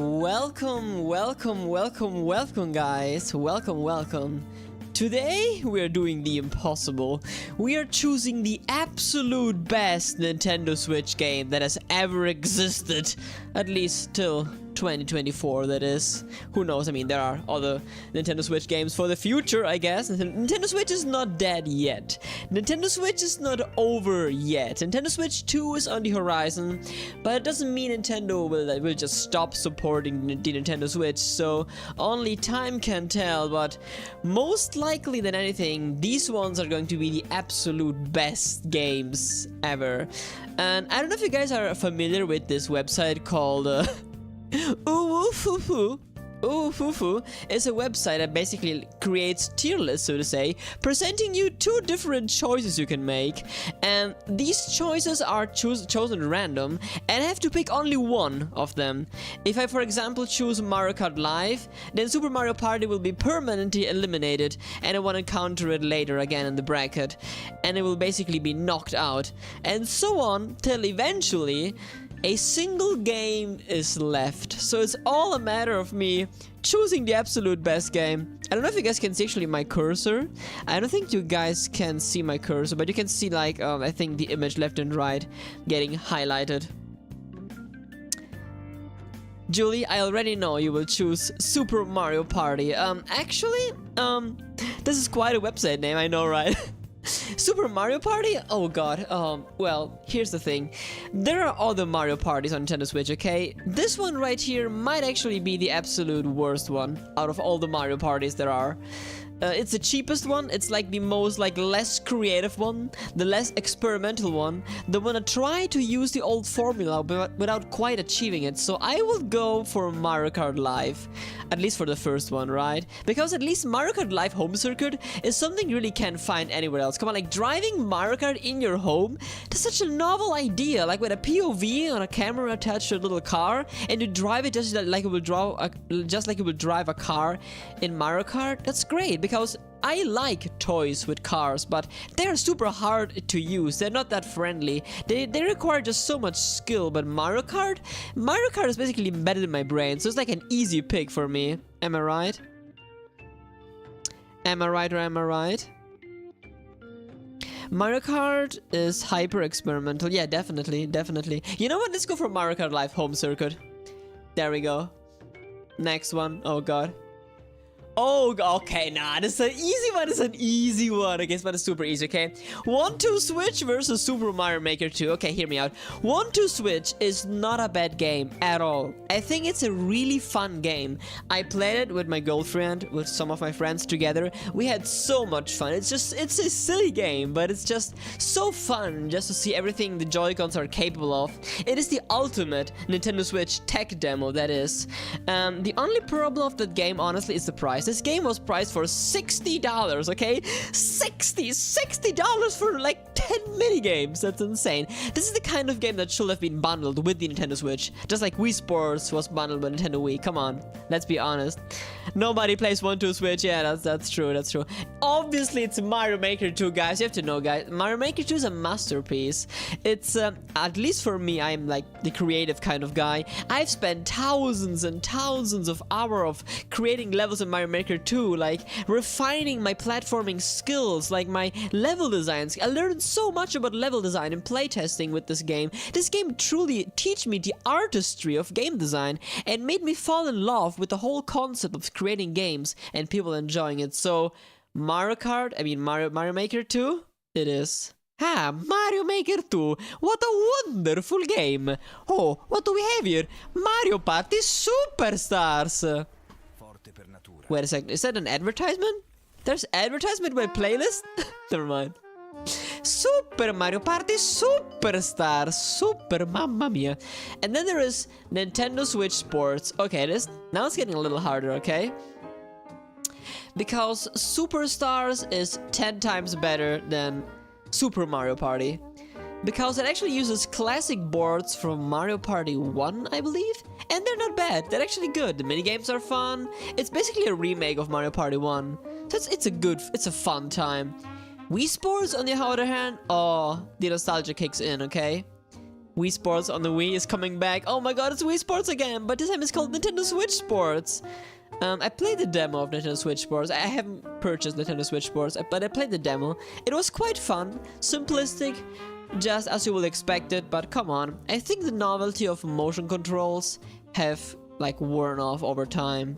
Welcome guys, welcome. Today we are doing the impossible. We are choosing the absolute best Nintendo Switch game that has ever existed, at least till 2024, that is. Who knows, I mean, there are other Nintendo Switch games for the future, I guess. Nintendo Switch is not dead yet. Nintendo Switch is not over yet. Nintendo Switch 2 is on the horizon, but it doesn't mean Nintendo will just stop supporting the Nintendo Switch, so only time can tell, but most likely than anything, these ones are going to be the absolute best games ever. And I don't know if you guys are familiar with this website called Ooh-Foo-Foo. Ooh-Foo-Foo is a website that basically creates tier lists, so to say, presenting you two different choices you can make, and these choices are chosen random, and I have to pick only one of them. If I, for example, choose Mario Kart Live, then Super Mario Party will be permanently eliminated, and I want to counter it later again in the bracket, and it will basically be knocked out, and so on till eventually a single game is left. So it's all a matter of me choosing the absolute best game. I don't know if you guys can see actually my cursor. I don't think you guys can see my cursor, but you can see like I think the image left and right getting highlighted. Julie, I already know you will choose Super Mario Party. This is quite a website name, I know, right? Super Mario Party? Oh god, well, here's the thing. There are other Mario Parties on Nintendo Switch, okay? This one right here might actually be the absolute worst one out of all the Mario Parties there are. It's the cheapest one, it's like the most less creative one, the less experimental one, the one that tried to use the old formula but without quite achieving it. So I will go for Mario Kart Live, at least for the first one, right? Because at least Mario Kart Live home circuit is something you really can't find anywhere else. Come on, like driving Mario Kart in your home, that's such a novel idea, like with a POV on a camera attached to a little car, and you drive it just like it will drive a car in Mario Kart. That's great, because I like toys with cars, but they're super hard to use. They're not that friendly. They require just so much skill, but Mario Kart is basically embedded in my brain, so it's like an easy pick for me. Am I right? Am I right or am I right? Mario Kart is hyper experimental. Yeah, definitely. You know what? Let's go for Mario Kart Live home circuit. There we go. Next one. Oh god. Oh, okay, nah, this is an easy one. It's an easy one. I guess, but it's super easy, okay? 1-2 Switch versus Super Mario Maker 2. Okay, hear me out. 1-2 Switch is not a bad game at all. I think it's a really fun game. I played it with my girlfriend, with some of my friends together. We had so much fun. It's a silly game, but it's just so fun just to see everything the Joy-Cons are capable of. It is the ultimate Nintendo Switch tech demo, that is. The only problem of that game, honestly, is the price. This game was priced for $60, okay? $60 for like 10 minigames. That's insane. This is the kind of game that should have been bundled with the Nintendo Switch. Just like Wii Sports was bundled with Nintendo Wii. Come on, let's be honest. Nobody plays 1-2 Switch. Yeah, that's true. Obviously, it's Mario Maker 2, guys. You have to know, guys. Mario Maker 2 is a masterpiece. It's, at least for me, I'm like the creative kind of guy. I've spent thousands and thousands of hours of creating levels in Mario Maker 2, like refining my platforming skills, like my level designs. I learned so much about level design and playtesting with this game. This game truly teach me the artistry of game design and made me fall in love with the whole concept of creating games and people enjoying it. So Mario Maker 2, it is. Mario Maker 2, what a wonderful game. Oh, what do we have here? Mario Party Superstars. Wait a second, is that an advertisement? There's advertisement by playlist? Never mind. Super Mario Party Superstar. Super, mamma mia. And then there is Nintendo Switch Sports. Okay, now it's getting a little harder, okay? Because Superstars is 10 times better than Super Mario Party. Because it actually uses classic boards from Mario Party 1, I believe, and they're not bad. They're actually good. The minigames are fun. It's basically a remake of Mario Party 1. So it's a fun time. Wii Sports, on the other hand, oh, the nostalgia kicks in, okay? Wii Sports on the Wii is coming back. Oh my god, it's Wii Sports again, but this time it's called Nintendo Switch Sports. I played the demo of Nintendo Switch Sports. I haven't purchased Nintendo Switch Sports, but I played the demo. It was quite fun, simplistic, just as you will expect it, but come on. I think the novelty of motion controls have like worn off over time.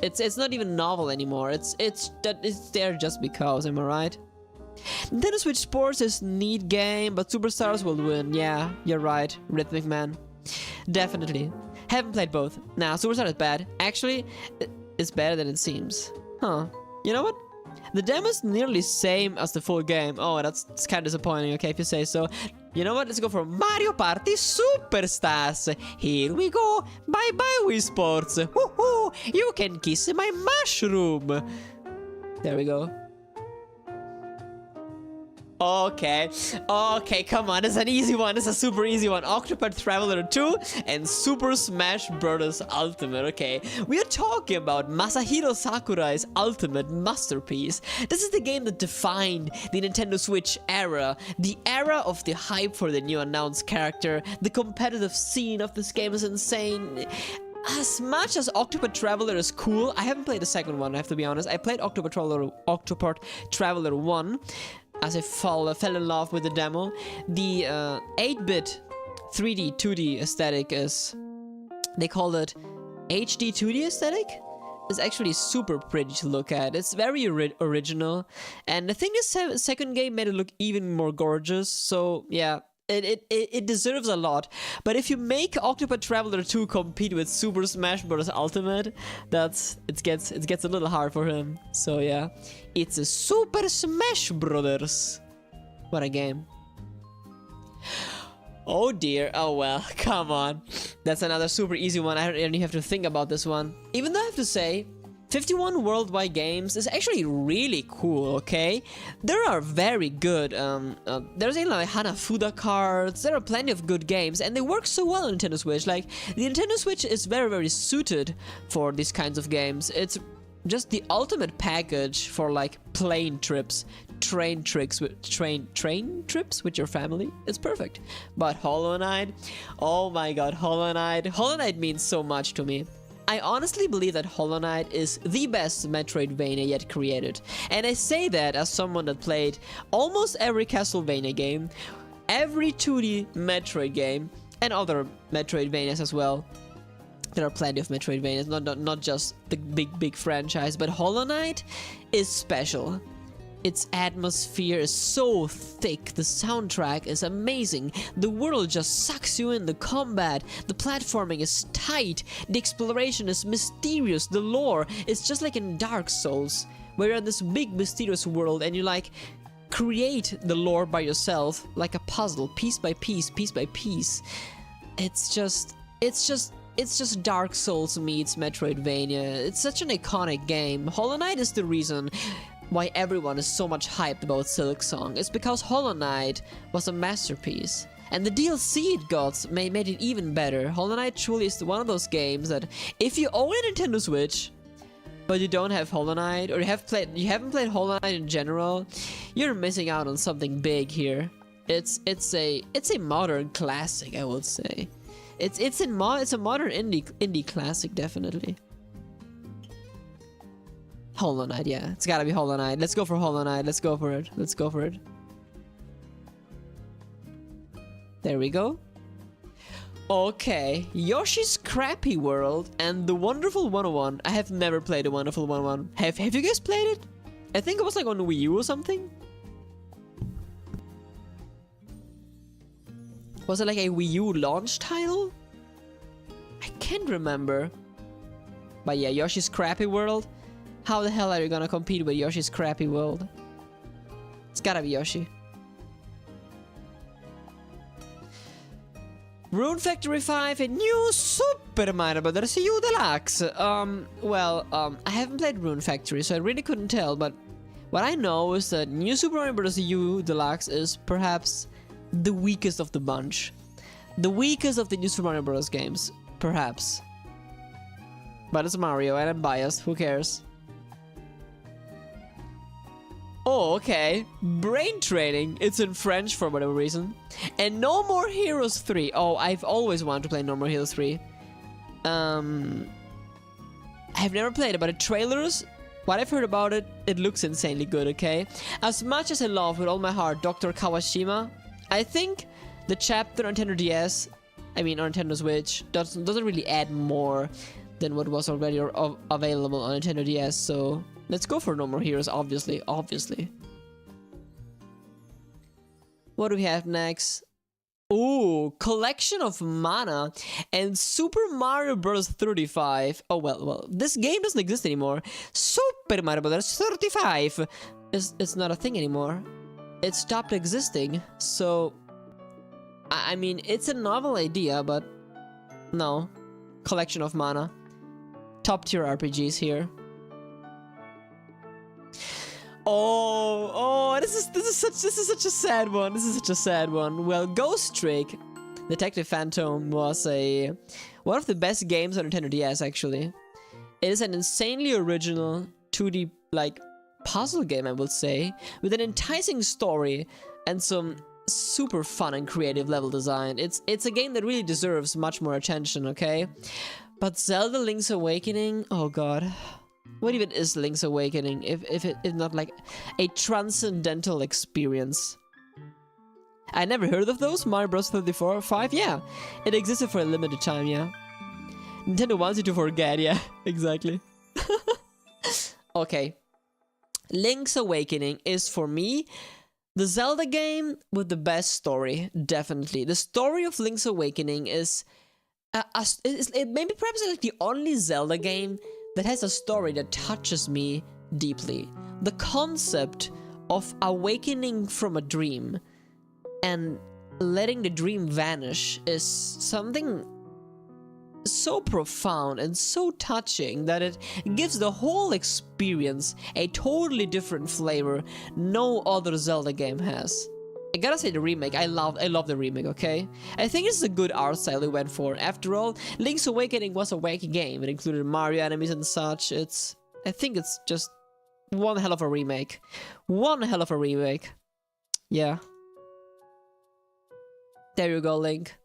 It's not even novel anymore. It's there just because, am I right? Nintendo Switch Sports is a neat game, but Superstars will win. Yeah, you're right, Rhythmic Man. Definitely. Haven't played both. Nah, Superstar is bad. Actually, it's better than it seems. Huh. You know what? The demo is nearly same as the full game. Oh, that's kind of disappointing, okay, if you say so. You know what? Let's go for Mario Party Superstars. Here we go. Bye-bye, Wii Sports. Woohoo! You can kiss my mushroom. There we go. Okay, come on, it's an easy one, it's a super easy one. Octopath Traveler 2 and Super Smash Bros. Ultimate, okay. We are talking about Masahiro Sakurai's ultimate masterpiece. This is the game that defined the Nintendo Switch era, the era of the hype for the new announced character. The competitive scene of this game is insane. As much as Octopath Traveler is cool, I haven't played the second one, I have to be honest. I played Octopath Traveler 1. As I fell in love with the demo. The 8-bit 3D 2D aesthetic is, they call it HD 2D aesthetic. It's actually super pretty to look at. It's very original, and I think the second game made it look even more gorgeous. So yeah, it deserves a lot. But if you make Octopath Traveler 2 compete with Super Smash Bros. Ultimate, it gets a little hard for him. So yeah, it's a Super Smash Brothers. What a game. Oh dear, oh well, come on. That's another super easy one. I don't even have to think about this one. Even though I have to say, 51 worldwide games is actually really cool, okay? There are very good, there's even like Hanafuda cards, there are plenty of good games, and they work so well on Nintendo Switch. Like, the Nintendo Switch is very, very suited for these kinds of games. It's just the ultimate package for like plane trips, train trips with your family. It's perfect. But Hollow Knight, oh my god, Hollow Knight means so much to me. I honestly believe that Hollow Knight is the best Metroidvania yet created. And I say that as someone that played almost every Castlevania game, every 2D Metroid game, and other Metroidvanias as well. There are plenty of Metroidvanias, not just the big franchise, but Hollow Knight is special. Its atmosphere is so thick, the soundtrack is amazing, the world just sucks you in, the combat, the platforming is tight, the exploration is mysterious, the lore is just like in Dark Souls, where you're in this big mysterious world and you like create the lore by yourself, like a puzzle, piece by piece by piece. It's just Dark Souls meets Metroidvania. It's such an iconic game. Hollow Knight is the reason why everyone is so much hyped about Silksong. It's because Hollow Knight was a masterpiece. And the DLC it got made it even better. Hollow Knight truly is one of those games that if you own a Nintendo Switch, but you don't have Hollow Knight, or you haven't played Hollow Knight in general, you're missing out on something big here. It's a modern classic, I would say. It's a modern indie classic, definitely. Hollow Knight, yeah. It's gotta be Hollow Knight. Let's go for Hollow Knight. Let's go for it. Let's go for it. There we go. Okay. Yoshi's Crappy World and The Wonderful 101. I have never played The Wonderful 101. Have you guys played it? I think it was like on Wii U or something. Was it like a Wii U launch title? I can't remember. But yeah, Yoshi's Crappy World. How the hell are you gonna compete with Yoshi's Crappy World? It's gotta be Yoshi. Rune Factory 5 and new Super Mario Bros. U Deluxe. I haven't played Rune Factory, so I really couldn't tell, but what I know is that new Super Mario Bros. U Deluxe is perhaps the weakest of the bunch. The weakest of the new Super Mario Bros. Games, perhaps. But it's Mario and I'm biased, who cares? Oh, okay. Brain training. It's in French for whatever reason. And No More Heroes 3. Oh, I've always wanted to play No More Heroes 3. I've never played it, but the trailers, what I've heard about it, it looks insanely good, okay? As much as I love with all my heart Dr. Kawashima, I think the chapter on Nintendo DS, I mean on Nintendo Switch, doesn't really add more than what was already available on Nintendo DS, so let's go for No More Heroes, obviously. What do we have next? Ooh, Collection of Mana and Super Mario Bros. 35. Oh, well, this game doesn't exist anymore. Super Mario Bros. 35 it's not a thing anymore. It stopped existing, so... I mean, it's a novel idea, but... No. Collection of Mana. Top tier RPGs here. Oh, this is such a sad one. This is such a sad one. Well, Ghost Trick, Detective Phantom was one of the best games on Nintendo DS actually. It is an insanely original 2D like puzzle game, I would say, with an enticing story and some super fun and creative level design. It's a game that really deserves much more attention, okay? But Zelda Link's Awakening, oh god. What even is Link's Awakening if it is not like a transcendental experience? I never heard of those. Mario Bros. 34, 5, yeah. It existed for a limited time, yeah. Nintendo wants you to forget, yeah, exactly. Okay. Link's Awakening is, for me, the Zelda game with the best story, definitely. The story of Link's Awakening is maybe perhaps like the only Zelda game that has a story that touches me deeply. The concept of awakening from a dream and letting the dream vanish is something so profound and so touching that it gives the whole experience a totally different flavor no other Zelda game has. I gotta say the remake, I love the remake, okay? I think it's a good art style they went for. After all, Link's Awakening was a wacky game. It included Mario enemies and such. I think it's just one hell of a remake. One hell of a remake. Yeah. There you go, Link.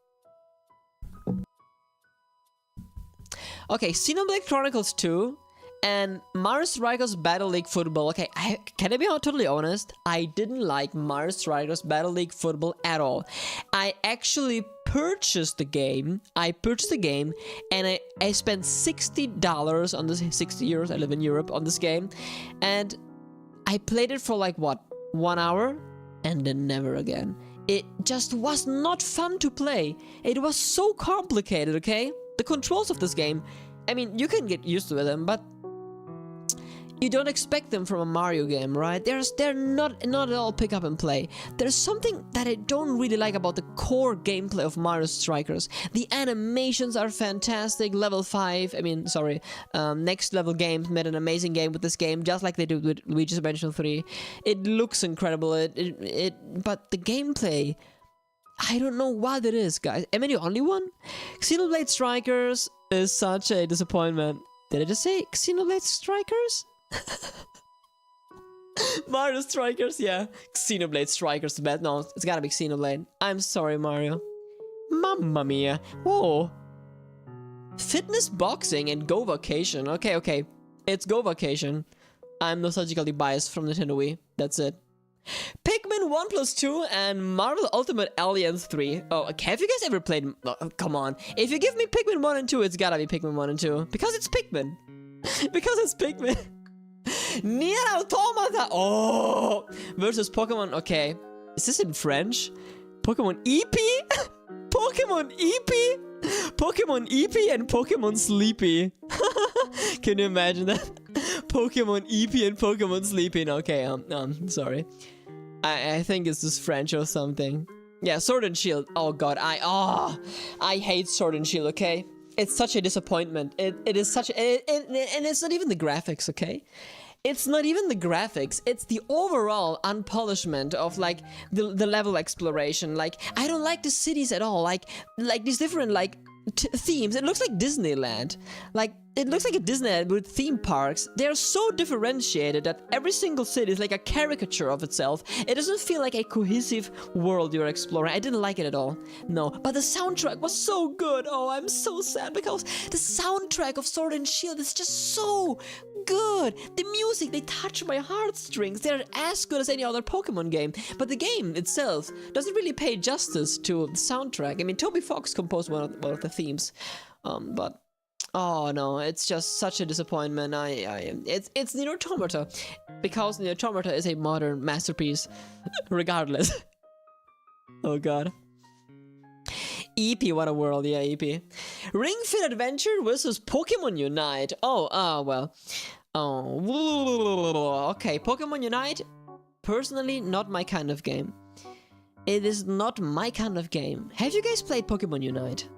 Okay, Xenoblade Chronicles 2 and Mario Strikers Battle League Football. Okay, can I be totally honest? I didn't like Mario Strikers Battle League Football at all. I actually purchased the game. And I spent $60 on this, 60 euros. I live in Europe on this game. And I played it for like, what, 1 hour? And then never again. It just was not fun to play. It was so complicated, okay? The controls of this game, I mean, you can get used to them, but you don't expect them from a Mario game, right? They're not at all pick up and play. There's something that I don't really like about the core gameplay of Mario Strikers. The animations are fantastic. Level 5, Next Level Games made an amazing game with this game, just like they did with Luigi's Mansion 3. It looks incredible, but the gameplay, I don't know what it is, guys. Am I the only one? Xenoblade Strikers is such a disappointment. Did I just say Xenoblade Strikers? Mario Strikers, yeah. Xenoblade Strikers, the best. No, it's gotta be Xenoblade. I'm sorry, Mario. Mamma mia. Whoa. Fitness boxing and Go Vacation. Okay. It's Go Vacation. I'm nostalgically biased from Nintendo Wii. That's it. Pikmin 1+2 and Marvel Ultimate Alliance 3. Oh, have you guys ever played... Oh, come on. If you give me Pikmin 1 and 2, it's gotta be Pikmin 1 and 2. Because it's Pikmin. Because it's Pikmin. Nier Automata. Oh. Versus Pokemon. Okay. Is this in French? Pokemon EP? Pokemon EP? Pokemon EP and Pokemon Sleepy. Can you imagine that? Pokemon EP and Pokemon Sleepy. Okay, sorry. I think it's just French or something. Yeah, Sword and Shield. Oh god, I hate Sword and Shield, okay? It's such a disappointment. It is such and it's not even the graphics, okay? It's not even the graphics, it's the overall unpolishment of like the level exploration. Like, I don't like the cities at all. Like these different like themes. It looks like Disneyland. Like it looks like a Disneyland with theme parks. They are so differentiated that every single city is like a caricature of itself. It doesn't feel like a cohesive world you're exploring. I didn't like it at all. No, but the soundtrack was so good. Oh, I'm so sad because the soundtrack of Sword and Shield is just so good. The music, they touch my heartstrings. They're as good as any other Pokemon game. But the game itself doesn't really pay justice to the soundtrack. I mean, Toby Fox composed one of the themes, but oh no, it's just such a disappointment. It's Nier Automata, because Nier Automata is a modern masterpiece, regardless. Oh god. EP, what a world, yeah, EP. Ring Fit Adventure versus Pokemon Unite. Well. Oh, okay, Pokemon Unite, personally, not my kind of game. It is not my kind of game. Have you guys played Pokemon Unite?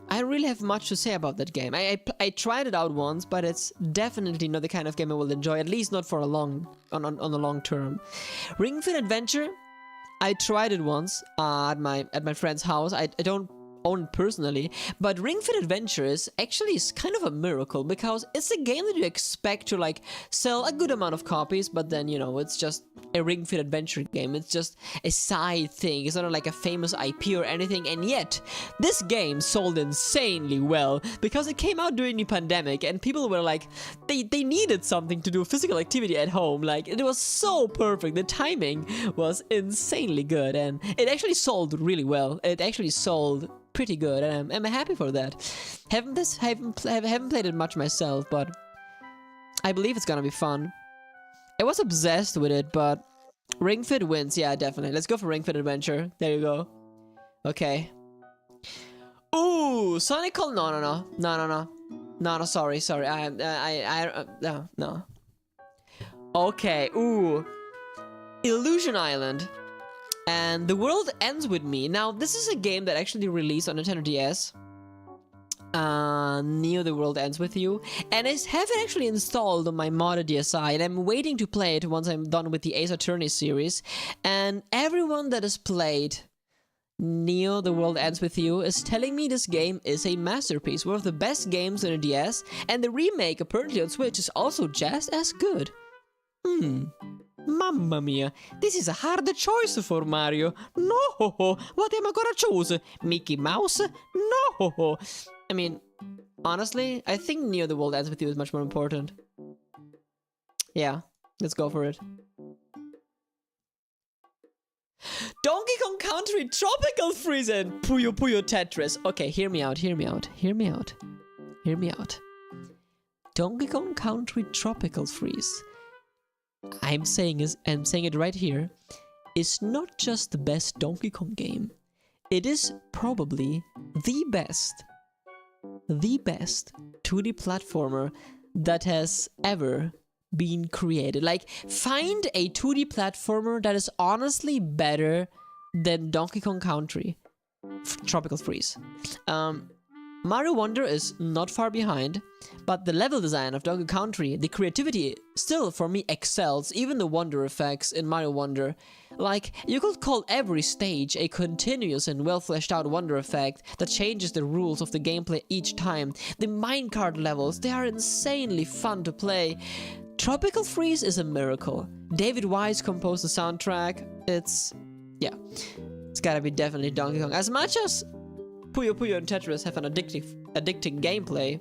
I don't really have much to say about that game. I tried it out once, but it's definitely not the kind of game I will enjoy, at least not for a long term. Ring Fit Adventure, I tried it once at my friend's house. I don't own it personally, but Ring Fit Adventure is kind of a miracle, because it's a game that you expect to like sell a good amount of copies, but then, you know, it's just a Ring Fit Adventure game. It's just a side thing. It's not like a famous IP or anything, and yet this game sold insanely well because it came out during the pandemic and people were like, they needed something to do physical activity at home. Like, it was so perfect. The timing was insanely good, and it actually sold really well. It actually sold pretty good, and I'm happy for that. Haven't played it much myself, but I believe it's gonna be fun. I was obsessed with it, but Ring Fit wins. Yeah, definitely. Let's go for Ring Fit Adventure. There you go. Okay. Ooh, Sonic Call. No, sorry. No. Okay. Ooh, Illusion Island. And The World Ends With Me. Now, this is a game that actually released on Nintendo DS. Neo The World Ends With You. And I have it actually installed on my modded DSi, and I'm waiting to play it once I'm done with the Ace Attorney series. And everyone that has played Neo The World Ends With You is telling me this game is a masterpiece, one of the best games on the DS, and the remake apparently on Switch is also just as good. Mamma mia, this is a hard choice for Mario. No, what am I gonna choose? Mickey Mouse? No. I mean, honestly, I think Neo The World Ends With You is much more important. Yeah, let's go for it. Donkey Kong Country Tropical Freeze and Puyo Puyo Tetris. Okay, hear me out. Donkey Kong Country Tropical Freeze, I'm saying it right here, is not just the best Donkey Kong game. It is probably the best 2D platformer that has ever been created. Like, find a 2D platformer that is honestly better than Donkey Kong Country Tropical Freeze. Mario Wonder is not far behind, but the level design of Donkey Country, the creativity still for me excels, even the wonder effects in Mario Wonder. Like, you could call every stage a continuous and well fleshed out wonder effect that changes the rules of the gameplay each time. The minecart levels, they are insanely fun to play. Tropical Freeze is a miracle. David Wise composed the soundtrack. It's gotta be definitely Donkey Kong. As much as Puyo Puyo and Tetris have an addicting gameplay,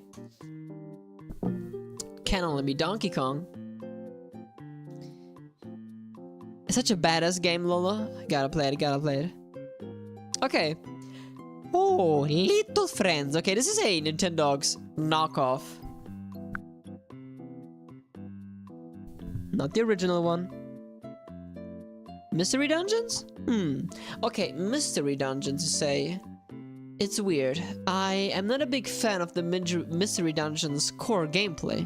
can only be Donkey Kong. It's such a badass game, Lola. Gotta play it. Okay. Oh, Little Friends. Okay, this is a Nintendogs knockoff. Not the original one. Mystery Dungeons? Okay, Mystery Dungeons, you say. It's weird. I am not a big fan of the Mystery Dungeons core gameplay.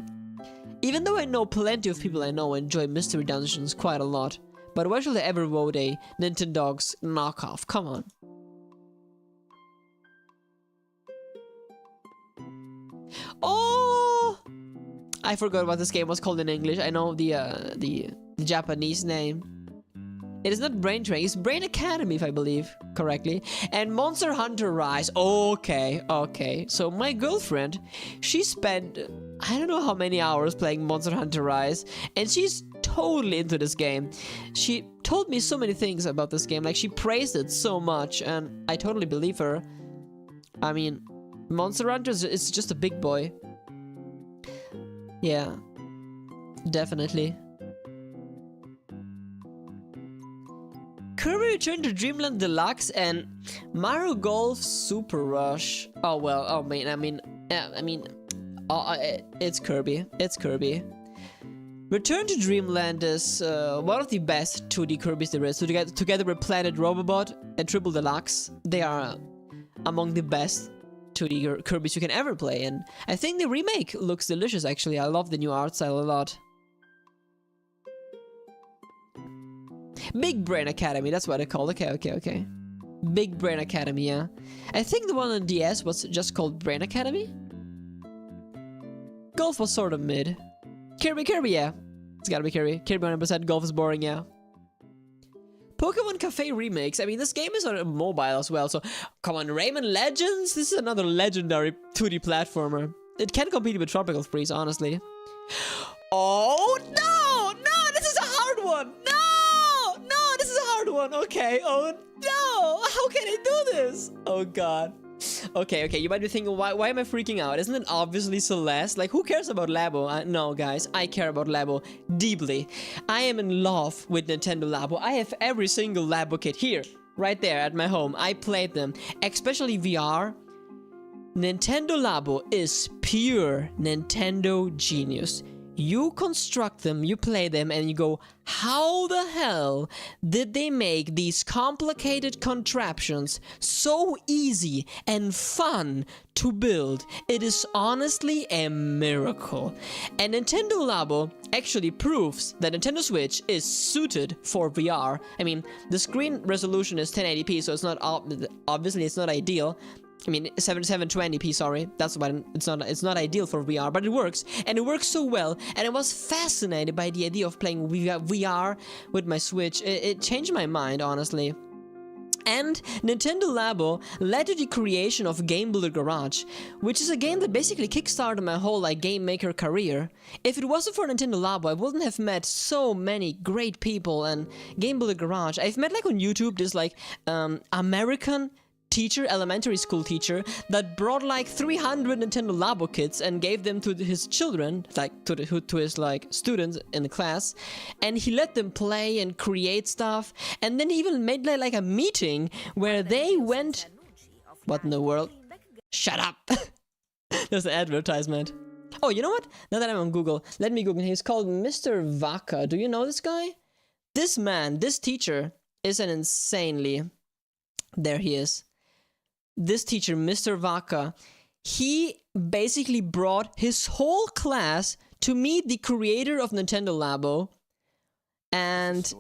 Even though I know plenty of people I know enjoy Mystery Dungeons quite a lot. But why should I ever vote a Nintendogs knockoff? Come on. Oh! I forgot what this game was called in English. I know the Japanese name. It is not Brain Training, it's Brain Academy, if I believe correctly. And Monster Hunter Rise. Okay, okay. So my girlfriend, she spent I don't know how many hours playing Monster Hunter Rise, and she's totally into this game. She told me so many things about this game, like she praised it so much, and I totally believe her. I mean, Monster Hunter is just a big boy. Yeah, definitely. Kirby Return to Dreamland Deluxe and Mario Golf Super Rush. Oh well, oh man, it's Kirby. It's Kirby. Return to Dreamland is one of the best 2D Kirbys there is. So together with Planet Robobot and Triple Deluxe, they are among the best 2D Kirbys you can ever play. And I think the remake looks delicious actually. I love the new art style a lot. Big Brain Academy, that's what I called. Okay. Big Brain Academy, yeah. I think the one on DS was just called Brain Academy. Golf was sort of mid. Kirby, yeah. It's gotta be Kirby. Kirby 100%, golf is boring, yeah. Pokemon Cafe remakes. I mean, this game is on mobile as well, so come on, Rayman Legends? This is another legendary 2D platformer. It can compete with Tropical Freeze, honestly. Oh, no! No, this is a hard one! No, this is a hard one. Okay, oh no! How can I do this? Oh god. Okay, you might be thinking, why am I freaking out? Isn't it obviously Celeste? Like, who cares about Labo? No, guys, I care about Labo deeply. I am in love with Nintendo Labo. I have every single Labo kit here, right there at my home. I played them, especially VR. Nintendo Labo is pure Nintendo genius. You construct them, you play them, and you go, how the hell did they make these complicated contraptions so easy and fun to build? It is honestly a miracle. And Nintendo Labo actually proves that Nintendo Switch is suited for VR. I mean, the screen resolution is 1080p, so it's not obviously it's not ideal. I mean, 720p, sorry. That's why it's not ideal for VR, but it works. And it works so well. And I was fascinated by the idea of playing VR with my Switch. It changed my mind, honestly. And Nintendo Labo led to the creation of Game Builder Garage, which is a game that basically kickstarted my whole game maker career. If it wasn't for Nintendo Labo, I wouldn't have met so many great people. And Game Builder Garage, I've met on YouTube this American teacher, elementary school teacher, that brought 300 Nintendo Labo kits and gave them to his children, to his students in the class, and he let them play and create stuff, and then he even made a meeting where they went. What in the world? Shut up! There's an advertisement. Oh, you know what? Now that I'm on Google, let me Google. He's called Mr. Vaca. Do you know this guy? This man, this teacher, is an insanely. There he is. This teacher, Mr. Vaca, he basically brought his whole class to meet the creator of Nintendo Labo, and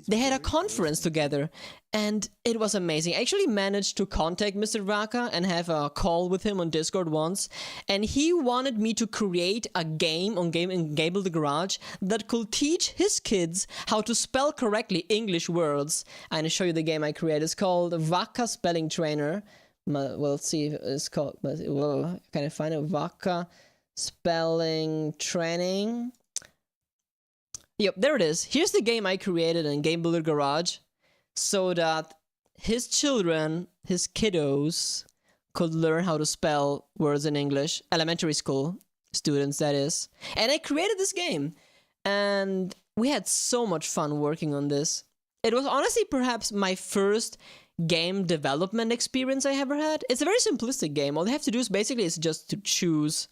they had a conference together, and it was amazing. I actually managed to contact Mr. Vaca and have a call with him on Discord once, and he wanted me to create a game in Game Builder Garage that could teach his kids how to spell correctly English words. I'm gonna show you the game I created. It's called Vaca Spelling Trainer. Well, let's see if it's called. Well, can I find it? Vaca Spelling Training. Yep, there it is. Here's the game I created in Game Builder Garage so that his children, his kiddos, could learn how to spell words in English. Elementary school students, that is. And I created this game. And we had so much fun working on this. It was honestly perhaps my first game development experience I ever had. It's a very simplistic game. All you have to do is basically just to choose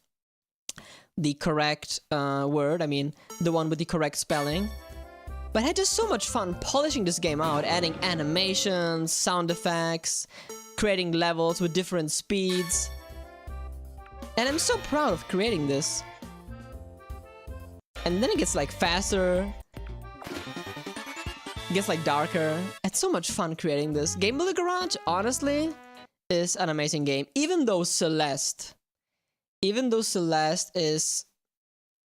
the correct word. I mean, the one with the correct spelling. But I had just so much fun polishing this game out, adding animations, sound effects, creating levels with different speeds. And I'm so proud of creating this. And then it gets faster. It gets darker. It's so much fun creating this. Game Builder Garage, honestly, is an amazing game. Even though Celeste is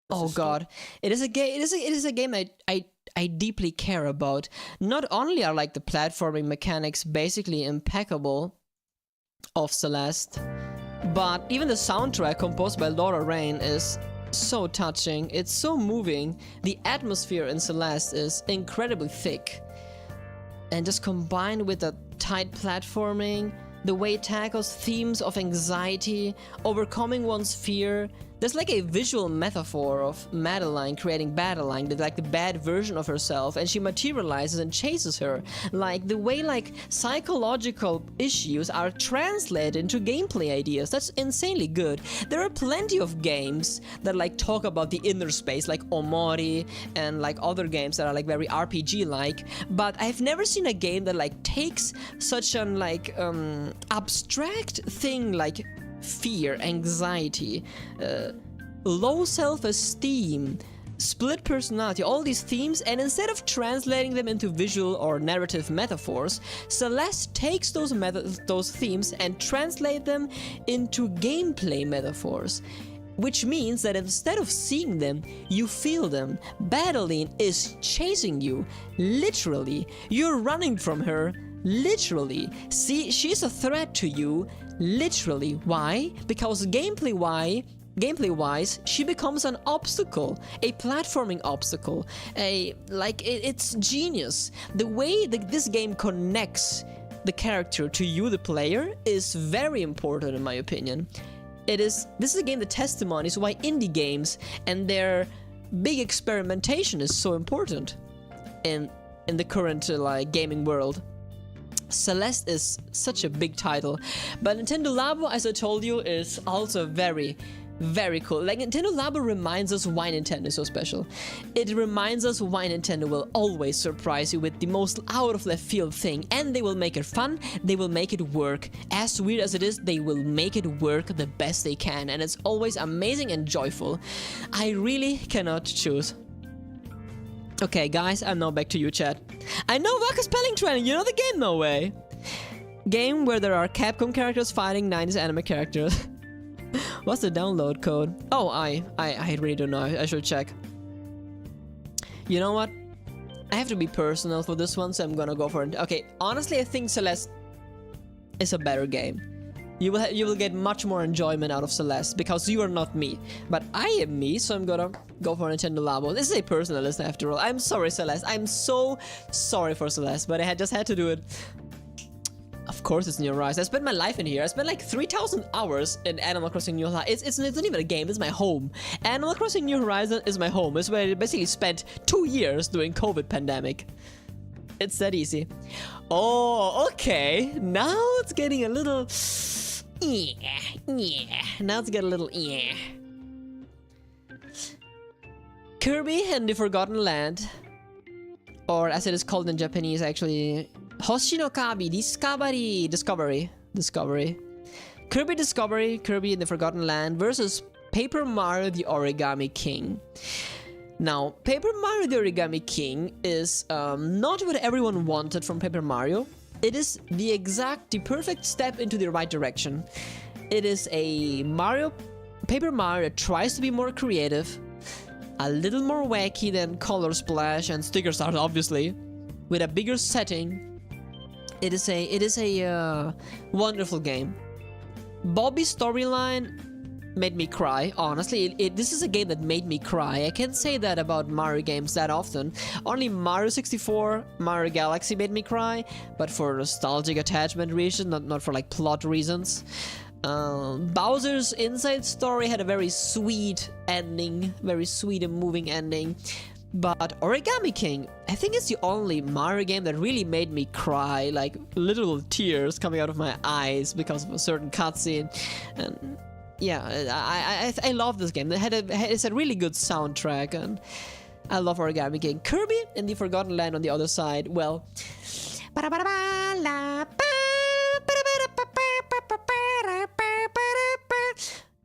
Oh God, it is a game. It is a game I deeply care about. Not only are like the platforming mechanics basically impeccable of Celeste, but even the soundtrack composed by Laura Rain is so touching. It's so moving. The atmosphere in Celeste is incredibly thick, and just combined with the tight platforming, the way it tackles themes of anxiety, overcoming one's fear. There's like a visual metaphor of Madeline creating Badeline, like the bad version of herself, and she materializes and chases her. Like the way like psychological issues are translated into gameplay ideas. That's insanely good. There are plenty of games that like talk about the inner space, like Omori and like other games that are like very RPG-like, but I've never seen a game that like takes such an like abstract thing like fear, anxiety, low self-esteem, split personality, all these themes, and instead of translating them into visual or narrative metaphors, Celeste takes those themes and translate them into gameplay metaphors. Which means that instead of seeing them, you feel them. Badeline is chasing you, literally. You're running from her, literally. See, she's a threat to you, literally. Why? Because gameplay-wise, she becomes an obstacle, a platforming obstacle. It's genius. The way that this game connects the character to you, the player, is very important in my opinion. This is a game that testimonies why indie games and their big experimentation is so important in the current gaming world. Celeste is such a big title, but Nintendo Labo, as I told you, is also very, very cool. Like, Nintendo Labo reminds us why Nintendo is so special. It reminds us why Nintendo will always surprise you with the most out of left field thing, and they will make it fun, they will make it work. As weird as it is, they will make it work the best they can, and it's always amazing and joyful. I really cannot choose. Okay, guys, I'm now back to you, chat. I know Waka Spelling Training, you know the game, no way. Game where there are Capcom characters fighting 90s anime characters. What's the download code? Oh, I really don't know. I should check. You know what? I have to be personal for this one, so I'm gonna go for it. Okay, honestly, I think Celeste is a better game. You will get much more enjoyment out of Celeste because you are not me, but I am me, so I'm gonna go for Nintendo Labo. This is a personal list after all. I'm sorry, Celeste. I'm so sorry for Celeste, but I just had to do it. Of course, it's New Horizons. I spent my life in here. I spent like 3,000 hours in Animal Crossing New Horizons. It's not even a game. It's my home. Animal Crossing New Horizons is my home. It's where I basically spent 2 years during COVID pandemic. It's that easy. Oh, okay. Now it's getting a little. Now it's getting a little. Kirby and the Forgotten Land, or as it is called in Japanese, actually, Hoshinokabi Discovery. Kirby Discovery, Kirby in the Forgotten Land versus Paper Mario the Origami King. Now, Paper Mario the Origami King is not what everyone wanted from Paper Mario. It is the perfect step into the right direction. It is a Paper Mario that tries to be more creative, a little more wacky than Color Splash and Sticker Stars, obviously, with a bigger setting. It is a wonderful game. Bobby's storyline made me cry, honestly. This is a game that made me cry. I can't say that about Mario games that often. Only Mario 64, Mario Galaxy made me cry, but for nostalgic attachment reasons, not for like plot reasons. Bowser's Inside Story had a very sweet ending, very sweet and moving ending. But Origami King, I think it's the only Mario game that really made me cry, like literal tears coming out of my eyes because of a certain cutscene. And yeah, I love this game. It's a really good soundtrack, and I love Origami King. Kirby in the Forgotten Land on the other side, well,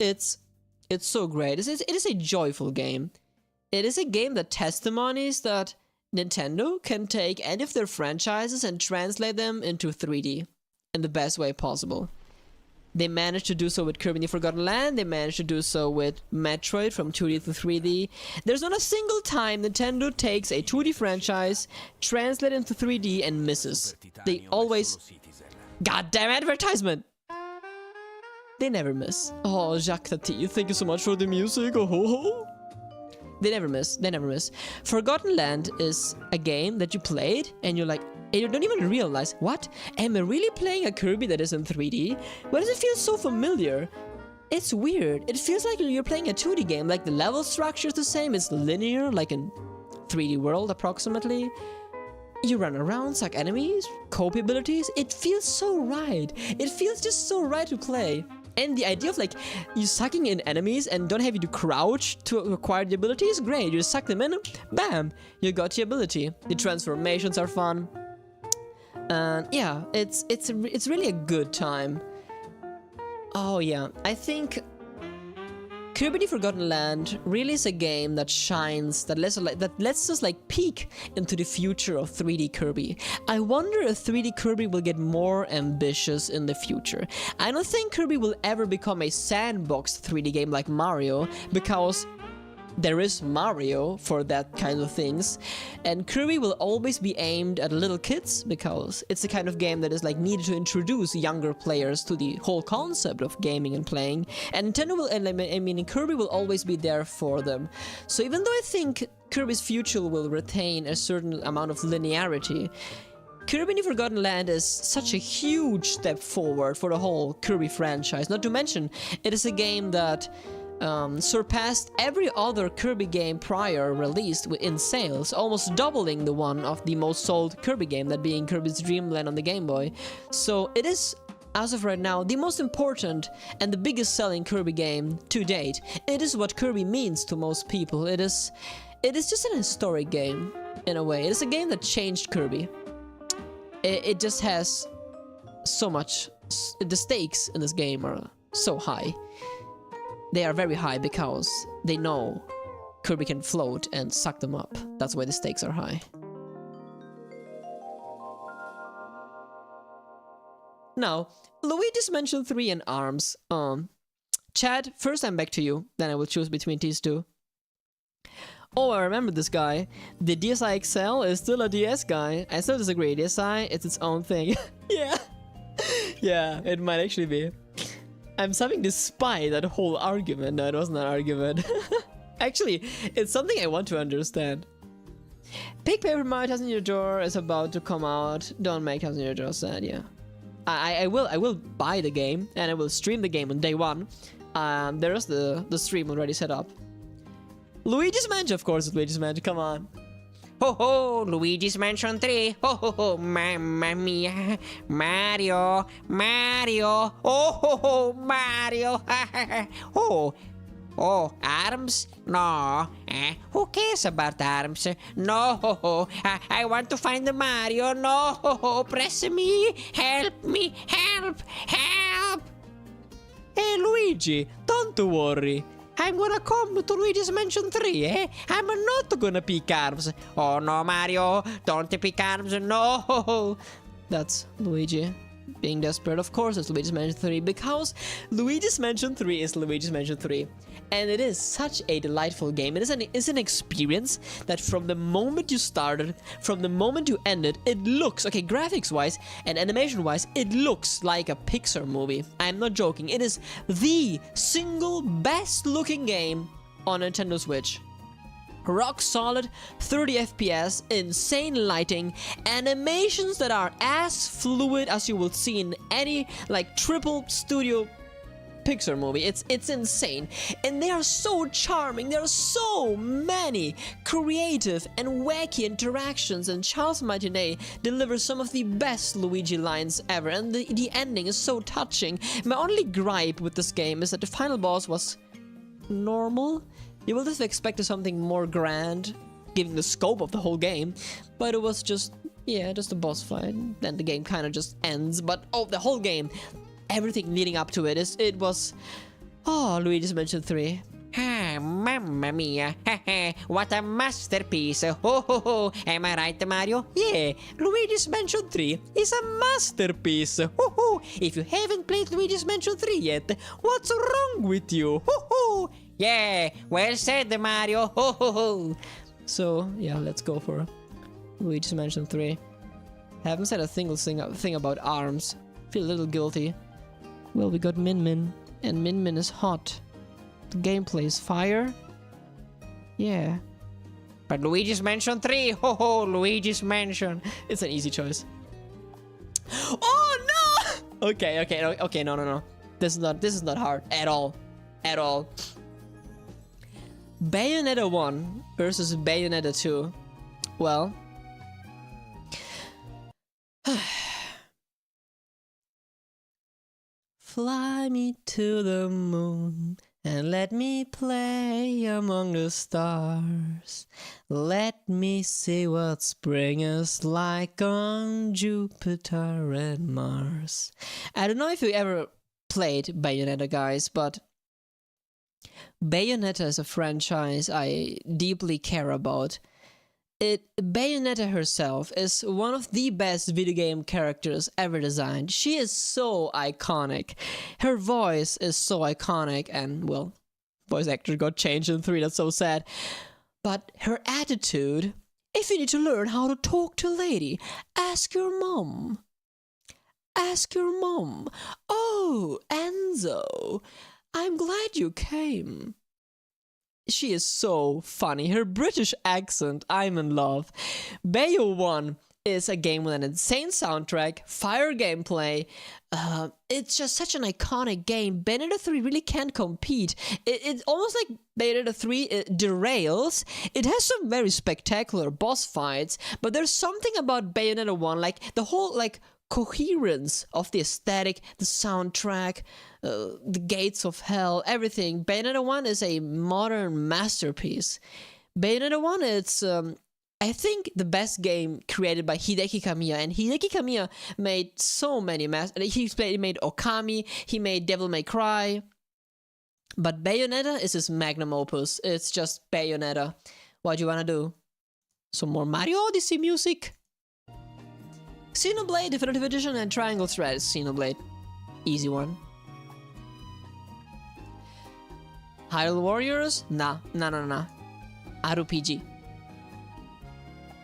it's so great. It is a joyful game. It is a game that testimonies that Nintendo can take any of their franchises and translate them into 3D in the best way possible. They managed to do so with Kirby and the Forgotten Land. They managed to do so with Metroid from 2D to 3D. There's not a single time Nintendo takes a 2D franchise, translates it into 3D, and misses. They always... Goddamn advertisement! They never miss. Oh, Jacques Tati, thank you so much for the music. Oh, ho, ho. They never miss. They never miss. Forgotten Land is a game that you played and you're like, and you don't even realize, what? Am I really playing a Kirby that is in 3D? Why does it feel so familiar? It's weird. It feels like you're playing a 2D game. Like the level structure is the same. It's linear, like in 3D world approximately. You run around, suck enemies, cope abilities. It feels so right. It feels just so right to play. And the idea of like you sucking in enemies and don't have you to crouch to acquire the ability is great. You just suck them in, bam, you got the ability. The transformations are fun. And yeah, it's really a good time. Oh yeah, I think Kirby the Forgotten Land really is a game that shines, that lets us like peek into the future of 3D Kirby. I wonder if 3D Kirby will get more ambitious in the future. I don't think Kirby will ever become a sandbox 3D game like Mario, because there is Mario for that kind of things, and Kirby will always be aimed at little kids because it's the kind of game that is like needed to introduce younger players to the whole concept of gaming and playing, and Nintendo will, I mean Kirby will always be there for them. So even though I think Kirby's future will retain a certain amount of linearity, Kirby the Forgotten Land is such a huge step forward for the whole Kirby franchise. Not to mention, it is a game that surpassed every other Kirby game prior released in sales, almost doubling the one of the most sold Kirby game, that being Kirby's Dream Land on the Game Boy. So it is, as of right now, the most important and the biggest selling Kirby game to date. It is what Kirby means to most people. It is just an historic game, in a way. It is a game that changed Kirby. It just has so much... The stakes in this game are so high. They are very high because they know Kirby can float and suck them up. That's why the stakes are high. Now, Luigi's Mansion 3 and ARMS. Chad, first I'm back to you, then I will choose between these two. Oh, I remember this guy. The DSi XL is still a DS guy. I still disagree. DSi, it's its own thing. Yeah. Yeah, it might actually be. I'm starting to spy that whole argument. No, it wasn't an argument. Actually, it's something I want to understand. Big Paper Mario 1000 Year Door is about to come out. Don't make 1000 Year Door sad, yeah. I will buy the game, and I will stream the game on day one. There is the stream already set up. Luigi's Mansion, of course, it's Luigi's Mansion, come on. Ho ho, Luigi's Mansion 3. Ho ho ho, mamma mia. Mario, Mario. Oh ho ho, Mario. Oh, oh, ARMS? No. Who cares about ARMS? No. I want to find the Mario. No. Press me. Help me. Help. Help. Hey, Luigi, don't worry. I'm gonna come to Luigi's Mansion 3, eh? I'm not gonna pick ARMS. Oh no, Mario, don't pick ARMS, no! That's Luigi being desperate. Of course it's Luigi's Mansion 3, because Luigi's Mansion 3 is Luigi's Mansion 3. And it is such a delightful game. It is an experience that from the moment you started, from the moment you ended, it looks, okay, graphics-wise and animation-wise, it looks like a Pixar movie. I'm not joking. It is the single best-looking game on Nintendo Switch. Rock solid, 30 FPS, insane lighting, animations that are as fluid as you will see in any, like, triple studio Pixar movie. It's insane, and they are so charming. There are so many creative and wacky interactions, and Charles Martinet delivers some of the best Luigi lines ever, and the ending is so touching. My only gripe with this game is that the final boss was normal. You would have expected something more grand, given the scope of the whole game, but it was just, yeah, just a boss fight. Then the game kind of just ends, but oh, the whole game, everything leading up to it was, oh, Luigi's Mansion 3. Ah, mamma mia. What a masterpiece. Oh, am I right, Mario? Yeah, Luigi's Mansion 3 is a masterpiece. If you haven't played Luigi's Mansion 3 yet, what's wrong with you? Yeah, well said, Mario. So, yeah, let's go for Luigi's Mansion 3. Haven't said a single thing about ARMS. Feel a little guilty. Well, we got Min Min, and Min Min is hot. The gameplay is fire. Yeah. But Luigi's Mansion 3, Luigi's Mansion. It's an easy choice. Oh no! Okay, no. This is not hard at all. At all. Bayonetta 1 versus Bayonetta 2. Well, fly me to the moon and let me play among the stars. Let me see what spring is like on Jupiter and Mars. I don't know if you ever played Bayonetta, guys, but Bayonetta is a franchise I deeply care about. Bayonetta herself is one of the best video game characters ever designed. She is so iconic. Her voice is so iconic, and well, voice actor got changed in 3, that's so sad. But her attitude, if you need to learn how to talk to a lady, ask your mom. Ask your mom. Oh, Enzo, I'm glad you came. She is so funny. Her British accent, I'm in love. Bayo 1 is a game with an insane soundtrack, fire gameplay. It's just such an iconic game. Bayonetta 3 really can't compete. It's almost like Bayonetta 3 derails. It has some very spectacular boss fights, but there's something about Bayonetta 1, like the whole coherence of the aesthetic, the soundtrack, the gates of hell, everything. Bayonetta 1 is a modern masterpiece. Bayonetta 1 is, I think, the best game created by Hideki Kamiya, and Hideki Kamiya made so many he made Okami, he made Devil May Cry, but Bayonetta is his magnum opus. It's just Bayonetta. What do you wanna do? Some more Mario Odyssey music? Xenoblade Definitive Edition and Triangle Threads. Xenoblade. Easy one. Hyrule Warriors? Nah. RPG.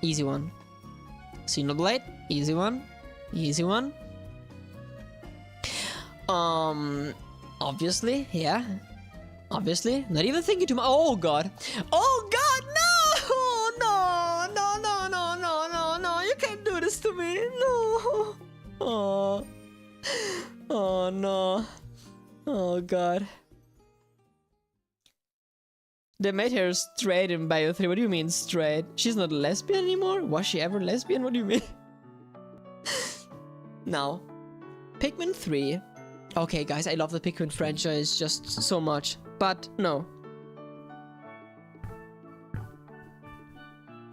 Easy one. Xenoblade? Easy one. Easy one. Obviously, yeah. Obviously. Not even thinking too much. Oh god. Oh god, no! No. You can't do this to me. No. Oh no. Oh god. They made her straight in Bio 3. What do you mean straight? She's not a lesbian anymore? Was she ever lesbian? What do you mean? Now, Pikmin 3. Okay, guys, I love the Pikmin franchise just so much. But no.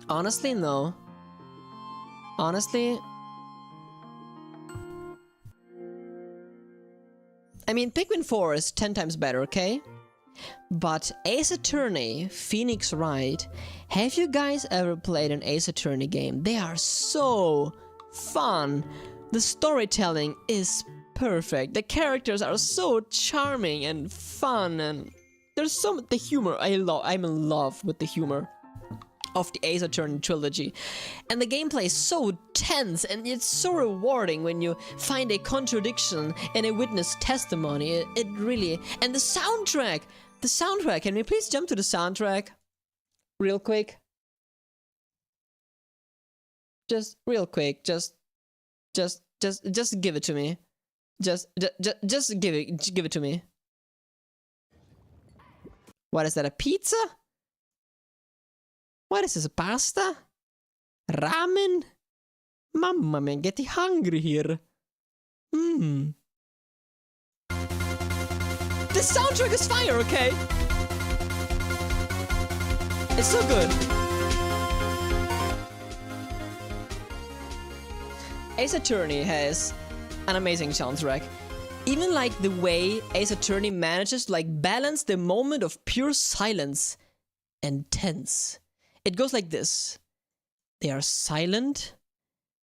Honestly, no. Honestly, I mean, Pikmin 4 is 10 times better, okay? But Ace Attorney, Phoenix Wright, have you guys ever played an Ace Attorney game? They are so fun. The storytelling is perfect. The characters are so charming and fun, and there's the humor. I'm in love with the humor of the Ace Attorney trilogy. And the gameplay is so tense, and it's so rewarding when you find a contradiction in a witness testimony. It really... And the soundtrack! The soundtrack! Can we please jump to the soundtrack? Real quick. Just real quick. Just give it to me. Just give it to me. What is that, a pizza? What is this, pasta? Ramen? Mamma mia, I'm getting hungry here. The soundtrack is fire, okay? It's so good. Ace Attorney has an amazing soundtrack. Even like the way Ace Attorney manages to like balance the moment of pure silence and tense. It goes like this. They are silent.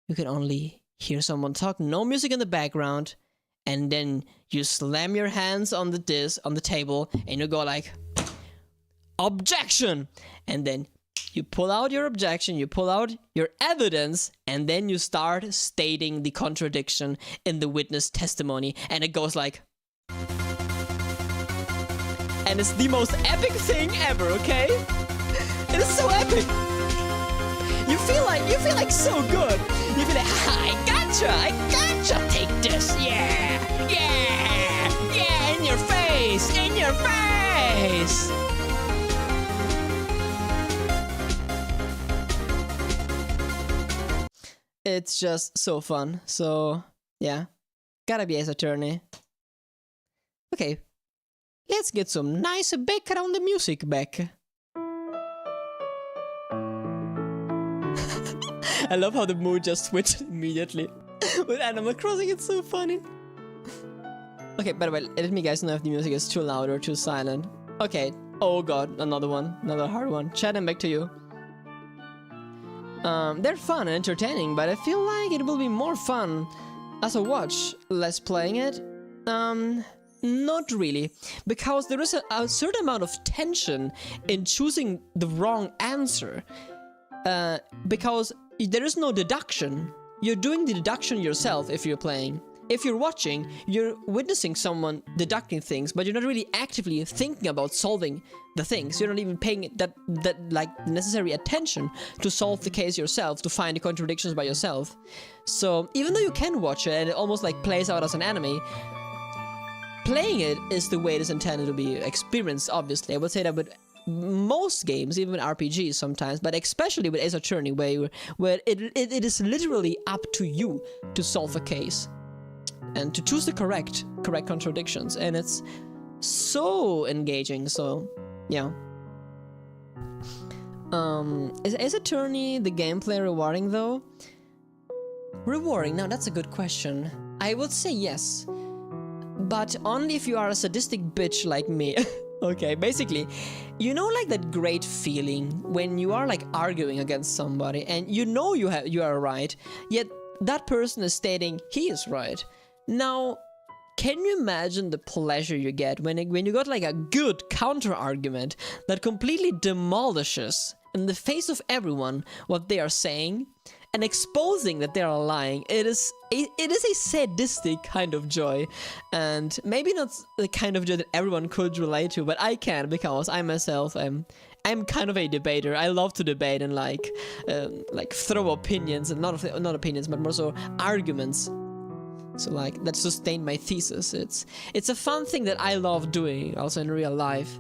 You can only hear someone talk, no music in the background, and then you slam your hands on the table, and you go like, objection! And then you pull out your objection, you pull out your evidence, and then you start stating the contradiction in the witness testimony, and it goes like... And it's the most epic thing ever, okay? It is so epic! You feel like so good! You feel like, I gotcha! Take this, yeah! In your face! It's just so fun. So, yeah. Gotta be Ace Attorney. Okay. Let's get some nice background music back. I love how the mood just switched immediately. With Animal Crossing, it's so funny. Okay, by the way, let me guys know if the music is too loud or too silent. Okay. Oh god, another one. Another hard one. Chat, I'm back to you. They're fun and entertaining, but I feel like it will be more fun as a watch, less playing it. Not really, because there is a certain amount of tension in choosing the wrong answer. Because there is no deduction. You're doing the deduction yourself if you're playing. If you're watching, you're witnessing someone deducting things, but you're not really actively thinking about solving the things. You're not even paying that like necessary attention to solve the case yourself, to find the contradictions by yourself. So even though you can watch it and it almost like plays out as an anime, playing it is the way it is intended to be experienced, obviously. I would say that with most games, even RPGs sometimes, but especially with Ace Attorney, where it is literally up to you to solve a case and to choose the correct contradictions, and it's so engaging. So yeah. Is Ace Attorney the gameplay rewarding though? Rewarding? Now that's a good question. I would say yes, but only if you are a sadistic bitch like me. Okay, basically, you know, like that great feeling when you are like arguing against somebody and you know you are right, yet that person is stating he is right. Now, can you imagine the pleasure you get when you got like a good counter argument that completely demolishes in the face of everyone what they are saying and exposing that they are lying? It is a sadistic kind of joy, and maybe not the kind of joy that everyone could relate to, but I can, because I myself am kind of a debater. I love to debate and like throw opinions, and not opinions, but more so arguments. So like that sustained my thesis. It's a fun thing that I love doing, also in real life,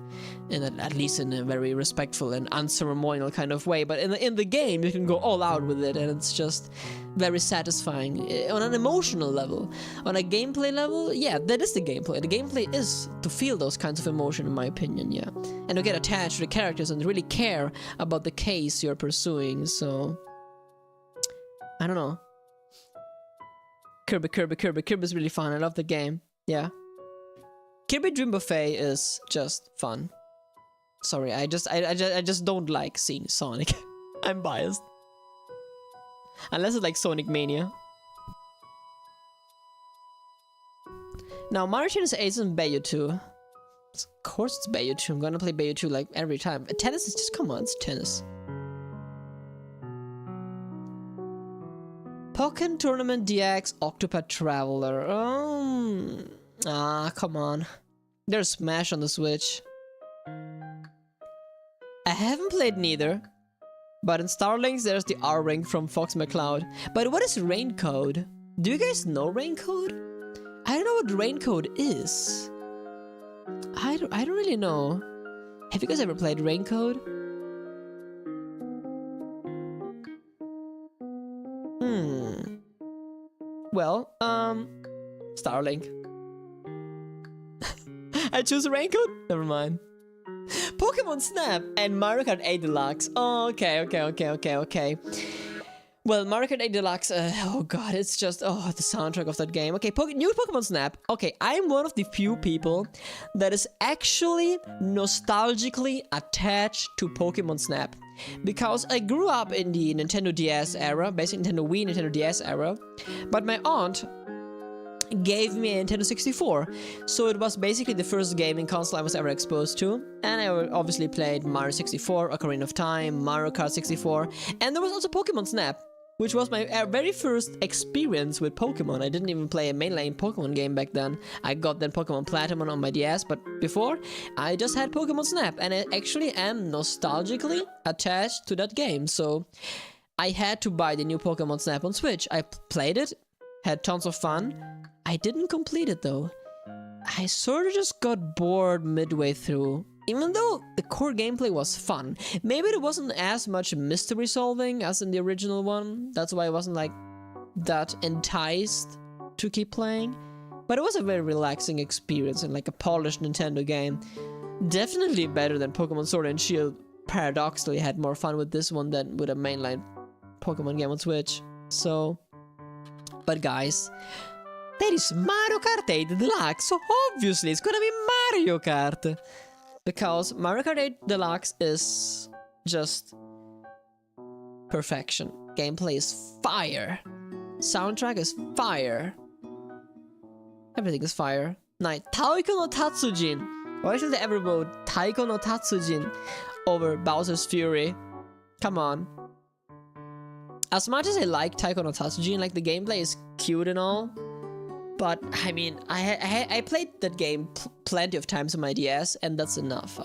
and at least in a very respectful and unceremonial kind of way. But in the game, you can go all out with it, and it's just very satisfying on an emotional level. On a gameplay level, yeah, that is the gameplay. The gameplay is to feel those kinds of emotion, in my opinion, yeah, and to get attached to the characters and really care about the case you're pursuing. So I don't know. Kirby is really fun. I love the game. Yeah. Kirby Dream Buffet is just fun. Sorry, I just don't like seeing Sonic. I'm biased. Unless it's like Sonic Mania. Now, Mario Tennis Ace and Bayo 2. Of course it's Bayo 2. I'm gonna play Bayo 2 like every time. Tennis is just, come on, it's tennis. Pokken Tournament DX Octopath Traveler. Come on. There's Smash on the Switch. I haven't played neither, but in Starlinks there's the R-Ring from Fox McCloud. But what is Raincode? Do you guys know Raincode? I don't know what Raincode is. I don't really know. Have you guys ever played Raincode? Well, Starlink. I choose Raincoat? Never mind. Pokemon Snap and Mario Kart 8 Deluxe. Oh, okay. Well, Mario Kart 8 Deluxe, oh god, it's just, oh, the soundtrack of that game. Okay, new Pokemon Snap. Okay, I'm one of the few people that is actually nostalgically attached to Pokemon Snap. Because I grew up in the Nintendo DS era, basically Nintendo Wii, Nintendo DS era. But my aunt gave me a Nintendo 64, so it was basically the first gaming console I was ever exposed to, and I obviously played Mario 64, Ocarina of Time, Mario Kart 64, and there was also Pokemon Snap, which was my very first experience with Pokemon. I didn't even play a mainline Pokemon game back then. I got then Pokemon Platinum on my DS, but before, I just had Pokemon Snap, and I actually am nostalgically attached to that game, so I had to buy the new Pokemon Snap on Switch. I played it, had tons of fun. I didn't complete it though. I sort of just got bored midway through. Even though the core gameplay was fun. Maybe it wasn't as much mystery solving as in the original one. That's why I wasn't like that enticed to keep playing. But it was a very relaxing experience and like a polished Nintendo game. Definitely better than Pokemon Sword and Shield. Paradoxically, I had more fun with this one than with a mainline Pokemon game on Switch. So, but guys, that is Mario Kart 8 Deluxe, so obviously it's gonna be Mario Kart. Because Mario Kart 8 Deluxe is just perfection. Gameplay is fire. Soundtrack is fire. Everything is fire. Nice. Taiko no Tatsujin. Why should they ever vote Taiko no Tatsujin over Bowser's Fury? Come on. As much as I like Taiko no Tatsujin, like the gameplay is cute and all, but I mean, I played that game plenty of times on my DS, and that's enough.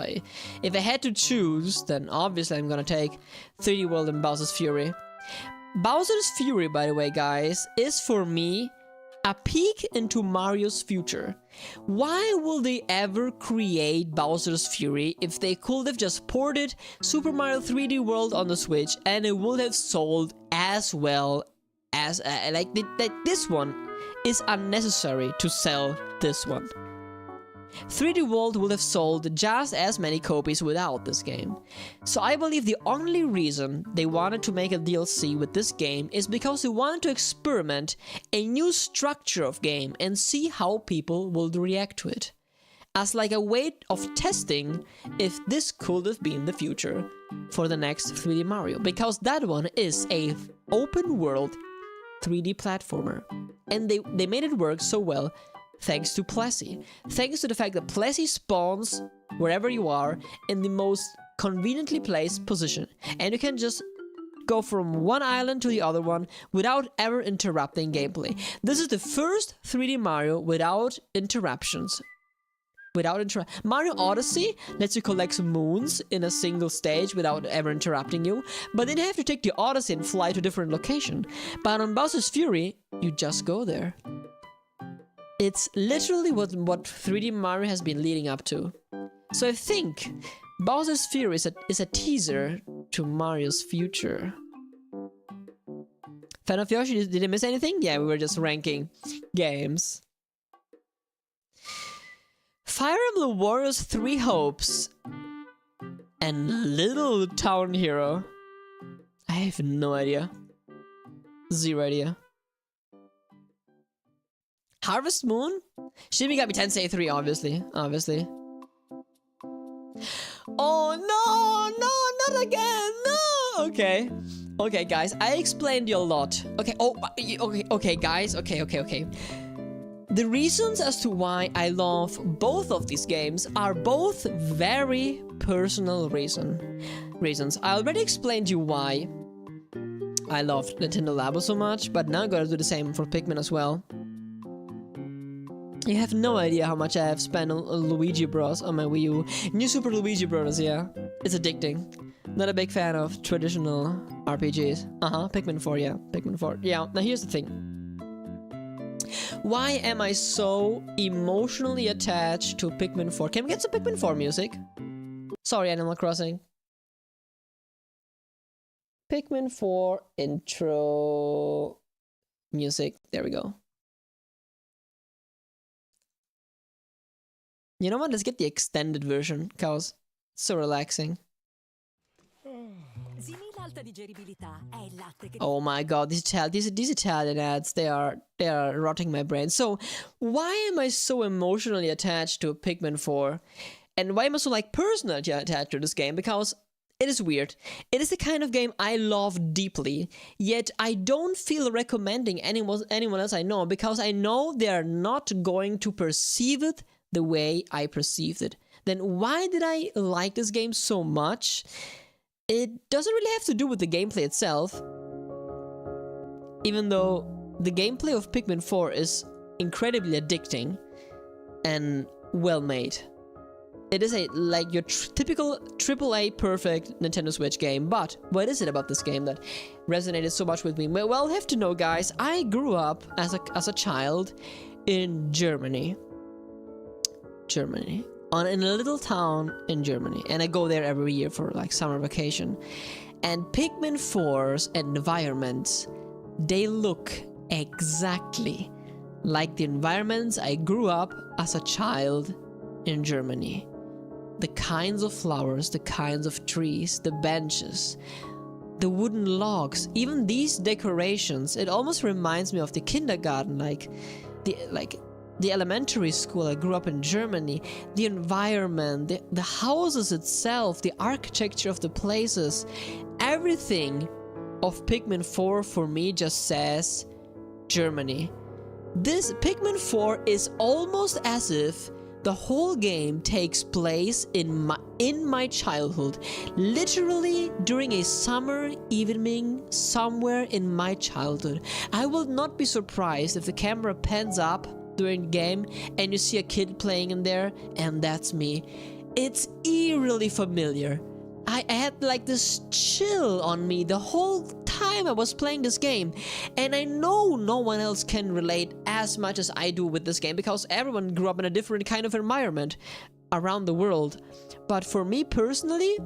If I had to choose, then obviously I'm gonna take 3D World and Bowser's Fury. Bowser's Fury, by the way, guys, is for me a peek into Mario's future. Why will they ever create Bowser's Fury if they could have just ported Super Mario 3D World on the Switch and it would have sold as well as this one is unnecessary to sell this one. 3D World would have sold just as many copies without this game. So I believe the only reason they wanted to make a DLC with this game is because they wanted to experiment a new structure of game and see how people will react to it. As like a way of testing if this could have been the future for the next 3D Mario. Because that one is a open world 3D platformer. And they made it work so well thanks to Plessy. Thanks to the fact that Plessy spawns wherever you are in the most conveniently placed position. And you can just go from one island to the other one without ever interrupting gameplay. This is the first 3D Mario without interruptions. Mario Odyssey lets you collect some moons in a single stage without ever interrupting you, but then you have to take the Odyssey and fly to a different location. But on Bowser's Fury, you just go there. It's literally what 3D Mario has been leading up to. So I think Bowser's Fury is a teaser to Mario's future. Fan of Yoshi, did I miss anything? Yeah, we were just ranking games. Fire Emblem Warriors 3 Hopes and Little Town Hero. I have no idea. Zero idea. Harvest Moon? Shin Megami Tensei 3, obviously. Oh no, not again, no! Okay. Okay, guys, I explained you a lot. Okay, okay, guys, okay. The reasons as to why I love both of these games are both very personal reasons. I already explained you why I love Nintendo Labo so much, but now I'm gonna do the same for Pikmin as well. You have no idea how much I have spent on Luigi Bros on my Wii U. New Super Luigi Bros, yeah. It's addicting. Not a big fan of traditional RPGs. Pikmin 4, yeah. Pikmin 4. Yeah, now here's the thing. Why am I so emotionally attached to Pikmin 4? Can we get some Pikmin 4 music? Sorry, Animal Crossing. Pikmin 4 intro music. There we go. You know what? Let's get the extended version, cause it's so relaxing. alta digeribilità è il latte che Oh my god, these Italian ads, they are rotting my brain. So, why am I so emotionally attached to Pikmin 4? And why am I so like personally attached to this game? Because it is weird. It is the kind of game I love deeply, yet I don't feel recommending anyone else I know, because I know they are not going to perceive it the way I perceived it. Then why did I like this game so much? It doesn't really have to do with the gameplay itself, even though the gameplay of Pikmin 4 is incredibly addicting and well made. It is like your typical AAA perfect Nintendo Switch game, but what is it about this game that resonated so much with me? Well, you have to know, guys, I grew up as a child in Germany. In a little town in Germany, and I go there every year for like summer vacation. And Pikmin 4's environments, they look exactly like the environments I grew up as a child in Germany. The kinds of flowers, the kinds of trees, the benches, the wooden logs, even these decorations, it almost reminds me of the kindergarten, like the elementary school I grew up in Germany. The environment, the houses itself, the architecture of the places, everything of Pikmin 4 for me just says Germany. This Pikmin 4 is almost as if the whole game takes place in my childhood, literally during a summer evening somewhere in my childhood. I will not be surprised if the camera pans up during the game and you see a kid playing in there, and that's me. It's eerily familiar. I had like this chill on me the whole time I was playing this game, and I know no one else can relate as much as I do with this game, because everyone grew up in a different kind of environment around the world. But for me personally,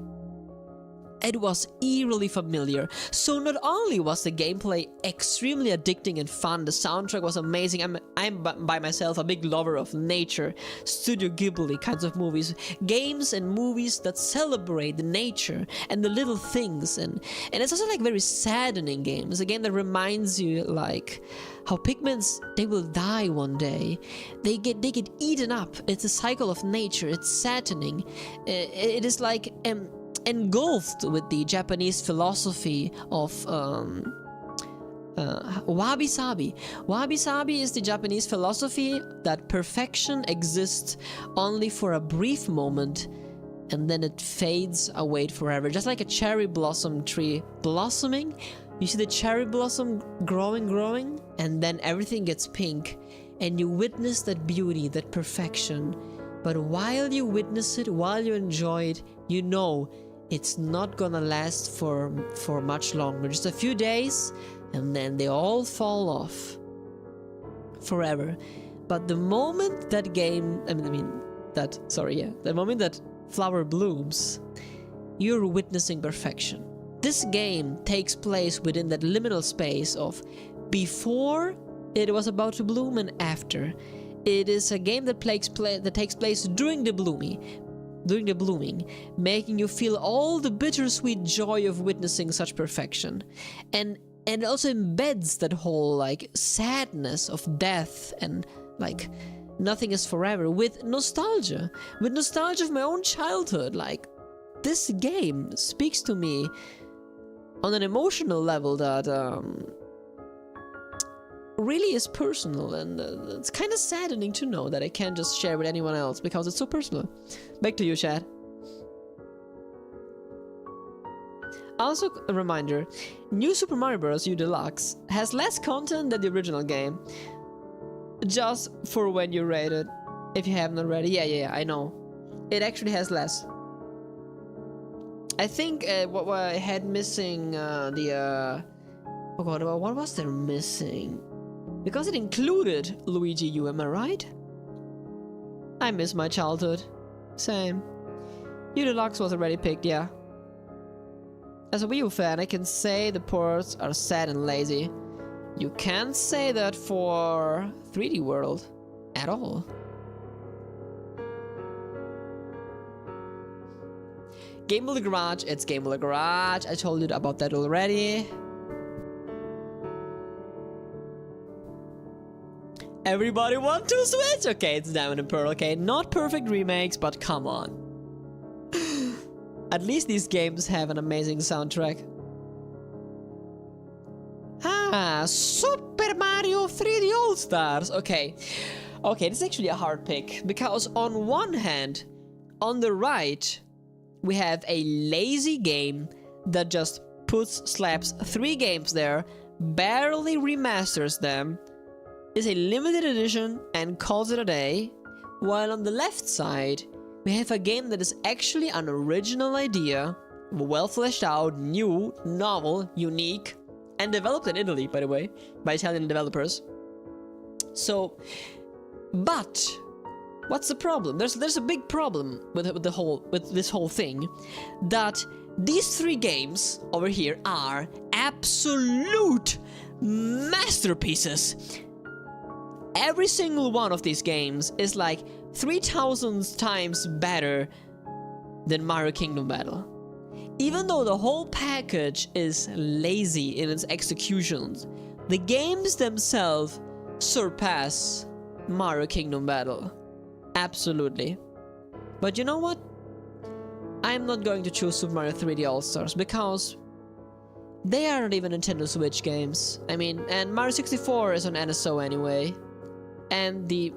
it was eerily familiar. So not only was the gameplay extremely addicting and fun, the soundtrack was amazing. I'm by myself a big lover of nature, Studio Ghibli kinds of movies, games and movies that celebrate the nature and the little things, and it's also like very saddening games. A game that reminds you like how Pikmins, they will die one day. They get eaten up. It's a cycle of nature. It's saddening. It is like engulfed with the Japanese philosophy of wabi-sabi. Wabi-sabi is the Japanese philosophy that perfection exists only for a brief moment, and then it fades away forever. Just like a cherry blossom tree blossoming, you see the cherry blossom growing, and then everything gets pink, and you witness that beauty, that perfection. But while you witness it, while you enjoy it, you know it's not gonna last for much longer. Just a few days, and then they all fall off forever. But the moment that the moment that flower blooms, you're witnessing perfection. This game takes place within that liminal space of before it was about to bloom and after. It is a game that takes place during the blooming, making you feel all the bittersweet joy of witnessing such perfection. And it also embeds that whole like sadness of death and like nothing is forever with nostalgia of my own childhood. Like, this game speaks to me on an emotional level that really is personal, and it's kind of saddening to know that I can't just share with anyone else because it's so personal. Back to you, Chad. Also, a reminder, New Super Mario Bros. U Deluxe has less content than the original game. Just for when you rate it, if you haven't already. Yeah, I know. It actually has less. I think what I had missing oh god, what was there missing? Because it included Luigi U, am I right? I miss my childhood. Same. U Deluxe was already picked, yeah. As a Wii U fan, I can say the ports are sad and lazy. You can't say that for 3D World at all. Game Boy Garage, it's Game Boy Garage. I told you about that already. Everybody want to switch? Okay, it's Diamond and Pearl. Okay, not perfect remakes, but come on. At least these games have an amazing soundtrack. Ah, Super Mario 3D All-Stars. Okay. Okay, this is actually a hard pick. Because on one hand, on the right, we have a lazy game that just slaps 3 games there, barely remasters them, is a limited edition and calls it a day. While on the left side, we have a game that is actually an original idea, well fleshed out, new, novel, unique, and developed in Italy, by the way, by Italian developers. So, but what's the problem? There's a big problem with this whole thing, that these 3 games over here are absolute masterpieces. Every single one of these games is like 3,000 times better than Mario Kingdom Battle. Even though the whole package is lazy in its executions, the games themselves surpass Mario Kingdom Battle. Absolutely. But you know what? I'm not going to choose Super Mario 3D All-Stars because they aren't even Nintendo Switch games. I mean, and Mario 64 is on NSO anyway. And the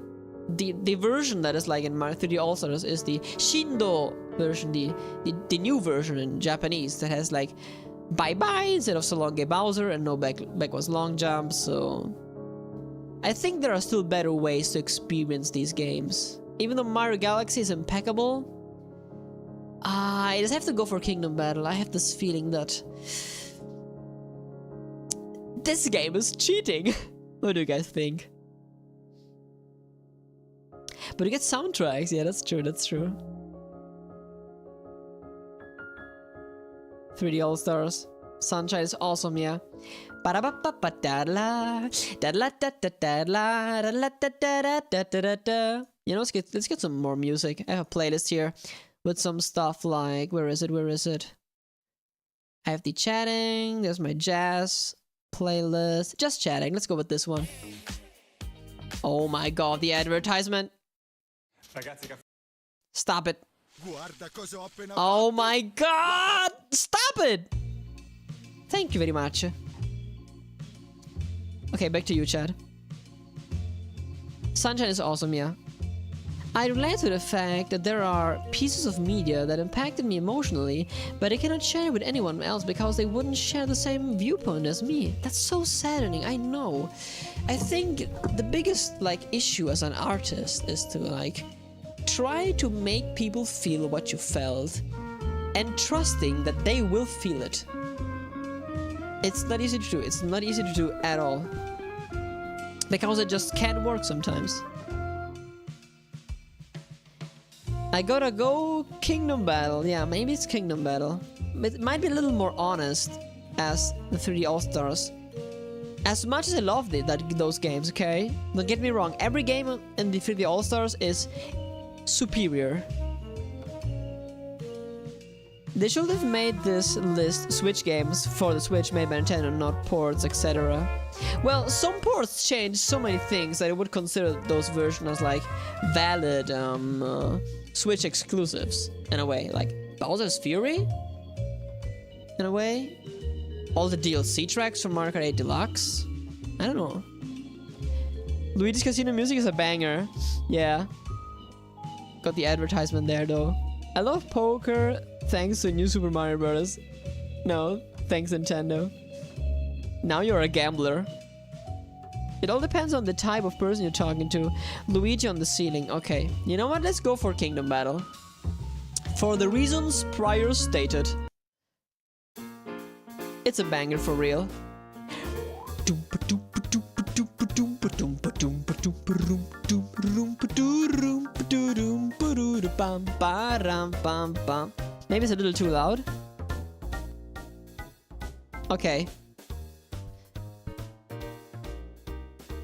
version that is like in Mario 3D All-Stars is the Shindo version, the new version in Japanese that has like bye-bye instead of so long Bowser and no backwards long jump. So I think there are still better ways to experience these games. Even though Mario Galaxy is impeccable, I just have to go for Kingdom Battle. I have this feeling that this game is cheating. What do you guys think? But you get soundtracks. Yeah, that's true. That's true. 3D All-Stars. Sunshine is awesome, yeah. You know, let's get some more music. I have a playlist here with some stuff like, where is it? I have the chatting, there's my jazz playlist. Just chatting, let's go with this one. Oh my god, the advertisement. Stop it. Oh my god! Stop it! Thank you very much. Okay, back to you, Chad. Sunshine is awesome, yeah. I relate to the fact that there are pieces of media that impacted me emotionally, but I cannot share with anyone else because they wouldn't share the same viewpoint as me. That's so saddening, I know. I think the biggest issue as an artist is to try to make people feel what you felt and trusting that they will feel it. It's not easy to do. It's not easy to do at all. Because it just can't work sometimes. I gotta go Kingdom Battle. Yeah, maybe it's Kingdom Battle. It might be a little more honest as the 3D All-Stars. As much as I love those games, okay? Don't get me wrong, every game in the 3D All-Stars is superior. They should have made this list Switch games for the Switch made by Nintendo, not ports, etc. Well, some ports change so many things that I would consider those versions as valid Switch exclusives in a way, like Bowser's Fury in a way, all the DLC tracks from Mario Kart 8 Deluxe. I don't know. Luigi's Casino music is a banger. Yeah. Got the advertisement there though. I love poker thanks to New Super Mario Bros. No, thanks Nintendo. Now you're a gambler. It all depends on the type of person you're talking to. Luigi on the ceiling. Okay, you know what? Let's go for Kingdom Battle. For the reasons prior stated. It's a banger for real. Maybe it's a little too loud. Okay.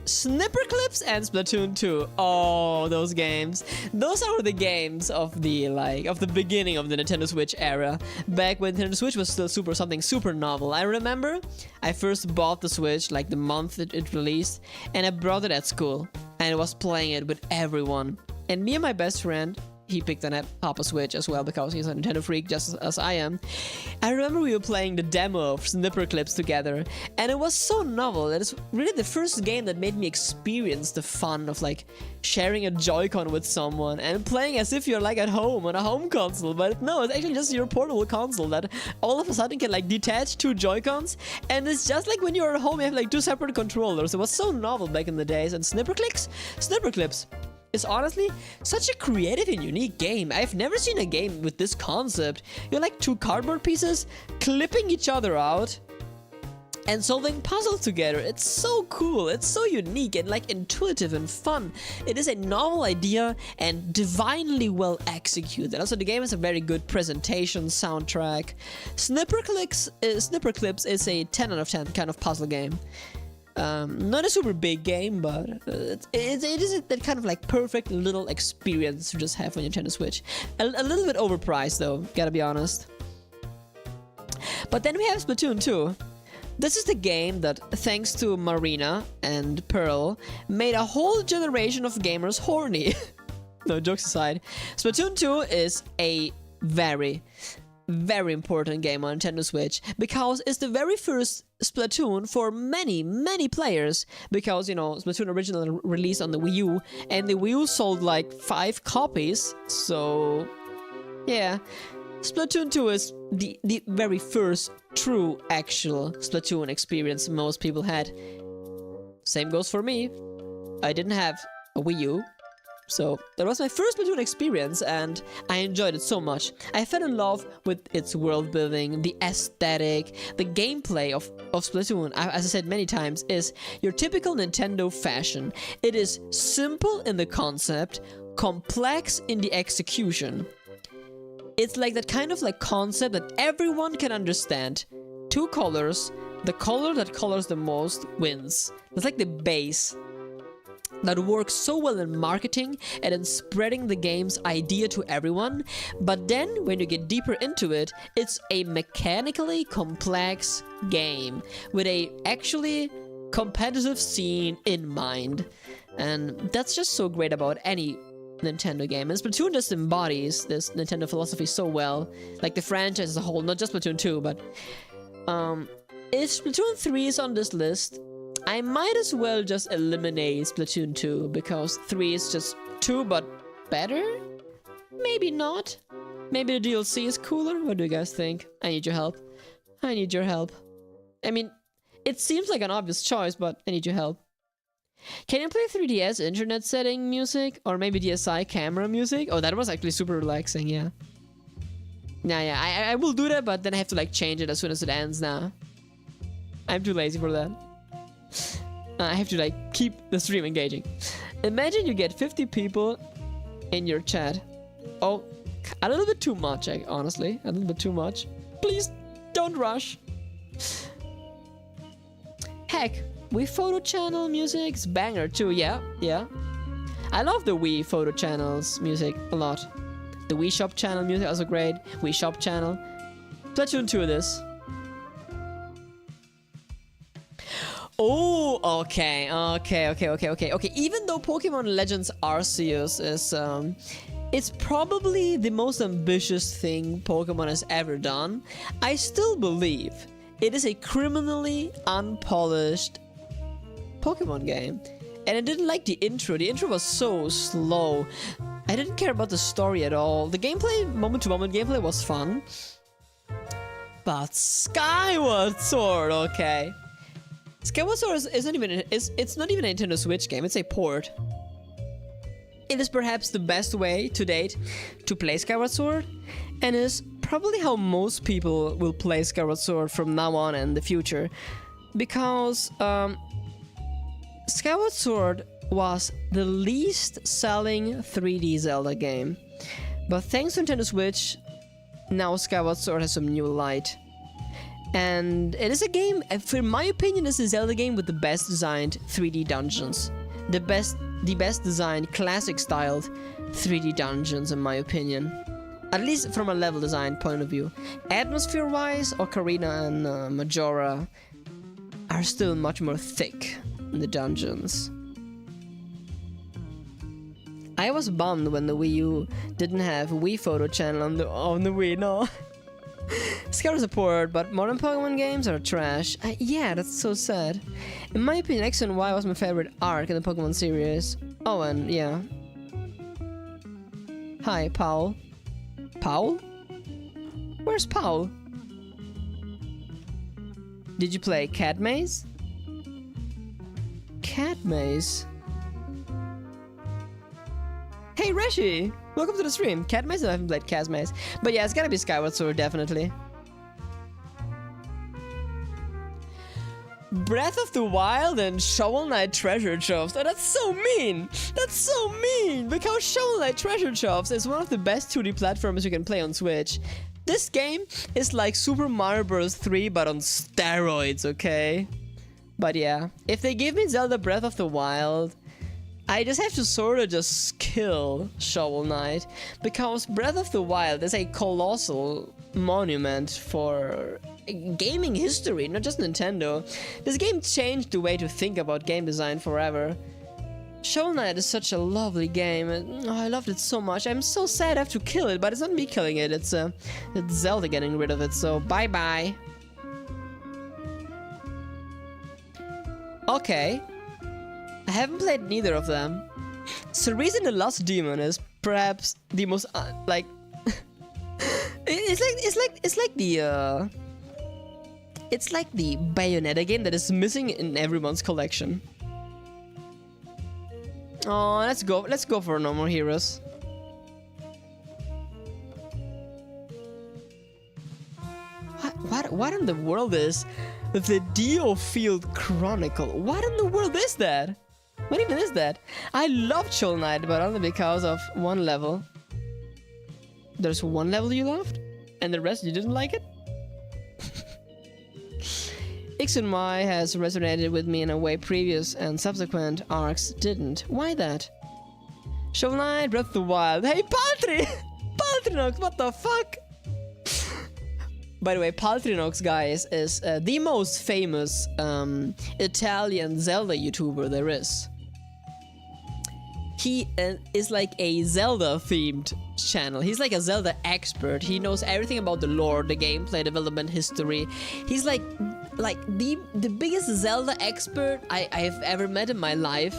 Sniperclips and Splatoon 2. Oh, those games. Those are the games of the beginning of the Nintendo Switch era. Back when Nintendo Switch was still something super novel. I remember I first bought the Switch like the month it released, and I brought it at school and I was playing it with everyone. And me and my best friend, he picked up a Switch as well because he's a Nintendo freak just as I am. I remember we were playing the demo of Sniperclips together, and it was so novel that it's really the first game that made me experience the fun of like sharing a Joy-Con with someone and playing as if you're like at home on a home console. But no, it's actually just your portable console that all of a sudden can like detach two Joy-Cons, and it's just like when you're at home you have like two separate controllers. It was so novel back in the days. And Sniperclips is honestly such a creative and unique game. I've never seen a game with this concept. You're like two cardboard pieces clipping each other out and solving puzzles together. It's so cool, it's so unique and like intuitive and fun. It is a novel idea and divinely well executed. Also, the game has a very good presentation, soundtrack. Sniperclips is a 10 out of 10 kind of puzzle game. Not a super big game, but it is that kind of like perfect little experience to just have on your Nintendo Switch. A little bit overpriced though, gotta be honest. But then we have Splatoon 2. This is the game that, thanks to Marina and Pearl, made a whole generation of gamers horny. No, jokes aside. Splatoon 2 is a very important game on Nintendo Switch because it's the very first Splatoon for many players, because you know Splatoon originally released on the Wii U and the Wii U sold like 5 copies, so yeah, Splatoon 2 is the very first true actual Splatoon experience most people had. Same goes for me. I didn't have a Wii U, so that was my first Splatoon experience and I enjoyed it so much. I fell in love with its world building, the aesthetic, the gameplay of Splatoon, as I said many times, is your typical Nintendo fashion. It is simple in the concept, complex in the execution. It's like that kind of like concept that everyone can understand. 2 colors, the color that colors the most wins. It's like the base that works so well in marketing and in spreading the game's idea to everyone. But then when you get deeper into it, it's a mechanically complex game with a actually competitive scene in mind. And that's just so great about any Nintendo game. And Splatoon just embodies this Nintendo philosophy so well. Like the franchise as a whole, not just Splatoon 2, but if Splatoon 3 is on this list, I might as well just eliminate Splatoon 2, because 3 is just 2 but better? Maybe not. Maybe the DLC is cooler? What do you guys think? I need your help. I need your help. I mean, it seems like an obvious choice, but I need your help. Can you play 3DS internet setting music? Or maybe DSi camera music? Oh, that was actually super relaxing, yeah. Yeah, I will do that, but then I have to like change it as soon as it ends now. I'm too lazy for that. I have to like keep the stream engaging. Imagine you get 50 people in your chat. Oh, a little bit too much, honestly. A little bit too much. Please don't rush. Heck, Wii photo channel music's banger too. Yeah. I love the Wii photo channels music a lot. The Wii Shop channel music also great. Wii Shop channel. Splatoon 2 this. Oh, okay. Even though Pokemon Legends Arceus is, it's probably the most ambitious thing Pokemon has ever done, I still believe it is a criminally unpolished Pokemon game. And I didn't like the intro. The intro was so slow. I didn't care about the story at all. The gameplay, moment-to-moment gameplay was fun. But Skyward Sword, okay. Skyward Sword is not even it's not even a Nintendo Switch game, it's a port. It is perhaps the best way to date to play Skyward Sword, and is probably how most people will play Skyward Sword from now on and in the future. Because Skyward Sword was the least selling 3D Zelda game. But thanks to Nintendo Switch, now Skyward Sword has some new light. And it is a game, for my opinion, it's a Zelda game with the best designed 3D dungeons. The best designed, classic styled 3D dungeons, in my opinion. At least from a level design point of view. Atmosphere wise, Ocarina and Majora are still much more thick in the dungeons. I was bummed when the Wii U didn't have a Wii photo channel on the Wii, no. Scout support, but modern Pokemon games are trash. Yeah, that's so sad. In my opinion, X and Y was my favorite arc in the Pokemon series. Oh, and yeah. Hi, Paul. Paul? Where's Paul? Did you play Cat Maze? Cat Maze? Hey Reshi! Welcome to the stream. Cat Maze? I haven't played Cat Maze. But yeah, it's gotta be Skyward Sword, definitely. Breath of the Wild and Shovel Knight Treasure Troves. Oh, that's so mean! That's so mean! Because Shovel Knight Treasure Troves is one of the best 2D platformers you can play on Switch. This game is like Super Mario Bros. 3 but on steroids, okay? But yeah, if they give me Zelda Breath of the Wild, I just have to sort of just kill Shovel Knight, because Breath of the Wild is a colossal monument for gaming history, not just Nintendo. This game changed the way to think about game design forever. Shovel Knight is such a lovely game, and I loved it so much. I'm so sad I have to kill it, but it's not me killing it, it's Zelda getting rid of it, so bye-bye. Okay. I haven't played neither of them. Cerise and the Lost Demon is perhaps the most like it's like the Bayonetta game that is missing in everyone's collection. Oh, let's go for No More Heroes. What in the world is the Dio Field Chronicle? What in the world is that? What even is that? I loved Shovel Knight, but only because of one level. There's one level you loved? And the rest you didn't like it? X and Y has resonated with me in a way previous and subsequent arcs didn't. Why that? Shovel Knight, Breath of the Wild. Hey, Paltry! Paltrinox, what the fuck? By the way, Paltrinox, guys, is the most famous Italian Zelda YouTuber there is. He is like a Zelda-themed channel. He's like a Zelda expert. He knows everything about the lore, the gameplay, development history. He's like the biggest Zelda expert I've ever met in my life.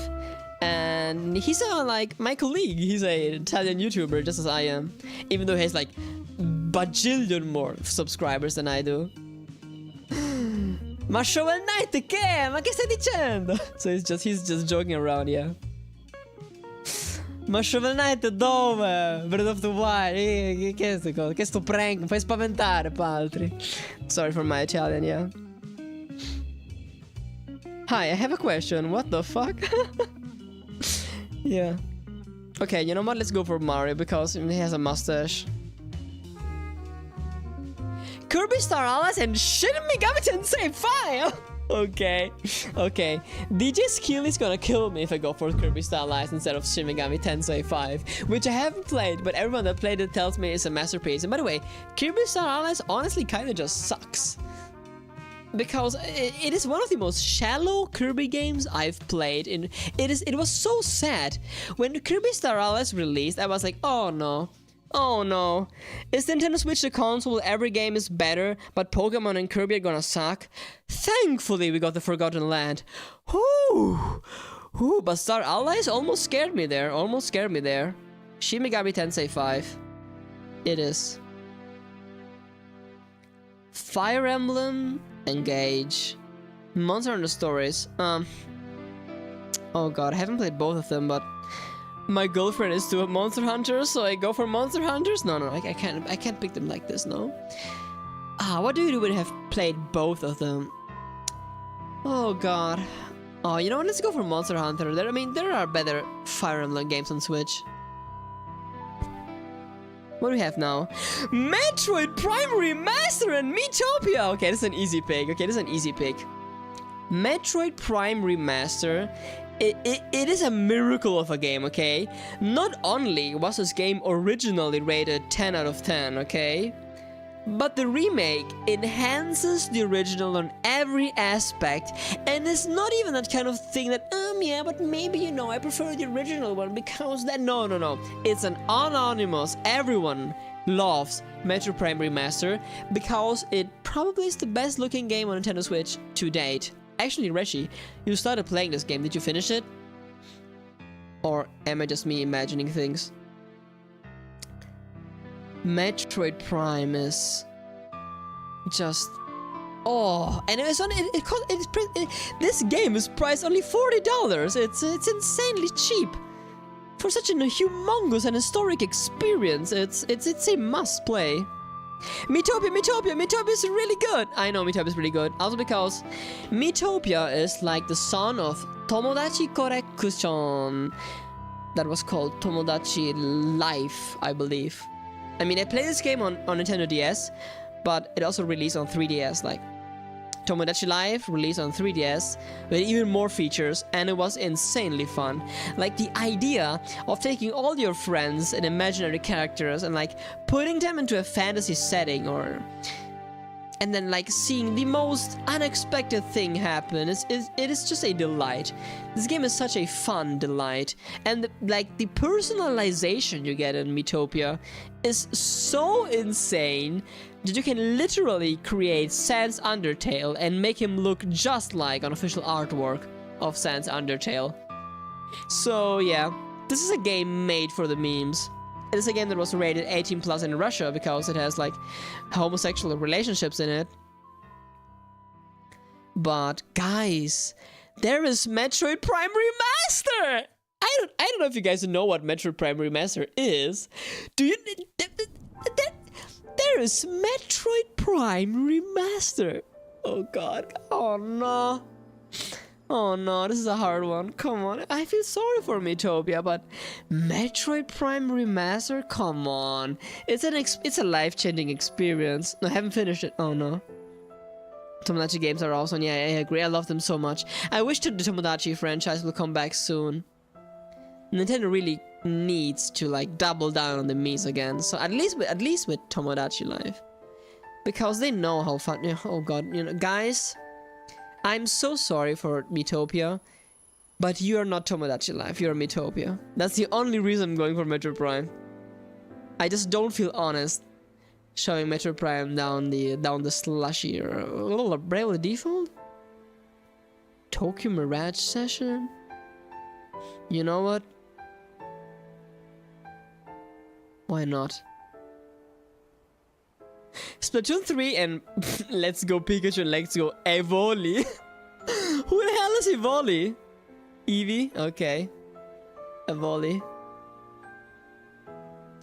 And he's like my colleague. He's an Italian YouTuber, just as I am. Even though he has like bajillion more subscribers than I do. Ma Shovel Knight che? Ma che stai dicendo? So he's just joking around, yeah. Ma Shovel Knight dove? Breath of the Wild. Che è sto cosa? Che sto prank? Mi fai spaventare, Paltri. Sorry for my Italian, yeah. Hi, I have a question. What the fuck? Yeah. Okay, you know what? Let's go for Mario because he has a mustache. Kirby Star Allies and Shin Megami Tensei 5! Okay, okay. DJ Skill is gonna kill me if I go for Kirby Star Allies instead of Shin Megami Tensei 5, which I haven't played, but everyone that played it tells me it's a masterpiece. And by the way, Kirby Star Allies honestly kinda just sucks. Because it is one of the most shallow Kirby games I've played. It was so sad. When Kirby Star Allies released, I was like, oh no. Oh no. Is Nintendo Switch the console where every game is better, but Pokemon and Kirby are gonna suck? Thankfully we got the Forgotten Land. Whoo! Whoo, but Star Allies almost scared me there. Almost scared me there. Shin Megami Tensei 5. It is. Fire Emblem, Engage, Monster Hunter Stories. Oh god, I haven't played both of them, but my girlfriend is to a Monster Hunter, so I go for Monster Hunters. No, I can't pick them like this. No. What do you do when you have played both of them? Oh god. Oh, you know what? Let's go for Monster Hunter. There are better Fire Emblem games on Switch. What do we have now? Metroid Prime Remaster and Metopia! Okay, this is an easy pick. Metroid Prime Remaster. It is a miracle of a game, okay? Not only was this game originally rated 10 out of 10, okay? But the remake enhances the original on every aspect, and it's not even that kind of thing that, yeah, but maybe, you know, I prefer the original one because that, no. It's an anonymous, everyone loves Metroid Prime Remaster because it probably is the best looking game on Nintendo Switch to date. Actually, Reshi, you started playing this game, did you finish it? Or am I just me imagining things? Metroid Prime is just and this game is priced only $40. It's insanely cheap for such a humongous and historic experience. It's a must play. Metopia is really good. I know Metopia is really good. Also because Metopia is like the son of Tomodachi Correction. That was called Tomodachi Life, I believe. I mean, I played this game on Nintendo DS, but it also released on 3DS, like Tomodachi Life released on 3DS with even more features, and it was insanely fun. Like the idea of taking all your friends and imaginary characters and like putting them into a fantasy setting, and then like seeing the most unexpected thing happen, it is just a delight. This game is such a fun delight, and the personalization you get in Metopia is so insane that you can literally create Sans Undertale and make him look just like an official artwork of Sans Undertale. So yeah, this is a game made for the memes. It is a game that was rated 18+ in Russia because it has like homosexual relationships in it. But guys, there is Metroid Prime Remaster! I don't know if you guys know what Metroid Prime Remaster is. Do you? There is Metroid Prime Remaster. Oh god. Oh no. Oh no, this is a hard one. Come on. I feel sorry for Metopia, but Metroid Prime Remaster? Come on. It's a life-changing experience. No, I haven't finished it. Oh no. Tomodachi games are awesome. Yeah, I agree. I love them so much. I wish the Tomodachi franchise will come back soon. Nintendo really needs to like double down on the Miis again. So at least with Tomodachi Life, because they know how fun. Oh god, you know, guys, I'm so sorry for Metopia, but you are not Tomodachi Life. You're Metopia. That's the only reason I'm going for Metroid Prime. I just don't feel honest showing Metroid Prime down the slushy or Bravely Default. Tokyo Mirage Session. You know what? Why not? Splatoon 3 and Let's Go Pikachu and Let's Go Evoli. Who the hell is Evoli? Eevee? Okay. Evoli.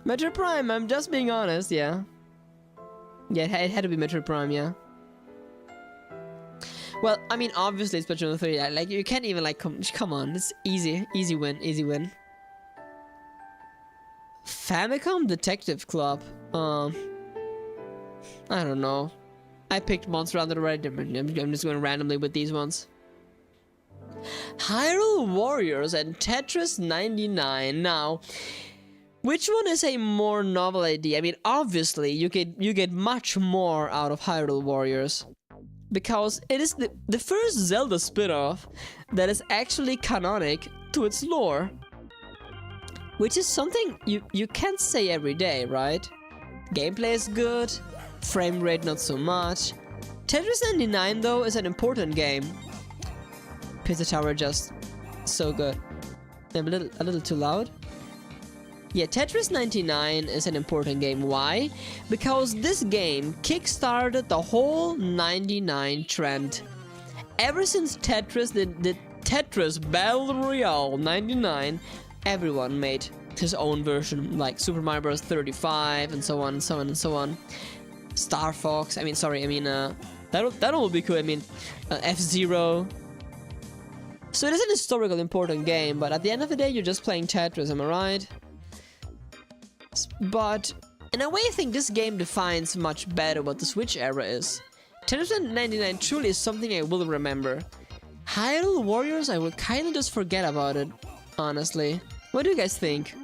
Metroid Prime, I'm just being honest, yeah. Yeah, it had to be Metroid Prime, yeah. Well, I mean, obviously Splatoon 3, like, you can't even, like, come on, it's easy win. Famicom Detective Club, I don't know. I picked Monster Hunter already, I'm just going randomly with these ones. Hyrule Warriors and Tetris 99. Now, which one is a more novel idea? I mean, obviously, you get much more out of Hyrule Warriors, because it is the first Zelda spin-off that is actually canonic to its lore, which is something you can't say every day, right? Gameplay is good, frame rate not so much. Tetris 99 though is an important game. Pizza Tower just so good. I'm a little too loud. Yeah, Tetris 99 is an important game. Why? Because this game kickstarted the whole 99 trend. Ever since Tetris, the Tetris Battle Royale 99, everyone made his own version, like Super Mario Bros. 35 and so on and so on and so on. Star Fox, that will be cool. I mean, F-Zero. So it is an historical important game, but at the end of the day, you're just playing Tetris, am I right? But In a way, I think this game defines much better what the Switch era is. 1099 truly is something I will remember. Hyrule Warriors, I will kinda just forget about it, honestly. What do you guys think?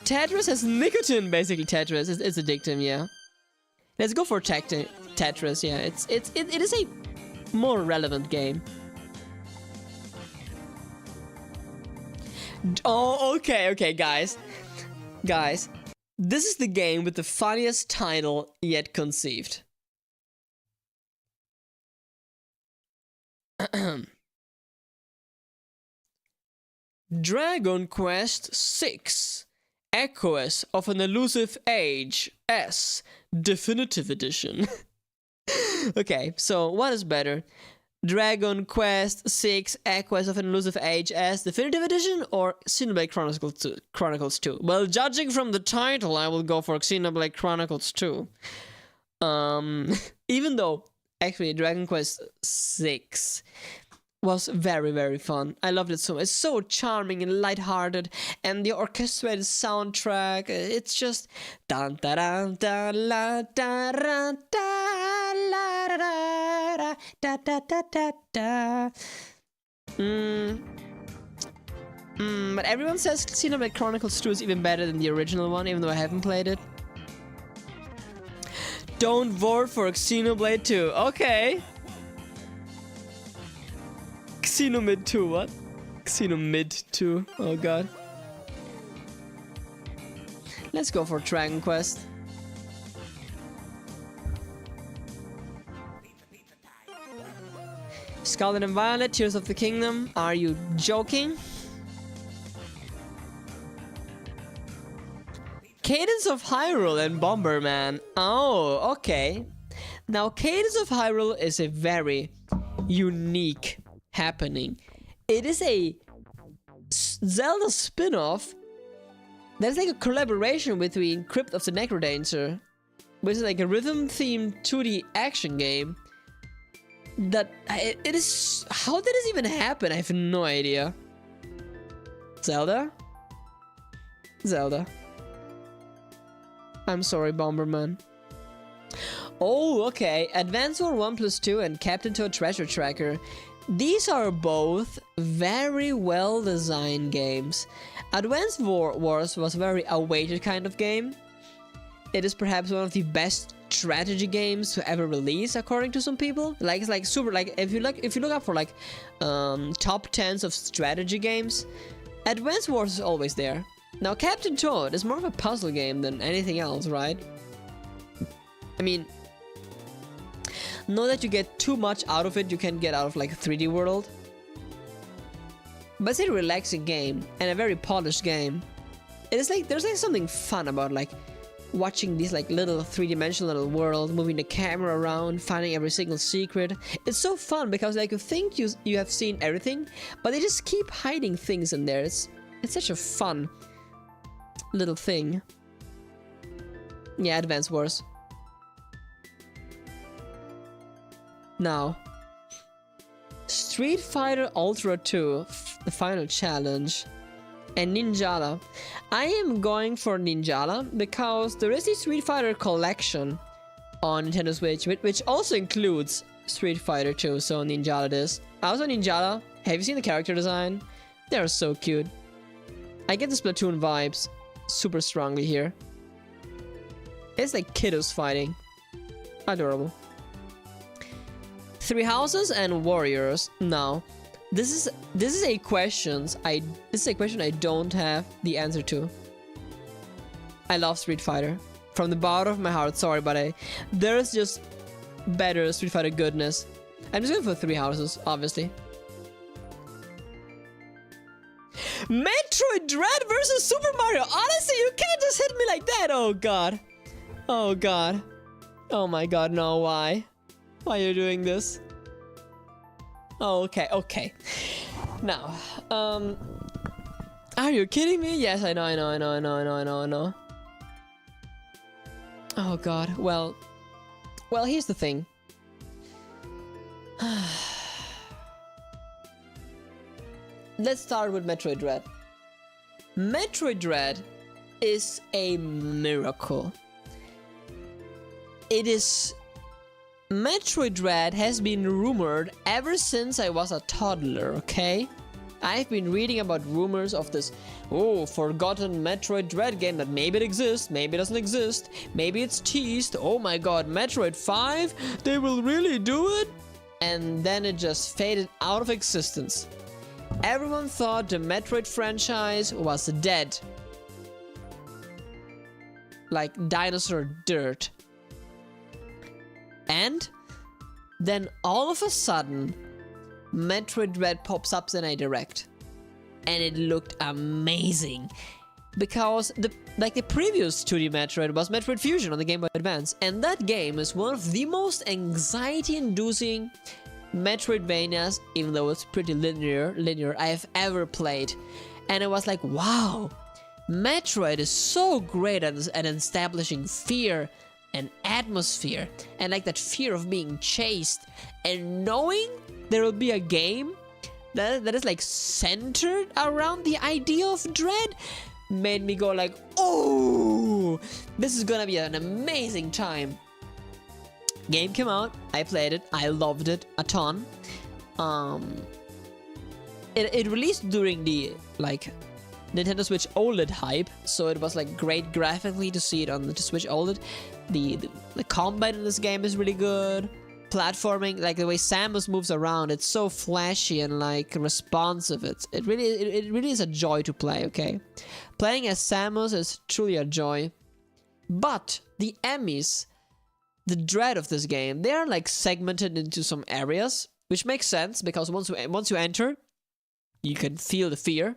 Tetris has nicotine, basically. Tetris, it's addictive, yeah. Let's go for Tetris, yeah. It is a more relevant game. Oh, okay, guys. Guys, this is the game with the funniest title yet conceived. Dragon Quest VI, Echoes of an Elusive Age S, Definitive Edition. Okay, so what is better? Dragon Quest VI, Echoes of an Elusive Age S, Definitive Edition, or Xenoblade Chronicles 2? Well, judging from the title, I will go for Xenoblade Chronicles 2. Even though, actually, Dragon Quest VI was very, very fun. I loved it so much. It's so charming and lighthearted, and the orchestrated soundtrack, it's just dun da dun da la da da da la da da da da da da da. But everyone says Xenoblade Chronicles 2 is even better than the original one, even though I haven't played it. Don't vote for Xenoblade 2. Okay. Xenomid 2, what? Xenomid 2, oh god. Let's go for Dragon Quest. Scarlet and Violet, Tears of the Kingdom, are you joking? Cadence of Hyrule and Bomberman. Oh, okay. Now, Cadence of Hyrule is a very unique happening. It is a Zelda spin-off that's like a collaboration between Crypt of the Necrodancer, which is like a rhythm-themed 2D action game. That it is. How did this even happen? I have no idea. Zelda? Zelda. I'm sorry, Bomberman. Oh, okay. Advance War 1+2 and Captain Toad Treasure Tracker. These are both very well designed games. Advance Wars was a very awaited kind of game. It is perhaps one of the best strategy games to ever release, according to some people. Like, it's like super. Like, if you look up for like top 10s of strategy games, Advance Wars is always there. Now, Captain Toad is more of a puzzle game than anything else, right? I mean, not that you get too much out of it, you can get out of like a 3D world. But it's a relaxing game and a very polished game. It is like, there's like something fun about like watching these like little three-dimensional little world, moving the camera around, finding every single secret. It's so fun because like you think you have seen everything, but they just keep hiding things in there. It's such a fun little thing. Yeah, Advance Wars. Now, Street Fighter Ultra 2, the final challenge, and Ninjala. I am going for Ninjala because there is a Street Fighter collection on Nintendo Switch, which also includes Street Fighter 2, so Ninjala it is. Also Ninjala, have you seen the character design? They are so cute. I get the Splatoon vibes super strongly here. It's like kiddos fighting. Adorable. Three Houses and Warriors. Now, this is a question I don't have the answer to. I love Street Fighter from the bottom of my heart. Sorry, but there is just better Street Fighter goodness. I'm just going for Three Houses, obviously. Metroid Dread versus Super Mario Odyssey. You can't just hit me like that. Oh god. Oh god. Oh my god. No, why? Why are you doing this? Oh, okay. Now, are you kidding me? Yes, I know. Oh god. Well, here's the thing. Let's start with Metroid Dread. Metroid Dread is a miracle. It is... Metroid Dread has been rumored ever since I was a toddler, okay? I've been reading about rumors of this, forgotten Metroid Dread game that maybe it exists, maybe it doesn't exist, maybe it's teased, oh my god, Metroid 5? They will really do it? And then it just faded out of existence. Everyone thought the Metroid franchise was dead. Like dinosaur dirt. And then all of a sudden, Metroid Dread pops up in a direct, and it looked amazing because the previous 2D Metroid was Metroid Fusion on the Game Boy Advance, and that game is one of the most anxiety-inducing Metroidvanias, even though it's pretty linear I have ever played. And I was like, wow, Metroid is so great at establishing fear and atmosphere, and like that fear of being chased, and knowing there will be a game that is like centered around the idea of dread made me go like, oh, this is gonna be an amazing time. Game came out, I played it, I loved it a ton. It released during the like Nintendo Switch OLED hype, so it was like great graphically to see it on the Switch OLED. The combat in this game is really good. Platforming, like the way Samus moves around, it's so flashy and like responsive. It really is a joy to play, okay? Playing as Samus is truly a joy. But the enemies, the dread of this game, they are like segmented into some areas, which makes sense because once you enter, you can feel the fear.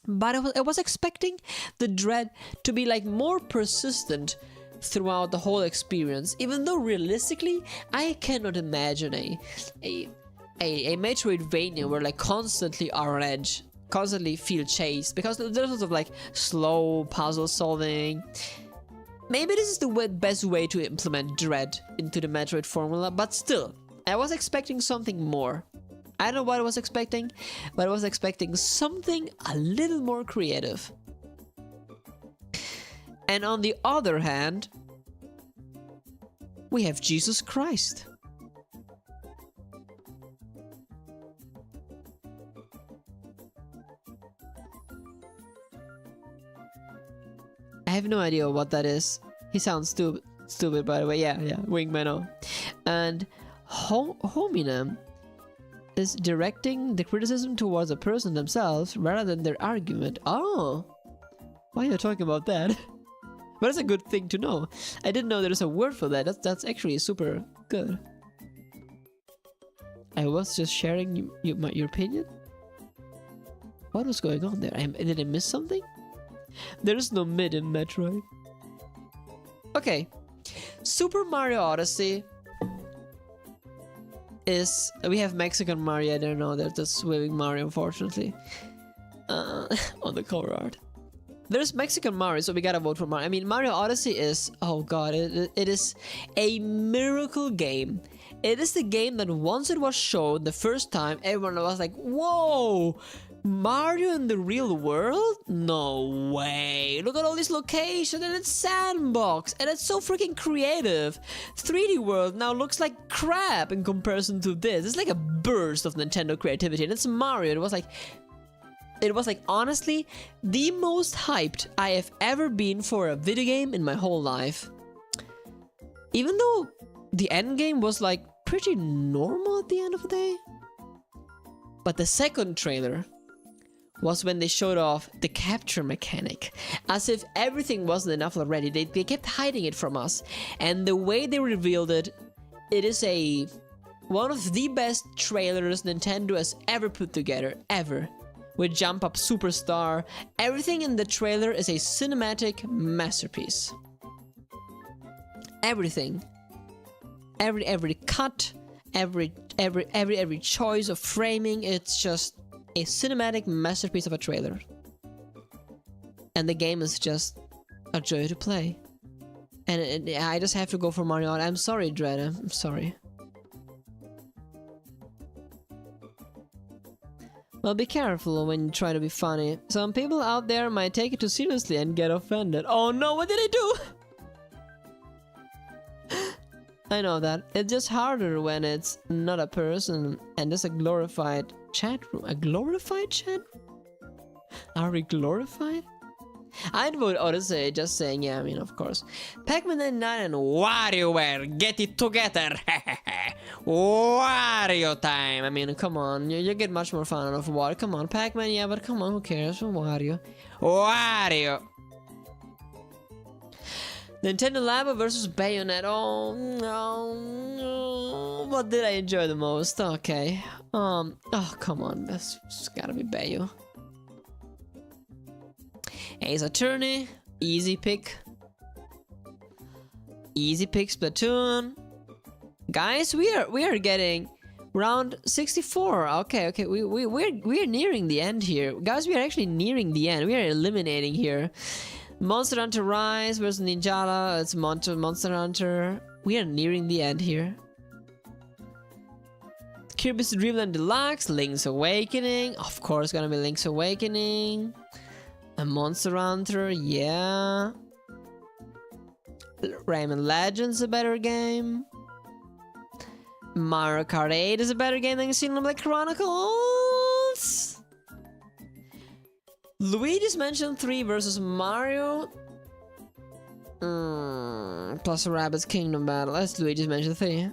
But I was expecting the dread to be like more persistent throughout the whole experience, even though realistically I cannot imagine a Metroidvania where like constantly are on edge, constantly feel chased, because there's lots of like slow puzzle solving. Maybe this is the best way to implement dread into the Metroid formula, but still, I was expecting something more. I don't know what I was expecting, but I was expecting something a little more creative. And on the other hand, we have Jesus Christ. I have no idea what that is. He sounds stupid, by the way. Yeah, Wingman. And hominem is directing the criticism towards a person themselves rather than their argument. Oh, why are you talking about that? But it's a good thing to know. I didn't know there's a word for that. That's actually super good. I was just sharing your opinion. What was going on there? Did I miss something? There is no mid in Metroid. Okay, Super Mario Odyssey is... We have Mexican Mario. I don't know. There's the swimming Mario, unfortunately. On the cover art. There's Mexican Mario, so we gotta vote for Mario. I mean, Mario Odyssey is... Oh god, it is a miracle game. It is the game that once it was shown the first time, everyone was like, whoa! Mario in the real world? No way! Look at all these locations, and it's sandbox, and it's so freaking creative. 3D world now looks like crap in comparison to this. It's like a burst of Nintendo creativity, and it's Mario. It was like honestly the most hyped I have ever been for a video game in my whole life. Even though the end game was like pretty normal at the end of the day. But the second trailer was when they showed off the capture mechanic. As if everything wasn't enough already. They kept hiding it from us. And the way they revealed it, it is one of the best trailers Nintendo has ever put together, ever. With Jump Up Superstar, everything in the trailer is a cinematic masterpiece. Everything, every cut, every choice of framing, it's just a cinematic masterpiece of a trailer. And the game is just a joy to play. And I just have to go for Mario. I'm sorry, Dread. I'm sorry. Well, be careful when you try to be funny. Some people out there might take it too seriously and get offended. Oh no, what did I do? I know that. It's just harder when it's not a person and just a glorified chat room. A glorified chat? Are we glorified? I'd vote Odyssey, just saying, yeah, I mean, of course. Pikmin 99 and WarioWare, get it together! Wario time! I mean, come on, you get much more fun out of Wario. Come on, Pac-Man, yeah, but come on, who cares? Wario. Wario! Nintendo Labo versus Bayonetta. Oh, no. What did I enjoy the most? Okay. Oh, come on, that's gotta be Bayo. Ace Attorney, easy pick. Easy pick Splatoon. Guys, we are getting round 64. Okay, we're nearing the end here. Guys, we are actually nearing the end. We are eliminating here. Monster Hunter Rise versus Ninjala. It's Monster Hunter. We are nearing the end here. Kirby's Dreamland Deluxe, Link's Awakening. Of course, gonna be Link's Awakening. A Monster Hunter, yeah. Rayman Legends a better game. Mario Kart 8 is a better game than Xenoblade Chronicles. Luigi's Mansion 3 versus Mario. Plus Rabbids Kingdom Battle. That's Luigi's Mansion 3.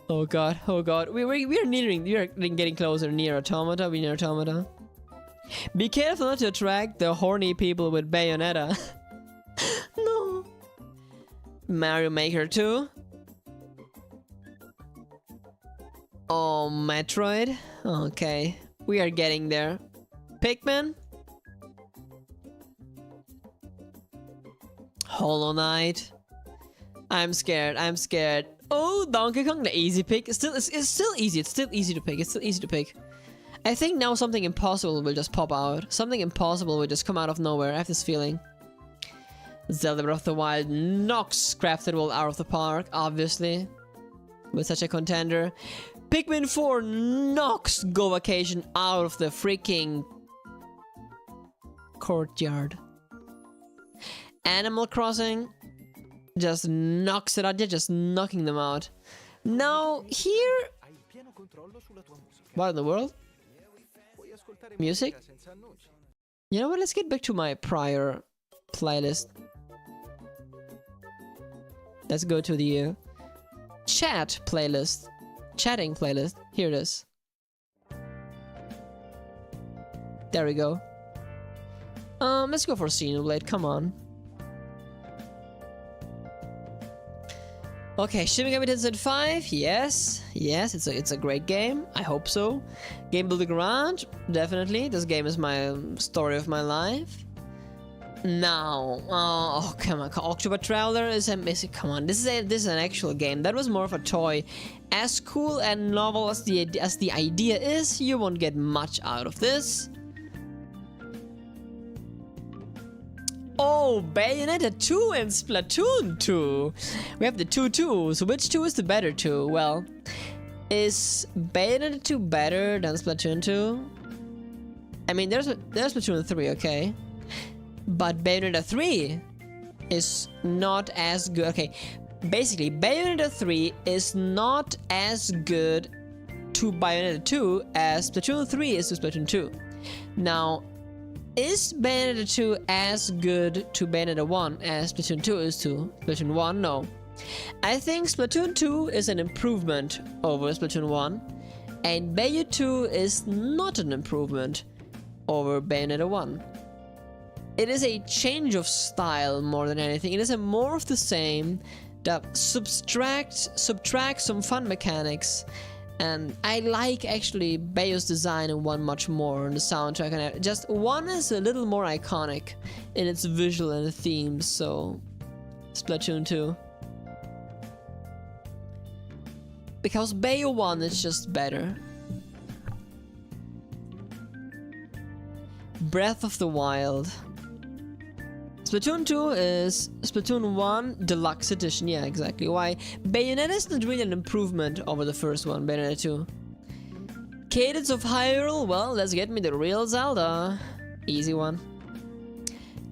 Oh god, oh god. We are getting closer near Automata. We near Automata. Be careful not to attract the horny people with Bayonetta. No. Mario Maker 2. Oh, Metroid. Okay, we are getting there. Pikmin. Hollow Knight. I'm scared. I'm scared. Oh, Donkey Kong, the easy pick. It's still easy. It's still easy to pick. It's still easy to pick. I think now something impossible will just pop out. Something impossible will just come out of nowhere. I have this feeling. Zelda Breath of the Wild knocks Crafted World out of the park, obviously. With such a contender. Pikmin 4 knocks Go Vacation out of the freaking courtyard. Animal Crossing just knocks it out. They're just knocking them out. Now, here... What in the world? Music? You know what? Let's get back to my prior playlist. Let's go to the chat playlist. Chatting playlist. Here it is. There we go. Let's go for Xenoblade. Come on. Okay, Shin Megami Tensei 5. Yes, it's a great game. I hope so. Game Builder Garage. Definitely. This game is my story of my life. Now, oh come on, October Traveler is amazing. Come on, this is an actual game. That was more of a toy. As cool and novel as the idea is, you won't get much out of this. Oh, Bayonetta 2 and Splatoon 2. We have the 2. So which 2 is the better 2? Well, is Bayonetta 2 better than Splatoon 2? I mean, there's Splatoon 3, okay. But Bayonetta 3 is not as good. Okay, basically, Bayonetta 3 is not as good to Bayonetta 2 as Splatoon 3 is to Splatoon 2. Now, is Bayonetta 2 as good to Bayonetta 1 as Splatoon 2 is to Splatoon 1? No. I think Splatoon 2 is an improvement over Splatoon 1, and Bayonetta 2 is not an improvement over Bayonetta 1. It is a change of style more than anything. It is a more of the same that subtracts some fun mechanics. And I like actually Bayo's design in 1 much more, and the soundtrack, and just 1 is a little more iconic in its visual and themes, so Splatoon 2. Because Bayo 1 is just better. Breath of the Wild. Splatoon 2 is Splatoon 1 Deluxe Edition. Yeah, exactly. Why? Bayonetta is not really an improvement over the first one, Bayonetta 2. Cadence of Hyrule, well, let's get me the real Zelda. Easy one.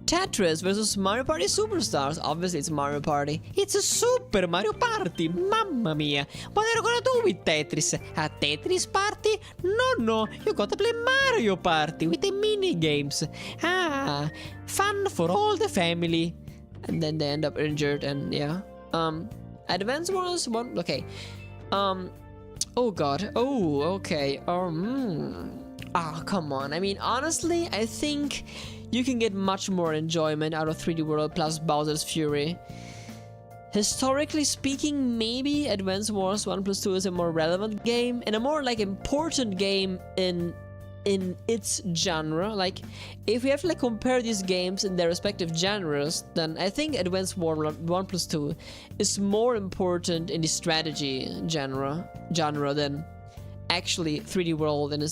Tetris versus Mario Party Superstars. Obviously, it's Mario Party. It's a Super Mario Party. Mamma mia. What are you gonna do with Tetris? A Tetris party? No. You gotta play Mario Party with the mini games. Ah, fun for all the family. And then they end up injured and yeah. Advance Wars 1. Okay. Oh god. Oh, okay. Ah, come on. I mean, honestly, I think you can get much more enjoyment out of 3D World plus Bowser's Fury. Historically speaking, maybe Advance Wars 1+2 is a more relevant game and a more like important game in its genre. Like, if we have to like compare these games in their respective genres, then I think Advance Wars 1+2 is more important in the strategy genre than actually 3D World in the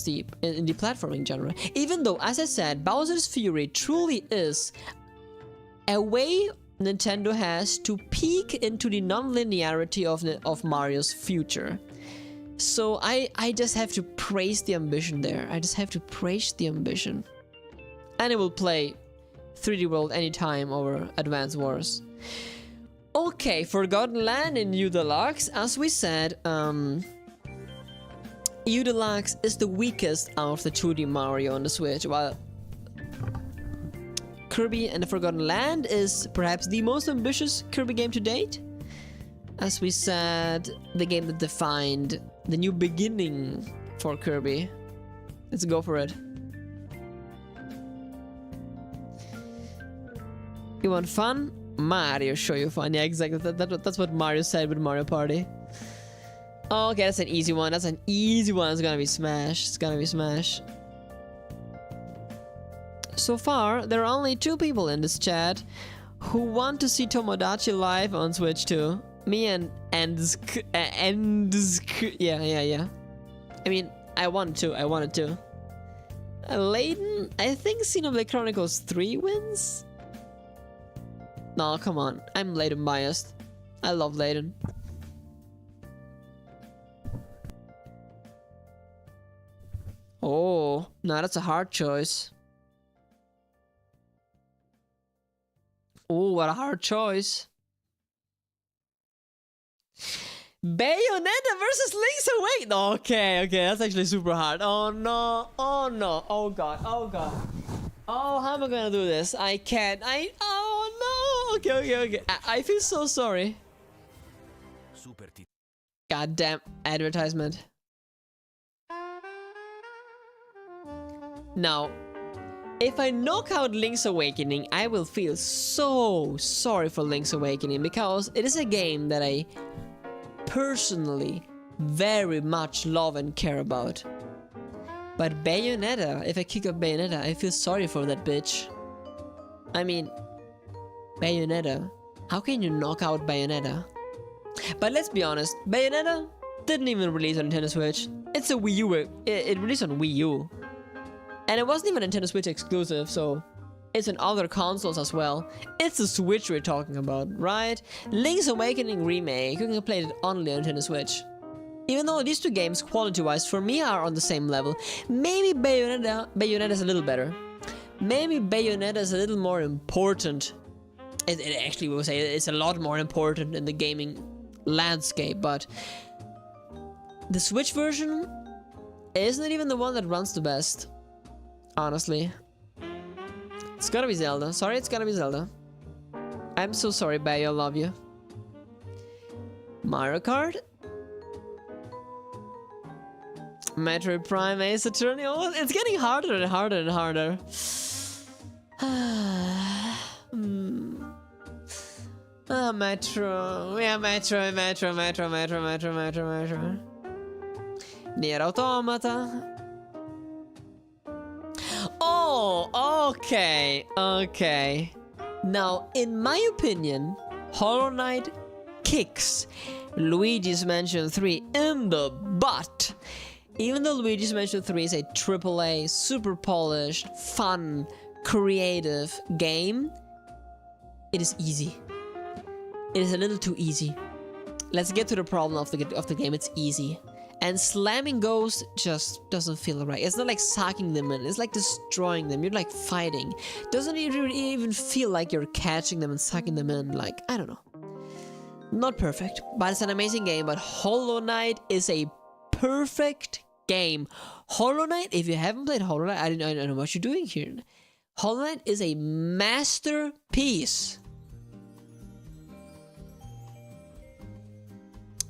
platforming genre. Even though, as I said, Bowser's Fury truly is a way Nintendo has to peek into the non-linearity of Mario's future. So I just have to praise the ambition there. I just have to praise the ambition. And I will play 3D World anytime over Advance Wars. Okay, Forgotten Land in U Deluxe. As we said, U Deluxe is the weakest out of the 2D Mario on the Switch, while Kirby and the Forgotten Land is perhaps the most ambitious Kirby game to date. As we said, the game that defined the new beginning for Kirby. Let's go for it. You want fun? Mario show you fun. Yeah, exactly. That's what Mario said with Mario Party. Okay, that's an easy one. That's an easy one. It's gonna be Smash. It's gonna be Smash. So far, there are only 2 people in this chat who want to see Tomodachi live on Switch 2. Me and yeah. I mean, I wanted to. Layden, I think Xenoblade Chronicles 3 wins? No, come on. I'm Layden biased. I love Layden. Oh, no, that's a hard choice. Oh, what a hard choice. Bayonetta versus Link's Awakening. Okay, that's actually super hard. Oh no, oh god. Oh, how am I gonna do this? I can't. Oh no. Okay. I feel so sorry. Goddamn advertisement. Now, if I knock out Link's Awakening, I will feel so sorry for Link's Awakening because it is a game that I personally very much love and care about. But Bayonetta, if I kick up Bayonetta, I feel sorry for that bitch. I mean, Bayonetta. How can you knock out Bayonetta? But let's be honest, Bayonetta didn't even release on Nintendo Switch. It's a Wii U. It released on Wii U. And it wasn't even a Nintendo Switch exclusive, so it's on other consoles as well. It's the Switch we're talking about, right? Link's Awakening Remake, you can play it only on Nintendo Switch. Even though these 2 games, quality-wise, for me are on the same level, maybe Bayonetta is a little better. Maybe Bayonetta is a little more important. It actually will say it's a lot more important in the gaming landscape, but the Switch version isn't even the one that runs the best. Honestly. It's gotta be Zelda. Sorry, it's gotta be Zelda. I'm so sorry, Bayo, I love you. Mario Kart? Metroid Prime, Ace Attorney? Oh, it's getting harder and harder and harder. Metro. Yeah, Metro. Nier Automata. Oh, okay. Now, in my opinion, Hollow Knight kicks Luigi's Mansion 3 in the butt. Even though Luigi's Mansion 3 is a AAA, super polished, fun, creative game, it is easy. It is a little too easy. Let's get to the problem of the game. It's easy. And slamming ghosts just doesn't feel right. It's not like sucking them in, it's like destroying them. You're like fighting. Doesn't even feel like you're catching them and sucking them in. Like, I don't know. Not perfect, but it's an amazing game. But Hollow Knight is a perfect game. Hollow Knight, if you haven't played Hollow Knight, I don't know what you're doing here. Hollow Knight is a masterpiece.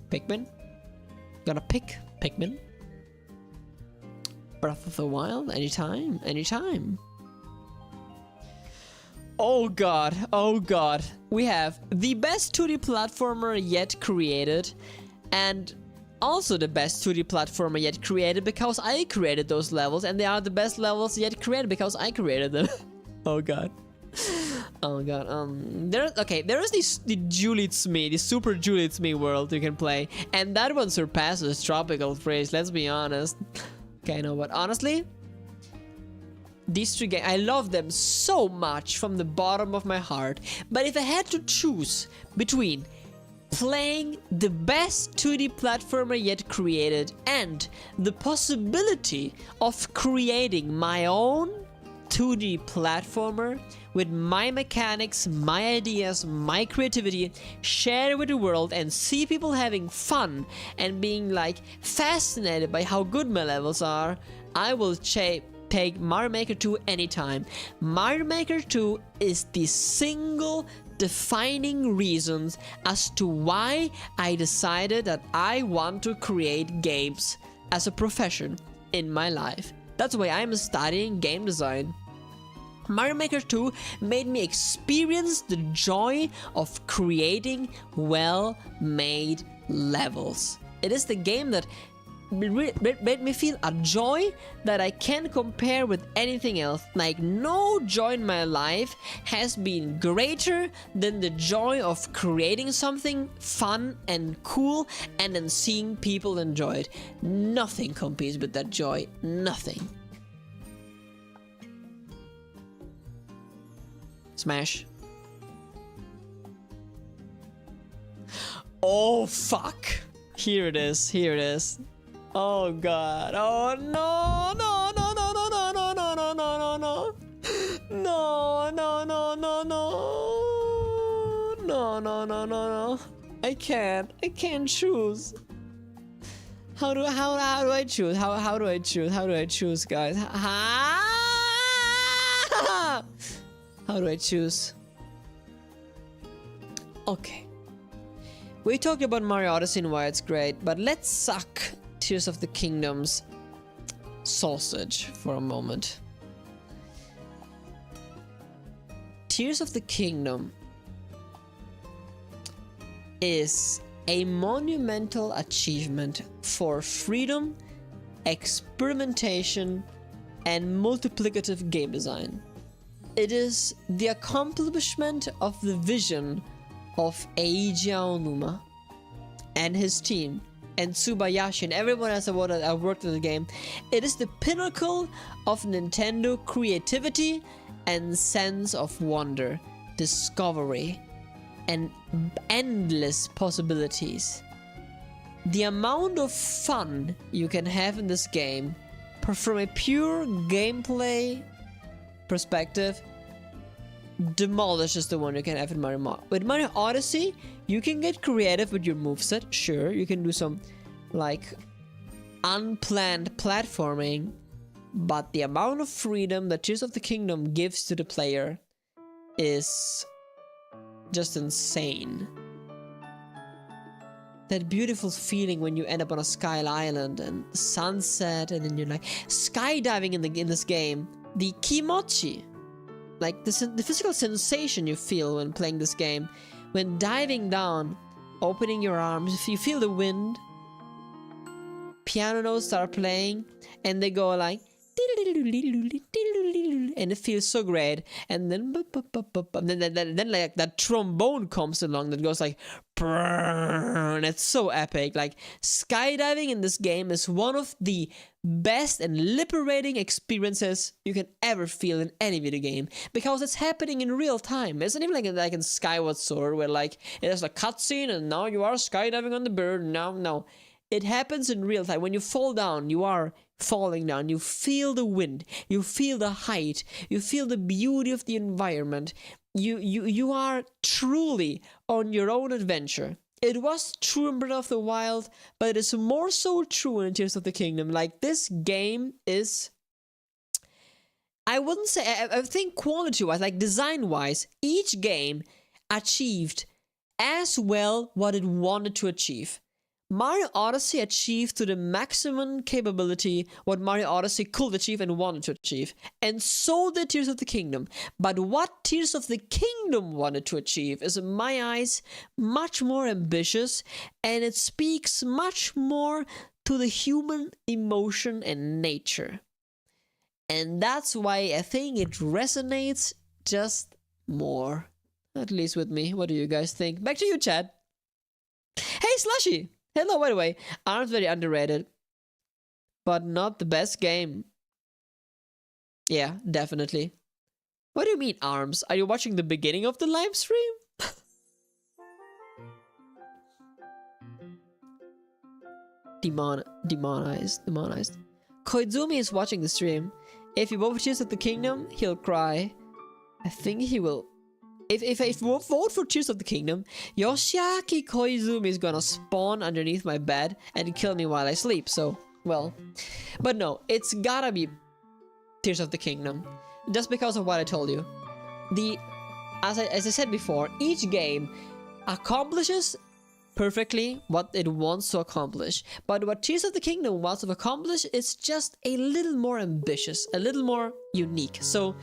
Pikmin? Gonna pick Pikmin? Breath of the Wild? Anytime? Anytime. Oh god, oh god. We have the best 2D platformer yet created, and also the best 2D platformer yet created because I created those levels, and they are the best levels yet created because I created them. Oh god. Oh god. There is the Juliet Smee, the Super Juliet Smee world you can play, and that one surpasses Tropical Freeze, let's be honest. Okay, no, but honestly, these three games, I love them so much from the bottom of my heart. But if I had to choose between playing the best 2D platformer yet created and the possibility of creating my own 2D platformer with my mechanics, my ideas, my creativity, share it with the world and see people having fun and being like fascinated by how good my levels are, I will take Mario Maker 2 anytime. Mario Maker 2 is the single defining reasons as to why I decided that I want to create games as a profession in my life. That's why I'm studying game design. Mario Maker 2 made me experience the joy of creating well-made levels. It is the game that made me feel a joy that I can't compare with anything else. Like, no joy in my life has been greater than the joy of creating something fun and cool and then seeing people enjoy it. Nothing competes with that joy. Nothing. Smash. Oh fuck. Here it is. Here it is. Oh god. Oh no, no, no, no, no, no, no, no, no, no, no, no. No, no, no, no, no. No, no, no, no, no. I can't choose. How do I choose? How do I choose? How do I choose, guys? How do I choose? Okay. We talked about Mario Odyssey and why it's great, but let's suck Tears of the Kingdom's sausage for a moment. Tears of the Kingdom is a monumental achievement for freedom, experimentation, and multiplicative game design. It is the accomplishment of the vision of Eiji Aonuma and his team, and Tsubayashi and everyone else that worked on the game. It is the pinnacle of Nintendo creativity and sense of wonder, discovery, and endless possibilities. The amount of fun you can have in this game, from a pure gameplay perspective, demolishes the one you can have in Mario. With Mario Odyssey, you can get creative with your moveset. Sure, you can do some like unplanned platforming, but the amount of freedom that Tears of the Kingdom gives to the player is just insane. That beautiful feeling when you end up on a sky island and sunset, and then you're like skydiving in this game. The kimochi, like the physical sensation you feel when playing this game, when diving down, opening your arms, if you feel the wind, piano notes start playing, and they go like, and it feels so great, and then like that trombone comes along that goes like, and it's so epic. Like, skydiving in this game is one of the best and liberating experiences you can ever feel in any video game, because it's happening in real time. It's not even like in Skyward Sword where like it has a cutscene and now you are skydiving on the bird. No, It happens in real time. When you fall down, you are falling down. You feel the wind. You feel the height. You feel the beauty of the environment. You are truly on your own adventure. It was true in Breath of the Wild, but it is more so true in Tears of the Kingdom. Like, this game is... I wouldn't say... I think quality-wise, like design-wise, each game achieved as well what it wanted to achieve. Mario Odyssey achieved to the maximum capability what Mario Odyssey could achieve and wanted to achieve. And so did Tears of the Kingdom. But what Tears of the Kingdom wanted to achieve is, in my eyes, much more ambitious, and it speaks much more to the human emotion and nature. And that's why I think it resonates just more. At least with me. What do you guys think? Back to you, Chad. Hey, Slushy! Hello, by the way. ARMS very underrated, but not the best game. Yeah, definitely. What do you mean, ARMS? Are you watching the beginning of the live stream? Demonized. Koizumi is watching the stream. If you vote for Tears of the Kingdom, he'll cry. I think he will. If I vote for Tears of the Kingdom, Yoshiaki Koizumi is gonna spawn underneath my bed and kill me while I sleep, so, well. But no, it's gotta be Tears of the Kingdom. Just because of what I told you. As I said before, each game accomplishes perfectly what it wants to accomplish. But what Tears of the Kingdom wants to accomplish is just a little more ambitious, a little more unique. So,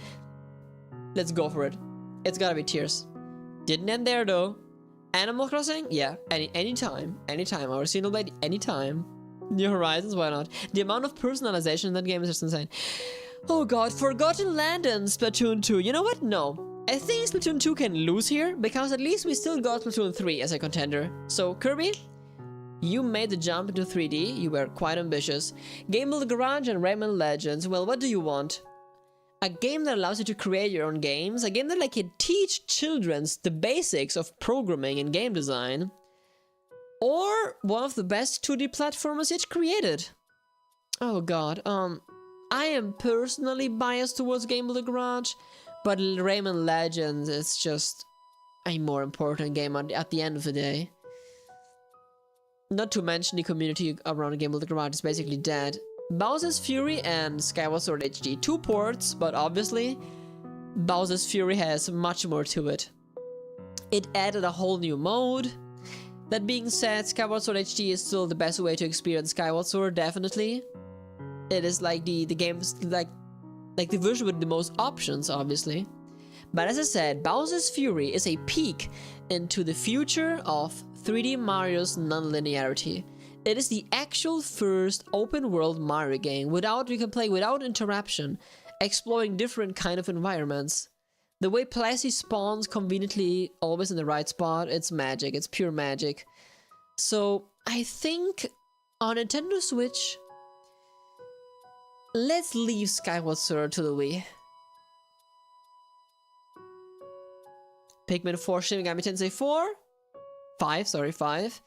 let's go for it. It's gotta be Tears. Didn't end there though. Animal Crossing? Yeah, anytime. Our single blade, anytime. New Horizons, why not? The amount of personalization in that game is just insane. Oh god, Forgotten Land and Splatoon 2. You know what? No. I think Splatoon 2 can lose here, because at least we still got Splatoon 3 as a contender. So, Kirby, you made the jump into 3D. You were quite ambitious. Game of the Garage and Rayman Legends. Well, what do you want? A game that allows you to create your own games, a game that can teach children the basics of programming and game design, or one of the best 2D platformers yet created. Oh god, I am personally biased towards Game of the Garage, but Rayman Legends is just a more important game at the end of the day. Not to mention the community around Game of the Garage is basically dead. Bowser's Fury and Skyward Sword HD, 2 ports, but obviously Bowser's Fury has much more to it. It added a whole new mode. That being said, Skyward Sword HD is still the best way to experience Skyward Sword, definitely. It is like the game's like the version with the most options, obviously. But as I said, Bowser's Fury is a peek into the future of 3D Mario's non-linearity. It is the actual first open-world Mario game you can play without interruption, exploring different kind of environments. The way Plessy spawns conveniently, always in the right spot, it's magic, it's pure magic. So, I think on Nintendo Switch, let's leave Skyward Sword to the Wii. Pikmin 4, Shin Megami Tensei 4? 5.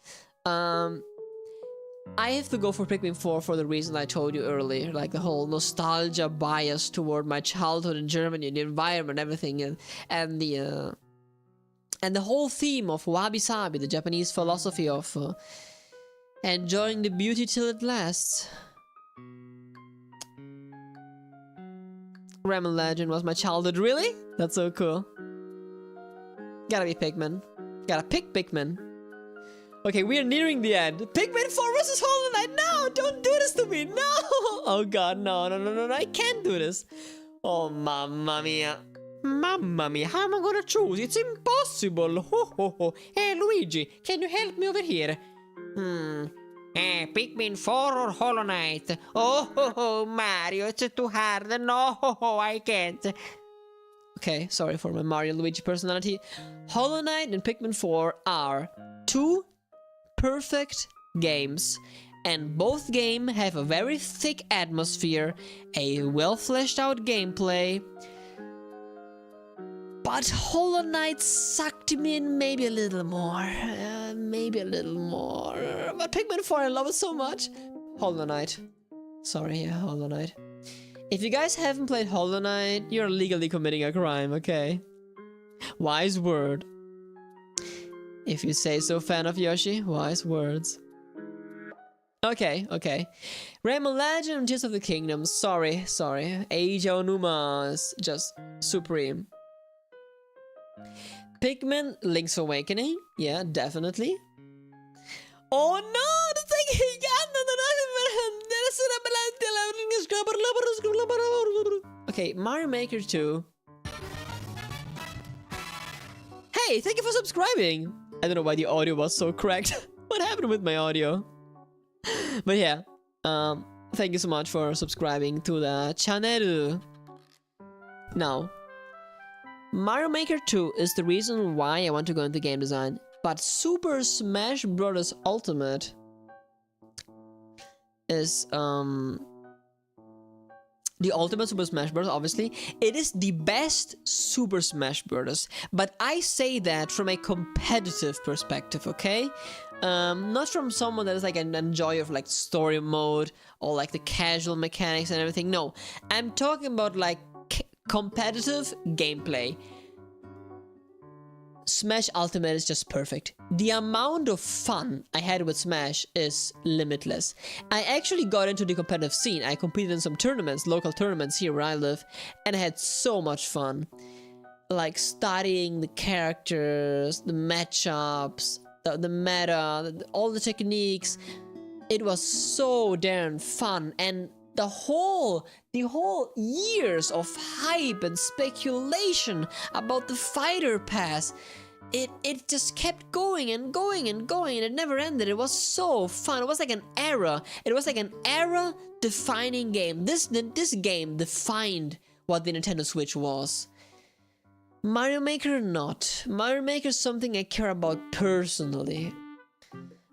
I have to go for Pikmin 4 for the reason I told you earlier, like the whole nostalgia bias toward my childhood in Germany, the environment, everything, and the whole theme of wabi-sabi, the Japanese philosophy of enjoying the beauty till it lasts. Rayman Legend was my childhood, really? That's so cool. Gotta be Pikmin. Gotta pick Pikmin. Okay, we are nearing the end. Pikmin 4 versus Hollow Knight. No, don't do this to me. No. Oh god, no. I can't do this. Oh, mamma mia. Mamma mia, how am I gonna choose? It's impossible. Ho ho ho. Hey, Luigi, can you help me over here? Pikmin 4 or Hollow Knight? Oh, Mario, it's too hard. No, I can't. Okay, sorry for my Mario Luigi personality. Hollow Knight and Pikmin 4 are 2 perfect games, and both games have a very thick atmosphere, a well fleshed out gameplay, But Hollow Knight sucked me in maybe a little more. Maybe a little more. But Pikmin 4, I love it so much. Hollow Knight. Sorry, yeah, Hollow Knight. If you guys haven't played Hollow Knight, you're legally committing a crime, okay? Wise word. If you say so, fan of Yoshi, wise words. Okay, okay. Rayman Legend, Tears of the Kingdom. Sorry. Age Onuma is just supreme. Pikmin, Link's Awakening. Yeah, definitely. Oh no! Okay, Mario Maker 2. Hey, thank you for subscribing! I don't know why the audio was so cracked. What happened with my audio? But yeah, thank you so much for subscribing to the channel. Now, Mario Maker 2 is the reason why I want to go into game design, but Super Smash Bros. Ultimate is the ultimate Super Smash Bros. Obviously, it is the best Super Smash Bros. But I say that from a competitive perspective, okay? Not from someone that is like an enjoyer of like story mode or like the casual mechanics and everything. No, I'm talking about like competitive gameplay. Smash Ultimate is just perfect. The amount of fun I had with Smash is limitless. I actually got into the competitive scene. I competed in some tournaments, local tournaments here where I live, and I had so much fun. Like studying the characters, the matchups, the meta, all the techniques. It was so damn fun, and the whole years of hype and speculation about the fighter pass, it just kept going and going and going, and it never ended. It was so fun. It was like an era. It was like an era defining game. This game defined what the Nintendo Switch was. Mario Maker not. Mario Maker is something I care about personally.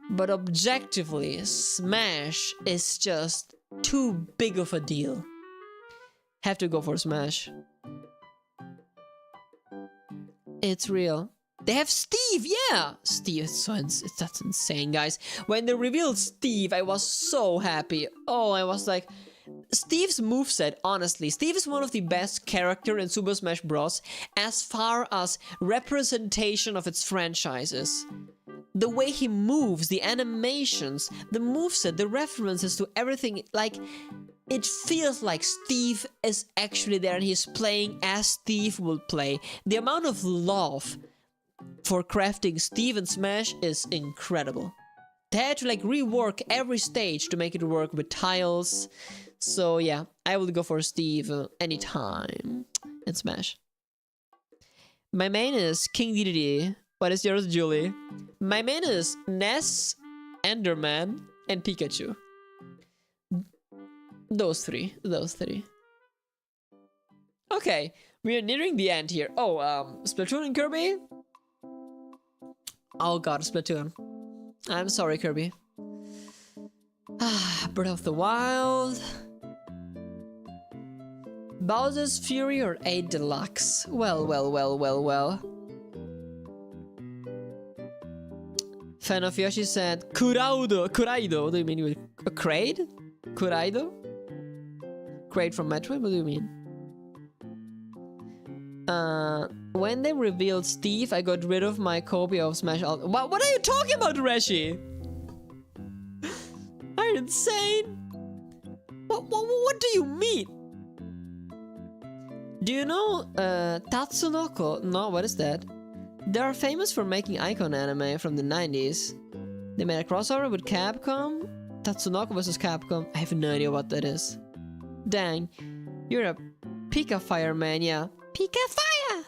But objectively, Smash is just too big of a deal. Have to go for Smash. It's real. They have Steve, yeah! Steve, that's insane, guys. When they revealed Steve, I was so happy. Oh, I was like... Steve's moveset, honestly, Steve is one of the best characters in Super Smash Bros. As far as representation of its franchises. The way he moves, the animations, the moveset, the references to everything, like, it feels like Steve is actually there and he's playing as Steve will play. The amount of love for crafting Steve in Smash is incredible. They had to like rework every stage to make it work with tiles. So yeah, I will go for Steve anytime in Smash. My main is King Dedede. What is yours, Julie? My main is Ness, Enderman, and Pikachu. Those three. Okay, we are nearing the end here. Oh, Splatoon and Kirby? Oh god, Splatoon. I'm sorry, Kirby. Breath of the Wild. Bowser's Fury or 8 Deluxe? Well. Fan of Yoshi said, Kuraido. Do you mean with a crate? Kuraido? Crate from Metroid? What do you mean? When they revealed Steve, I got rid of my copy of Smash Ultimate. What are you talking about, Reshi? Are you insane? What do you mean? Do you know Tatsunoko? No, what is that? They are famous for making icon anime from the 90s. They made a crossover with Capcom. Tatsunoko vs Capcom. I have no idea what that is. Dang, you're a Pika Fireman, yeah. Pika Fire!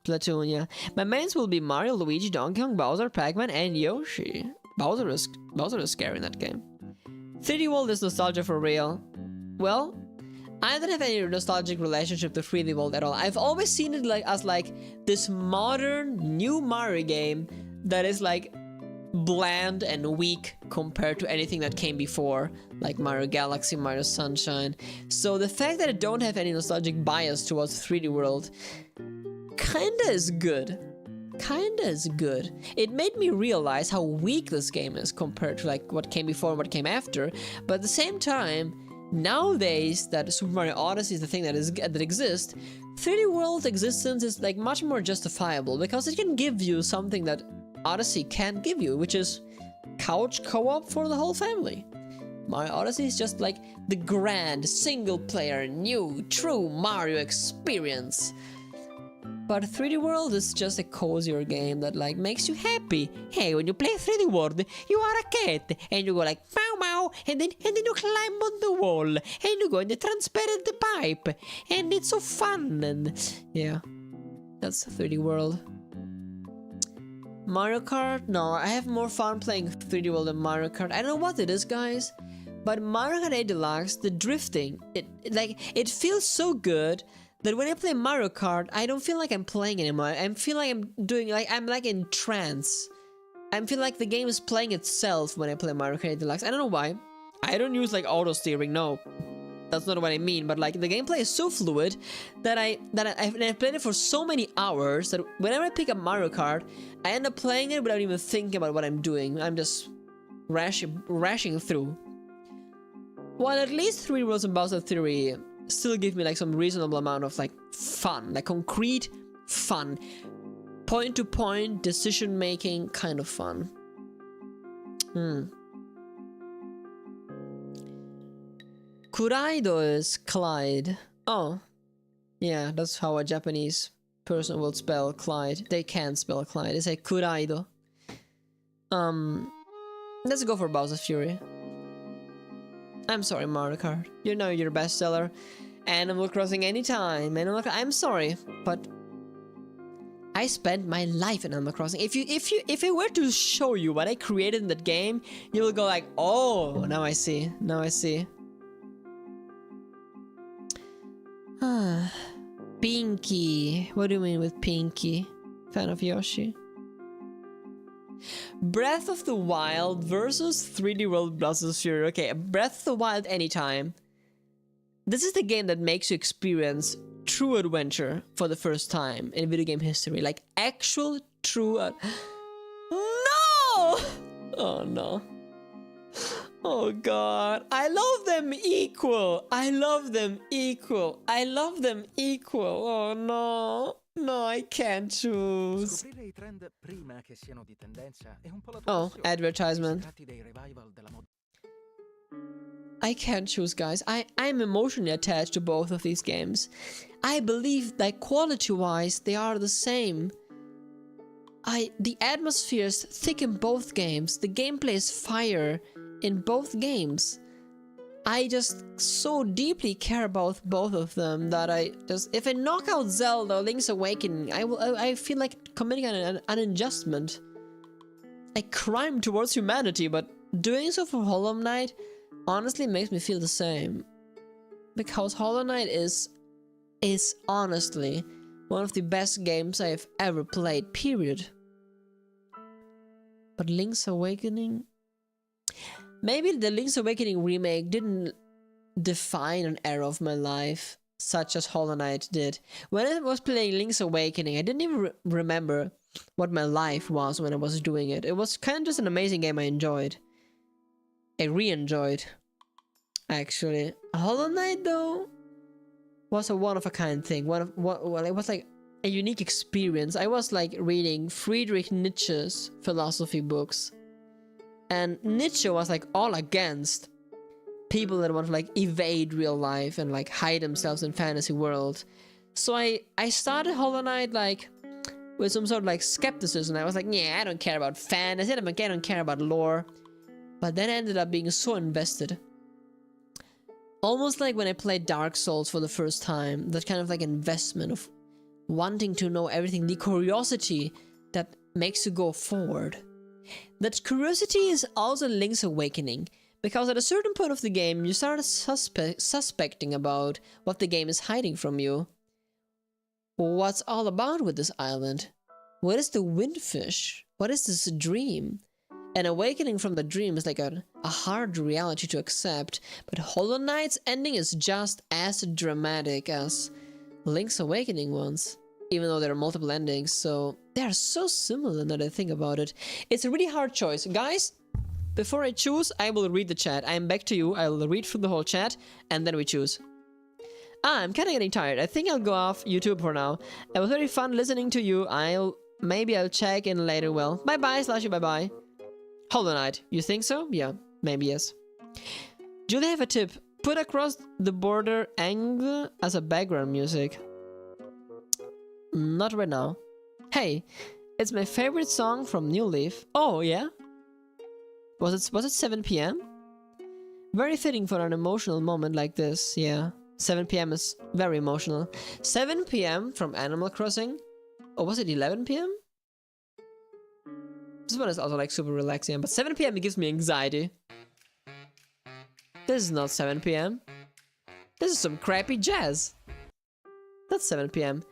Splatoon, yeah. My mains will be Mario, Luigi, Donkey Kong, Bowser, Pac-Man, and Yoshi. Bowser is scary in that game. 3D World is nostalgia for real. Well, I don't have any nostalgic relationship to 3D World at all. I've always seen it like as like this modern new Mario game that is like bland and weak compared to anything that came before, like Mario Galaxy, Mario Sunshine. So the fact that I don't have any nostalgic bias towards 3D World kinda is good. Kinda is good. It made me realize how weak this game is compared to like what came before and what came after. But at the same time, nowadays that Super Mario Odyssey is the thing that exists, 3D World's existence is like much more justifiable because it can give you something that Odyssey can't give you, which is couch co-op for the whole family. Mario Odyssey is just like the grand single-player new true Mario experience. But 3D World is just a cozier game that like makes you happy. Hey, when you play 3D World, you are a cat and you go like meow meow and then you climb on the wall and you go in the transparent pipe and it's so fun. And yeah, that's 3D World. Mario Kart? No, I have more fun playing 3D World than Mario Kart. I don't know what it is, guys, but Mario Kart 8 Deluxe, the drifting, it feels so good that when I play Mario Kart, I don't feel like I'm playing anymore. I feel like I'm like in trance. I feel like the game is playing itself when I play Mario Kart 8 Deluxe. I don't know why. I don't use like auto steering, no. That's not what I mean, but like the gameplay is so fluid that I've played it for so many hours that whenever I pick up Mario Kart, I end up playing it without even thinking about what I'm doing. I'm just rashing through. While at least 3 Worlds and Bowser Theory still give me like some reasonable amount of like fun, like concrete fun, point to point decision making kind of fun. Kuraido is Clyde. Oh, yeah, that's how a Japanese person will spell Clyde. They can't spell Clyde. They say Kuraido. Let's go for Bowser's Fury. I'm sorry, Mario Kart. You know you're bestseller. Animal Crossing anytime. I'm sorry, but I spent my life in Animal Crossing. If I were to show you what I created in that game, you will go like, oh, now I see. Now I see. Pinky. What do you mean with Pinky? Fan of Yoshi? Breath of the Wild versus 3D World Bowser's Fury. Okay, Breath of the Wild anytime. This is the game that makes you experience true adventure for the first time in video game history. Like actual true No! Oh no. Oh god. I love them equal. I love them equal. I love them equal. Oh no. No, I can't choose. Oh, advertisement. I can't choose, guys. I'm emotionally attached to both of these games. I believe that quality-wise, they are the same. The atmosphere's thick in both games. The gameplay is fire in both games. I just so deeply care about both of them that if I knock out Zelda Link's Awakening, I feel like committing an adjustment. A crime towards humanity, but doing so for Hollow Knight honestly makes me feel the same. Because Hollow Knight is honestly one of the best games I've ever played, period. But Link's Awakening? Maybe the Link's Awakening remake didn't define an era of my life, such as Hollow Knight did. When I was playing Link's Awakening, I didn't even remember what my life was when I was doing it. It was kind of just an amazing game I enjoyed. I re-enjoyed, actually. Hollow Knight, though, was a one-of-a-kind thing. It was like a unique experience. I was like reading Friedrich Nietzsche's philosophy books. And Nietzsche was like all against people that want to like evade real life and like hide themselves in fantasy world. So I started Hollow Knight like with some sort of like skepticism. I was like, yeah, I don't care about fantasy, I don't care about lore. But then I ended up being so invested. Almost like when I played Dark Souls for the first time, that kind of like investment of wanting to know everything, the curiosity that makes you go forward. That curiosity is also Link's Awakening, because at a certain point of the game, you start suspecting about what the game is hiding from you. What's all about with this island? What is the windfish? What is this dream? An awakening from the dream is like a hard reality to accept, but Hollow Knight's ending is just as dramatic as Link's Awakening ones, even though there are multiple endings, so they are so similar now that I think about it. It's a really hard choice. Guys, before I choose, I will read the chat. I'm back to you. I will read through the whole chat, and then we choose. I'm kind of getting tired. I think I'll go off YouTube for now. It was very fun listening to you. Maybe I'll check in later. Well, bye-bye, Slashy, bye-bye. Hollow Knight, you think so? Yeah, maybe yes. Do they have a tip? Put across the border angle as a background music. Not right now. Hey, it's my favorite song from New Leaf. Oh, yeah? Was it 7 p.m.? Very fitting for an emotional moment like this, yeah. 7 p.m. is very emotional. 7 p.m. from Animal Crossing? Or was it 11 p.m.? This one is also like super relaxing, but 7 p.m. it gives me anxiety. This is not 7 p.m. This is some crappy jazz. That's 7 p.m.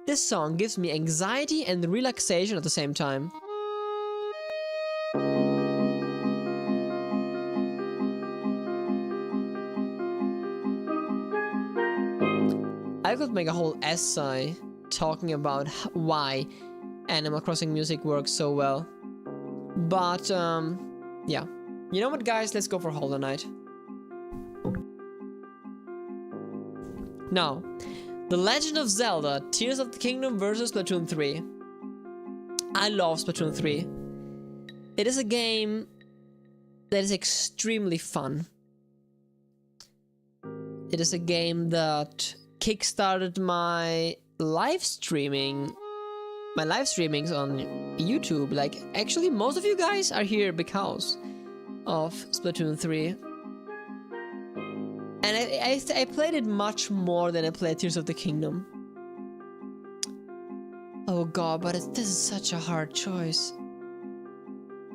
This song gives me anxiety and relaxation at the same time. I could make a whole essay talking about why Animal Crossing music works so well. But, yeah. You know what, guys? Let's go for Hollow Knight. Now, The Legend of Zelda Tears of the Kingdom vs. Splatoon 3. I love Splatoon 3. It is a game that is extremely fun. It is a game that kickstarted my live streamings on YouTube. Like, actually, most of you guys are here because of Splatoon 3. And I played it much more than I played Tears of the Kingdom. Oh god, but this is such a hard choice.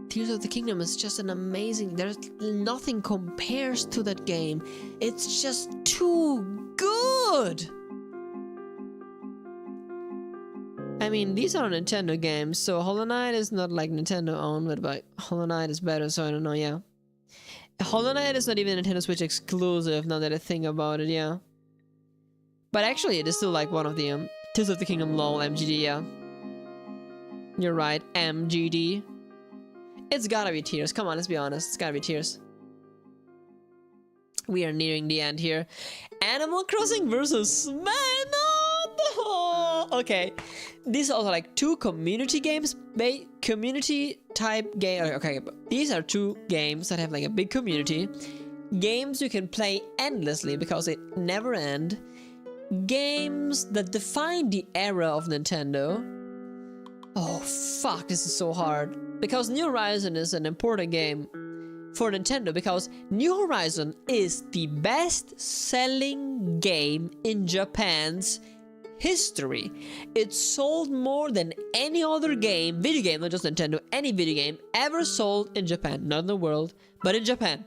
Tears of the Kingdom is just an amazing... There's nothing compares to that game. It's just too good! I mean, these are Nintendo games, so Hollow Knight is not like Nintendo owned, but Hollow Knight is better, so I don't know, yeah. Hollow Knight is not even a Nintendo Switch exclusive, now that I think about it, yeah. But actually, it is still like one of the Tears of the Kingdom LOL MGD, yeah. You're right, MGD. It's gotta be Tears, come on, let's be honest, it's gotta be Tears. We are nearing the end here. Animal Crossing versus okay, these are also like two community games, community type game. Okay, these are two games that have like a big community. Games you can play endlessly because they never end. Games that define the era of Nintendo. Oh fuck, this is so hard. Because New Horizon is an important game for Nintendo because New Horizon is the best-selling game in Japan's history. It sold more than any other game, video game, not just Nintendo, any video game ever sold in Japan. Not in the world, but in Japan.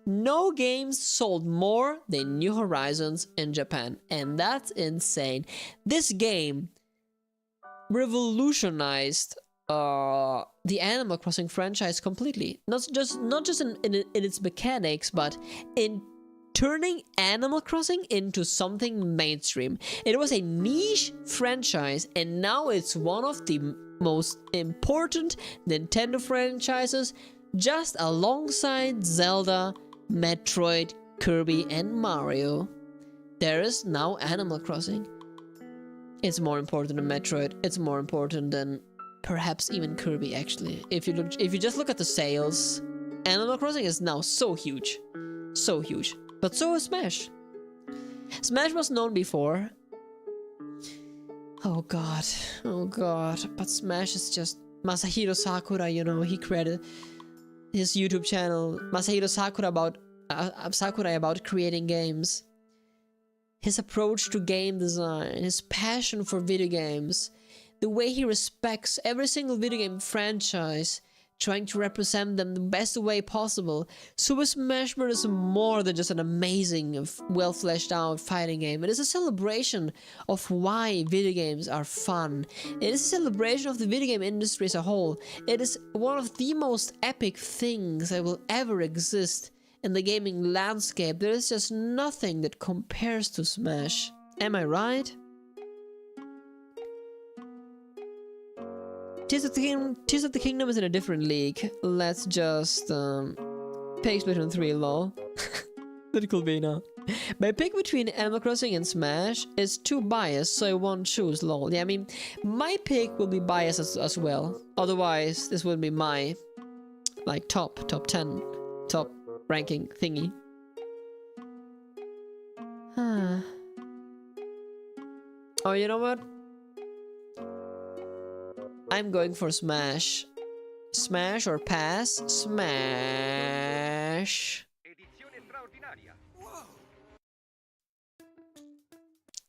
No games sold more than New Horizons in Japan, and that's insane. This game revolutionized the Animal Crossing franchise completely. Not just in its mechanics, but in turning Animal Crossing into something mainstream. It was a niche franchise, and now it's one of the most important Nintendo franchises, just alongside Zelda, Metroid, Kirby, and Mario. There is now Animal Crossing. It's more important than Metroid. It's more important than perhaps even Kirby, actually. If you just look at the sales, Animal Crossing is now so huge. So huge. But so is Smash. Smash was known before. Oh god. Oh god. But Smash is just... Masahiro Sakura, you know, he created his YouTube channel. Masahiro Sakura about creating games. His approach to game design. His passion for video games. The way he respects every single video game franchise trying to represent them the best way possible. Super Smash Bros. Is more than just an amazing, well fleshed out fighting game. It is a celebration of why video games are fun. It is a celebration of the video game industry as a whole. It is one of the most epic things that will ever exist in the gaming landscape. There is just nothing that compares to Smash. Am I right? Tears of the Kingdom is in a different league. Let's just pick Splatoon 3, lol. That could be now. My pick between Animal Crossing and Smash is too biased, so I won't choose, lol. Yeah, I mean, my pick will be biased as well. Otherwise, this would be my, like, top 10, top ranking thingy. Oh, you know what? I'm going for Smash. Smash or pass? Smash.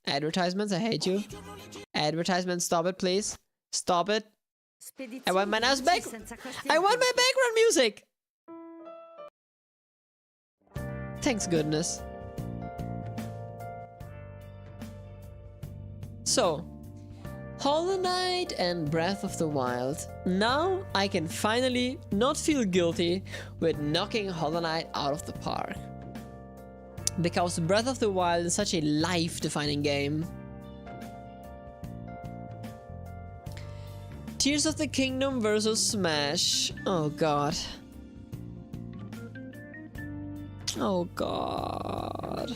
Advertisements, I hate you. Advertisements, stop it, please. Stop it. I want my mouse back. I want my background music. Thanks goodness. So, Hollow Knight and Breath of the Wild. Now I can finally not feel guilty with knocking Hollow Knight out of the park. Because Breath of the Wild is such a life-defining game. Tears of the Kingdom versus Smash. Oh god. Oh god.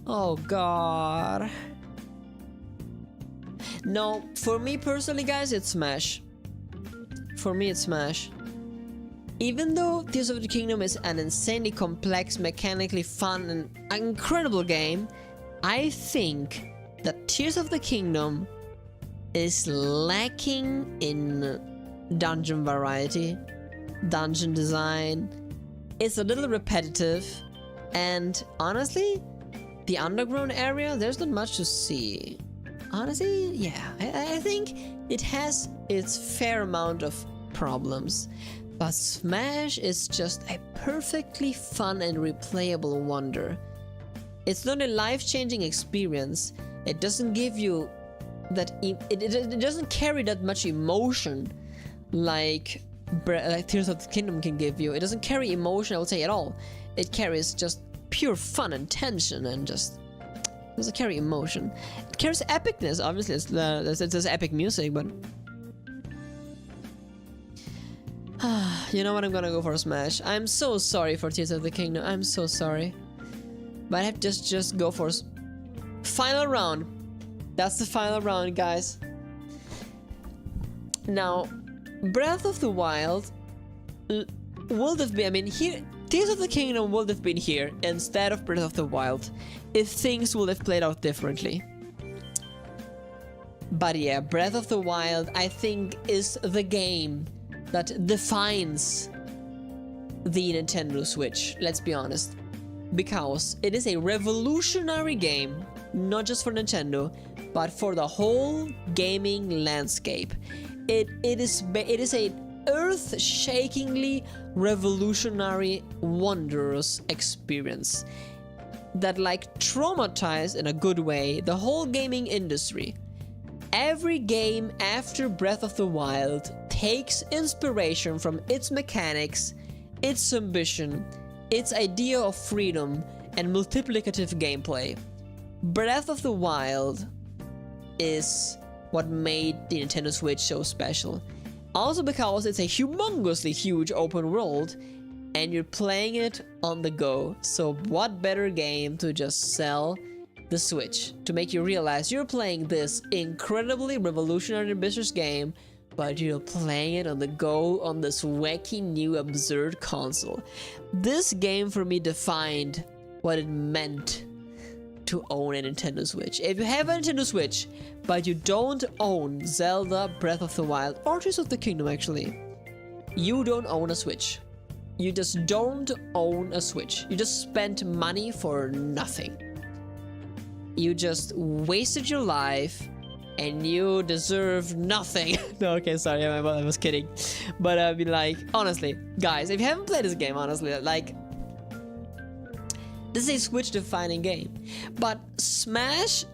Oh god. No, for me personally, guys, it's Smash. For me, it's Smash. Even though Tears of the Kingdom is an insanely complex, mechanically fun, and incredible game, I think that Tears of the Kingdom is lacking in dungeon variety, dungeon design. It's a little repetitive, and honestly, the underground area, there's not much to see. Honestly, yeah, I think it has its fair amount of problems. But Smash is just a perfectly fun and replayable wonder. It's not a life-changing experience. It doesn't give you that... It doesn't carry that much emotion like Tears of the Kingdom can give you. It doesn't carry emotion, I would say, at all. It carries just pure fun and tension and just... It doesn't carry emotion. It carries epicness, obviously. It's epic music, but... You know what? I'm gonna go for Smash. I'm so sorry for Tears of the Kingdom. I'm so sorry. But I have to just go for... Final round. That's the final round, guys. Now, Breath of the Wild would have been... I mean, here... Tears of the Kingdom would have been here instead of Breath of the Wild if things would have played out differently. But yeah, Breath of the Wild, I think, is the game that defines the Nintendo Switch, let's be honest. Because it is a revolutionary game, not just for Nintendo, but for the whole gaming landscape. It is a earth-shakingly revolutionary, wondrous experience that like traumatized in a good way the whole gaming industry. Every game after Breath of the Wild takes inspiration from its mechanics, its ambition, its idea of freedom, and multiplicative gameplay. Breath of the Wild is what made the Nintendo Switch so special. Also because it's a humongously huge open world and you're playing it on the go. So what better game to just sell the Switch to make you realize you're playing this incredibly revolutionary ambitious game, but you're playing it on the go on this wacky new absurd console. This game for me defined what it meant to own a Nintendo Switch. If you have a Nintendo Switch, but you don't own Zelda, Breath of the Wild, or Tears of the Kingdom actually, you don't own a Switch. You just don't own a Switch. You just spent money for nothing. You just wasted your life and you deserve nothing. No, okay, sorry, I was kidding. But I mean, like, honestly, guys, if you haven't played this game, honestly, like, this is a Switch-defining game. But Smash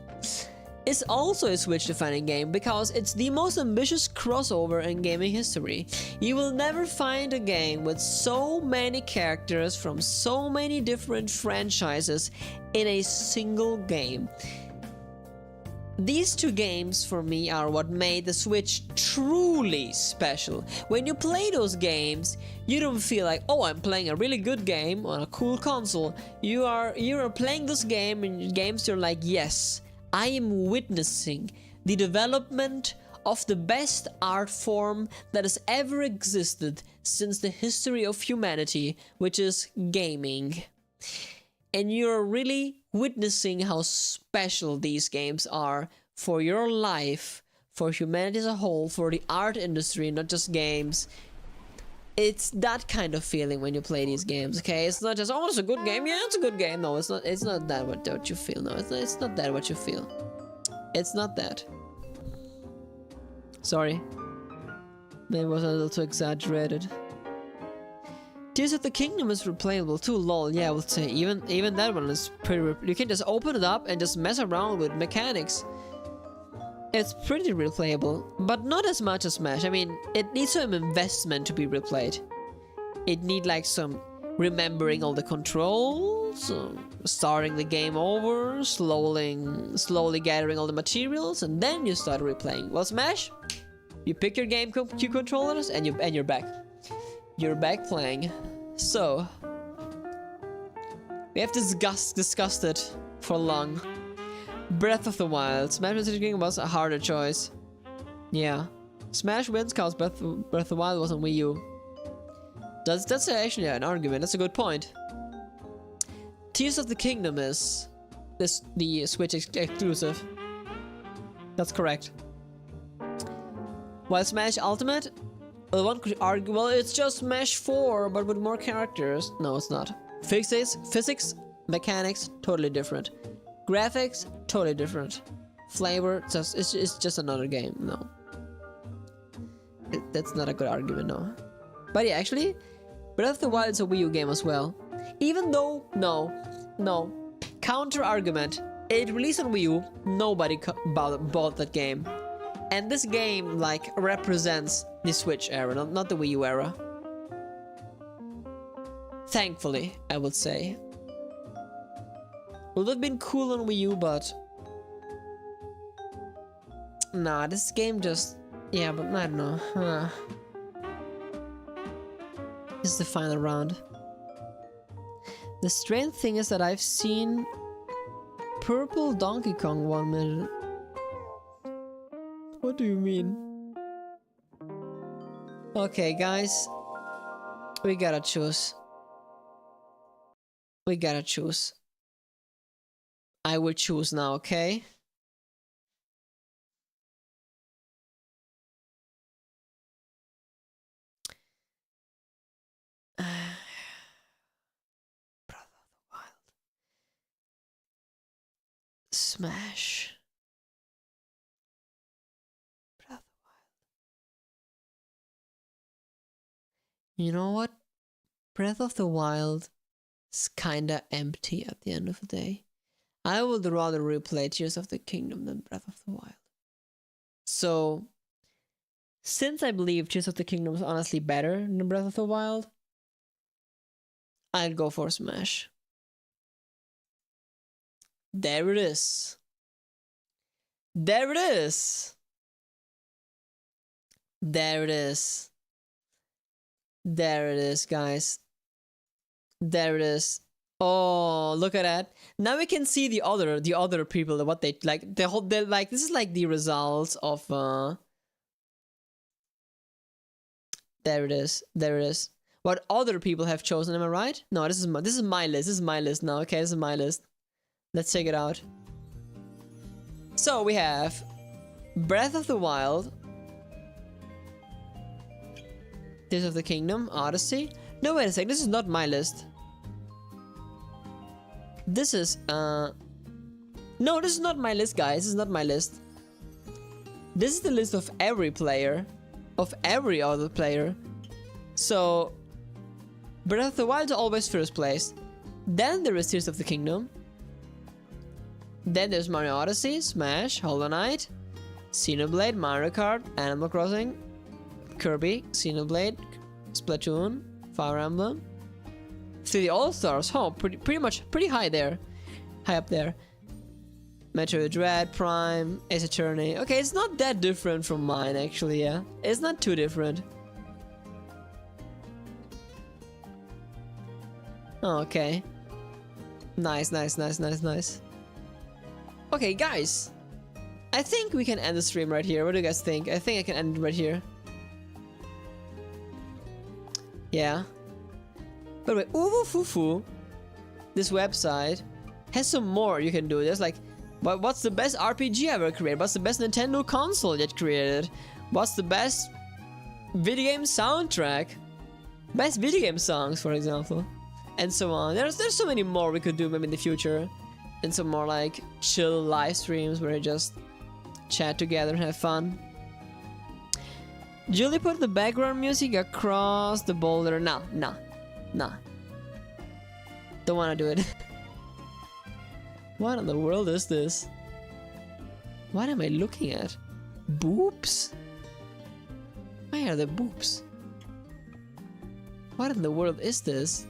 is also a Switch-defining game because it's the most ambitious crossover in gaming history. You will never find a game with so many characters from so many different franchises in a single game. These two games for me are what made the Switch truly special. When you play those games, you don't feel like, oh, I'm playing a really good game on a cool console. You are playing this game and games, you're like, yes, I am witnessing the development of the best art form that has ever existed since the history of humanity, which is gaming. And you're really witnessing how special these games are for your life, for humanity as a whole, for the art industry, not just games. It's that kind of feeling when you play these games, okay? It's not just, oh, it's a good game. Yeah, it's a good game. No, it's not that what you feel. No, it's not that what you feel. It's not that. Sorry. Maybe it was a little too exaggerated. Tears of the Kingdom is replayable too, lol. Yeah, I would say even that one is pretty. You can just open it up and just mess around with mechanics. It's pretty replayable, but not as much as Smash. I mean, it needs some investment to be replayed. It needs like some remembering all the controls, starting the game over, slowly gathering all the materials, and then you start replaying. Well, Smash, you pick your GameCube controllers and you're back. You're back playing. So we have discussed it for long. Breath of the Wild. Smash Bros. Was a harder choice. Yeah. Smash wins cause Breath of the Wild was on Wii U. That's actually an argument. That's a good point. Tears of the Kingdom is the Switch exclusive. That's correct. While Smash Ultimate, well, one could argue, well, it's just Smash 4, but with more characters. No, it's not. Physics, mechanics, totally different. Graphics, totally different. Flavor, it's just another game. No. That's not a good argument, no. But yeah, actually, Breath of the Wild is a Wii U game as well. Even though, no. Counter argument. It released on Wii U, nobody bought that game. And this game, like, represents the Switch era, not the Wii U era. Thankfully, I would say. Would have been cool on Wii U, but... Nah, this game just... Yeah, but I don't know. This is the final round. The strange thing is that I've seen... Purple Donkey Kong 1 minute. What do you mean? Okay, guys. We gotta choose. We gotta choose. I will choose now, okay? Breath of the Wild. Smash. Breath of the Wild. You know what? Breath of the Wild is kinda empty at the end of the day. I would rather replay Tears of the Kingdom than Breath of the Wild. So, since I believe Tears of the Kingdom is honestly better than Breath of the Wild, I'd go for Smash. There it is. There it is. There it is. There it is, guys. There it is. Oh, look at that. Now we can see the other people, what they like, this is like the results of there it is. There it is. What other people have chosen, am I right? No, this is my list. This is my list now, okay? This is my list. Let's check it out. So we have Breath of the Wild, Tears of the Kingdom, Odyssey. No, wait a second, this is not my list. This is, no, this is not my list, guys. This is not my list. This is the list of every player, of every other player. So, Breath of the Wild is always first place. Then there is Tears of the Kingdom. Then there's Mario Odyssey, Smash, Hollow Knight, Xenoblade, Mario Kart, Animal Crossing, Kirby, Xenoblade, Splatoon, Fire Emblem. 3D All-Stars, oh, pretty high there. High up there. Metroid Prime, Ace Attorney. Okay, it's not that different from mine actually, yeah. It's not too different. Oh, okay. Nice. Okay, guys. I think we can end the stream right here. What do you guys think? I think I can end it right here. Yeah. By the way, Uwu this website has some more you can do. There's like, what's the best RPG ever created? What's the best Nintendo console yet created? What's the best video game soundtrack? Best video game songs, for example. And so on. There's so many more we could do maybe in the future. And some more like chill live streams where we just chat together and have fun. Julie put the background music across the boulder. Nah. Don't wanna do it. What in the world is this? What am I looking at? Boobs? Why are the boobs? What in the world is this?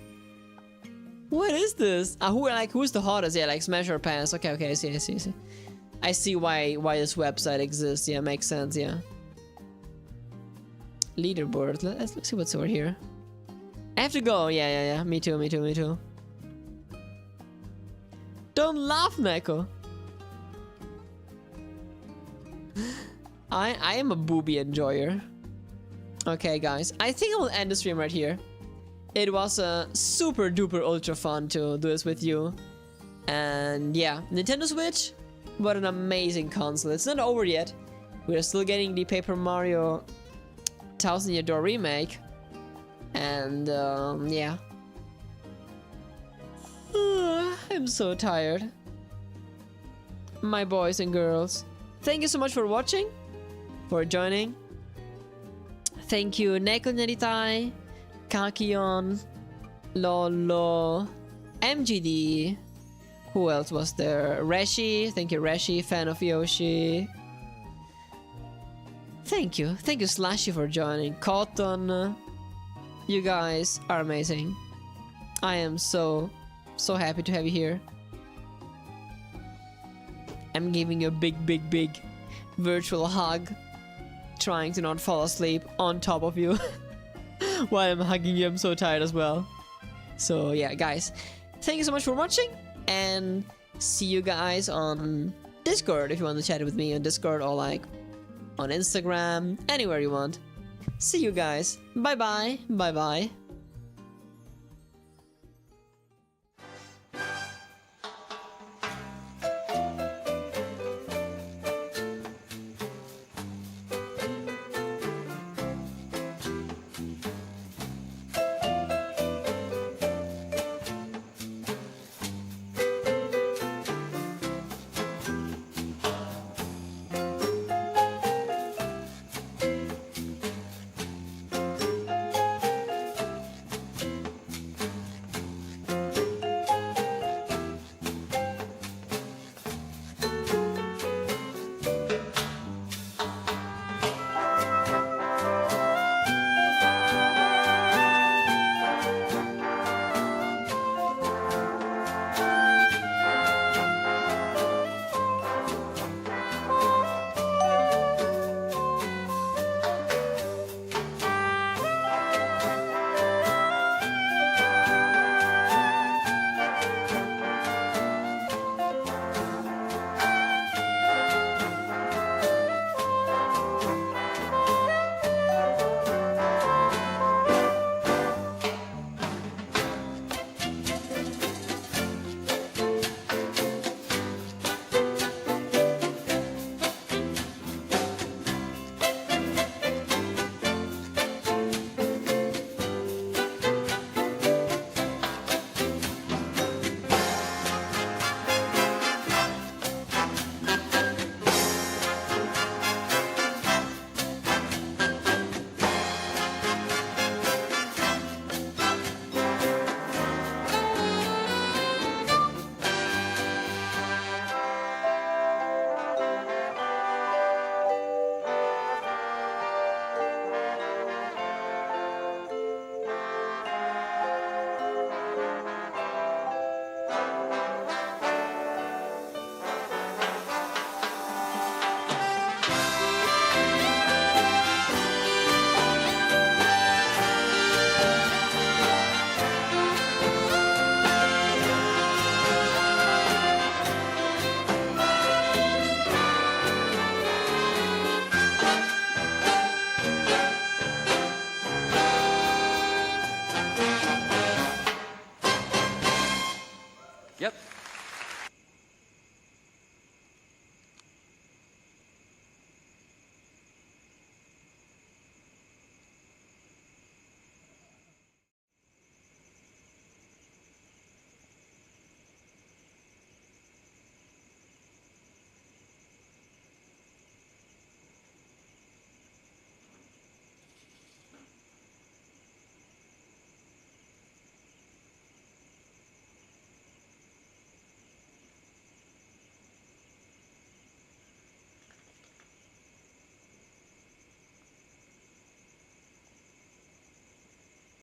What is this? Who's the hottest? Yeah, like Smash or Pass. Okay, I see. I see why this website exists. Yeah, makes sense, yeah. Leaderboard. Let's see what's over here. I have to go. Yeah. Me too. Don't laugh, Neko. I am a booby enjoyer. Okay, guys. I think I will end the stream right here. It was super duper ultra fun to do this with you. And yeah, Nintendo Switch, what an amazing console. It's not over yet. We're still getting the Paper Mario 1000 Year Door remake. And yeah. I'm so tired. My boys and girls. Thank you so much for watching, for joining. Thank you, Neko Neritai, Kakion, Lolo, MGD. Who else was there? Reshi. Thank you, Reshi, fan of Yoshi. Thank you Slashy for joining. Cotton. You guys are amazing. I am so happy to have you here. I'm giving you a big virtual hug. Trying to not fall asleep on top of you. While I'm hugging you, I'm so tired as well. So yeah, guys, thank you so much for watching, and see you guys on Discord if you want to chat with me on Discord, or like on Instagram, anywhere you want. See you guys. Bye bye.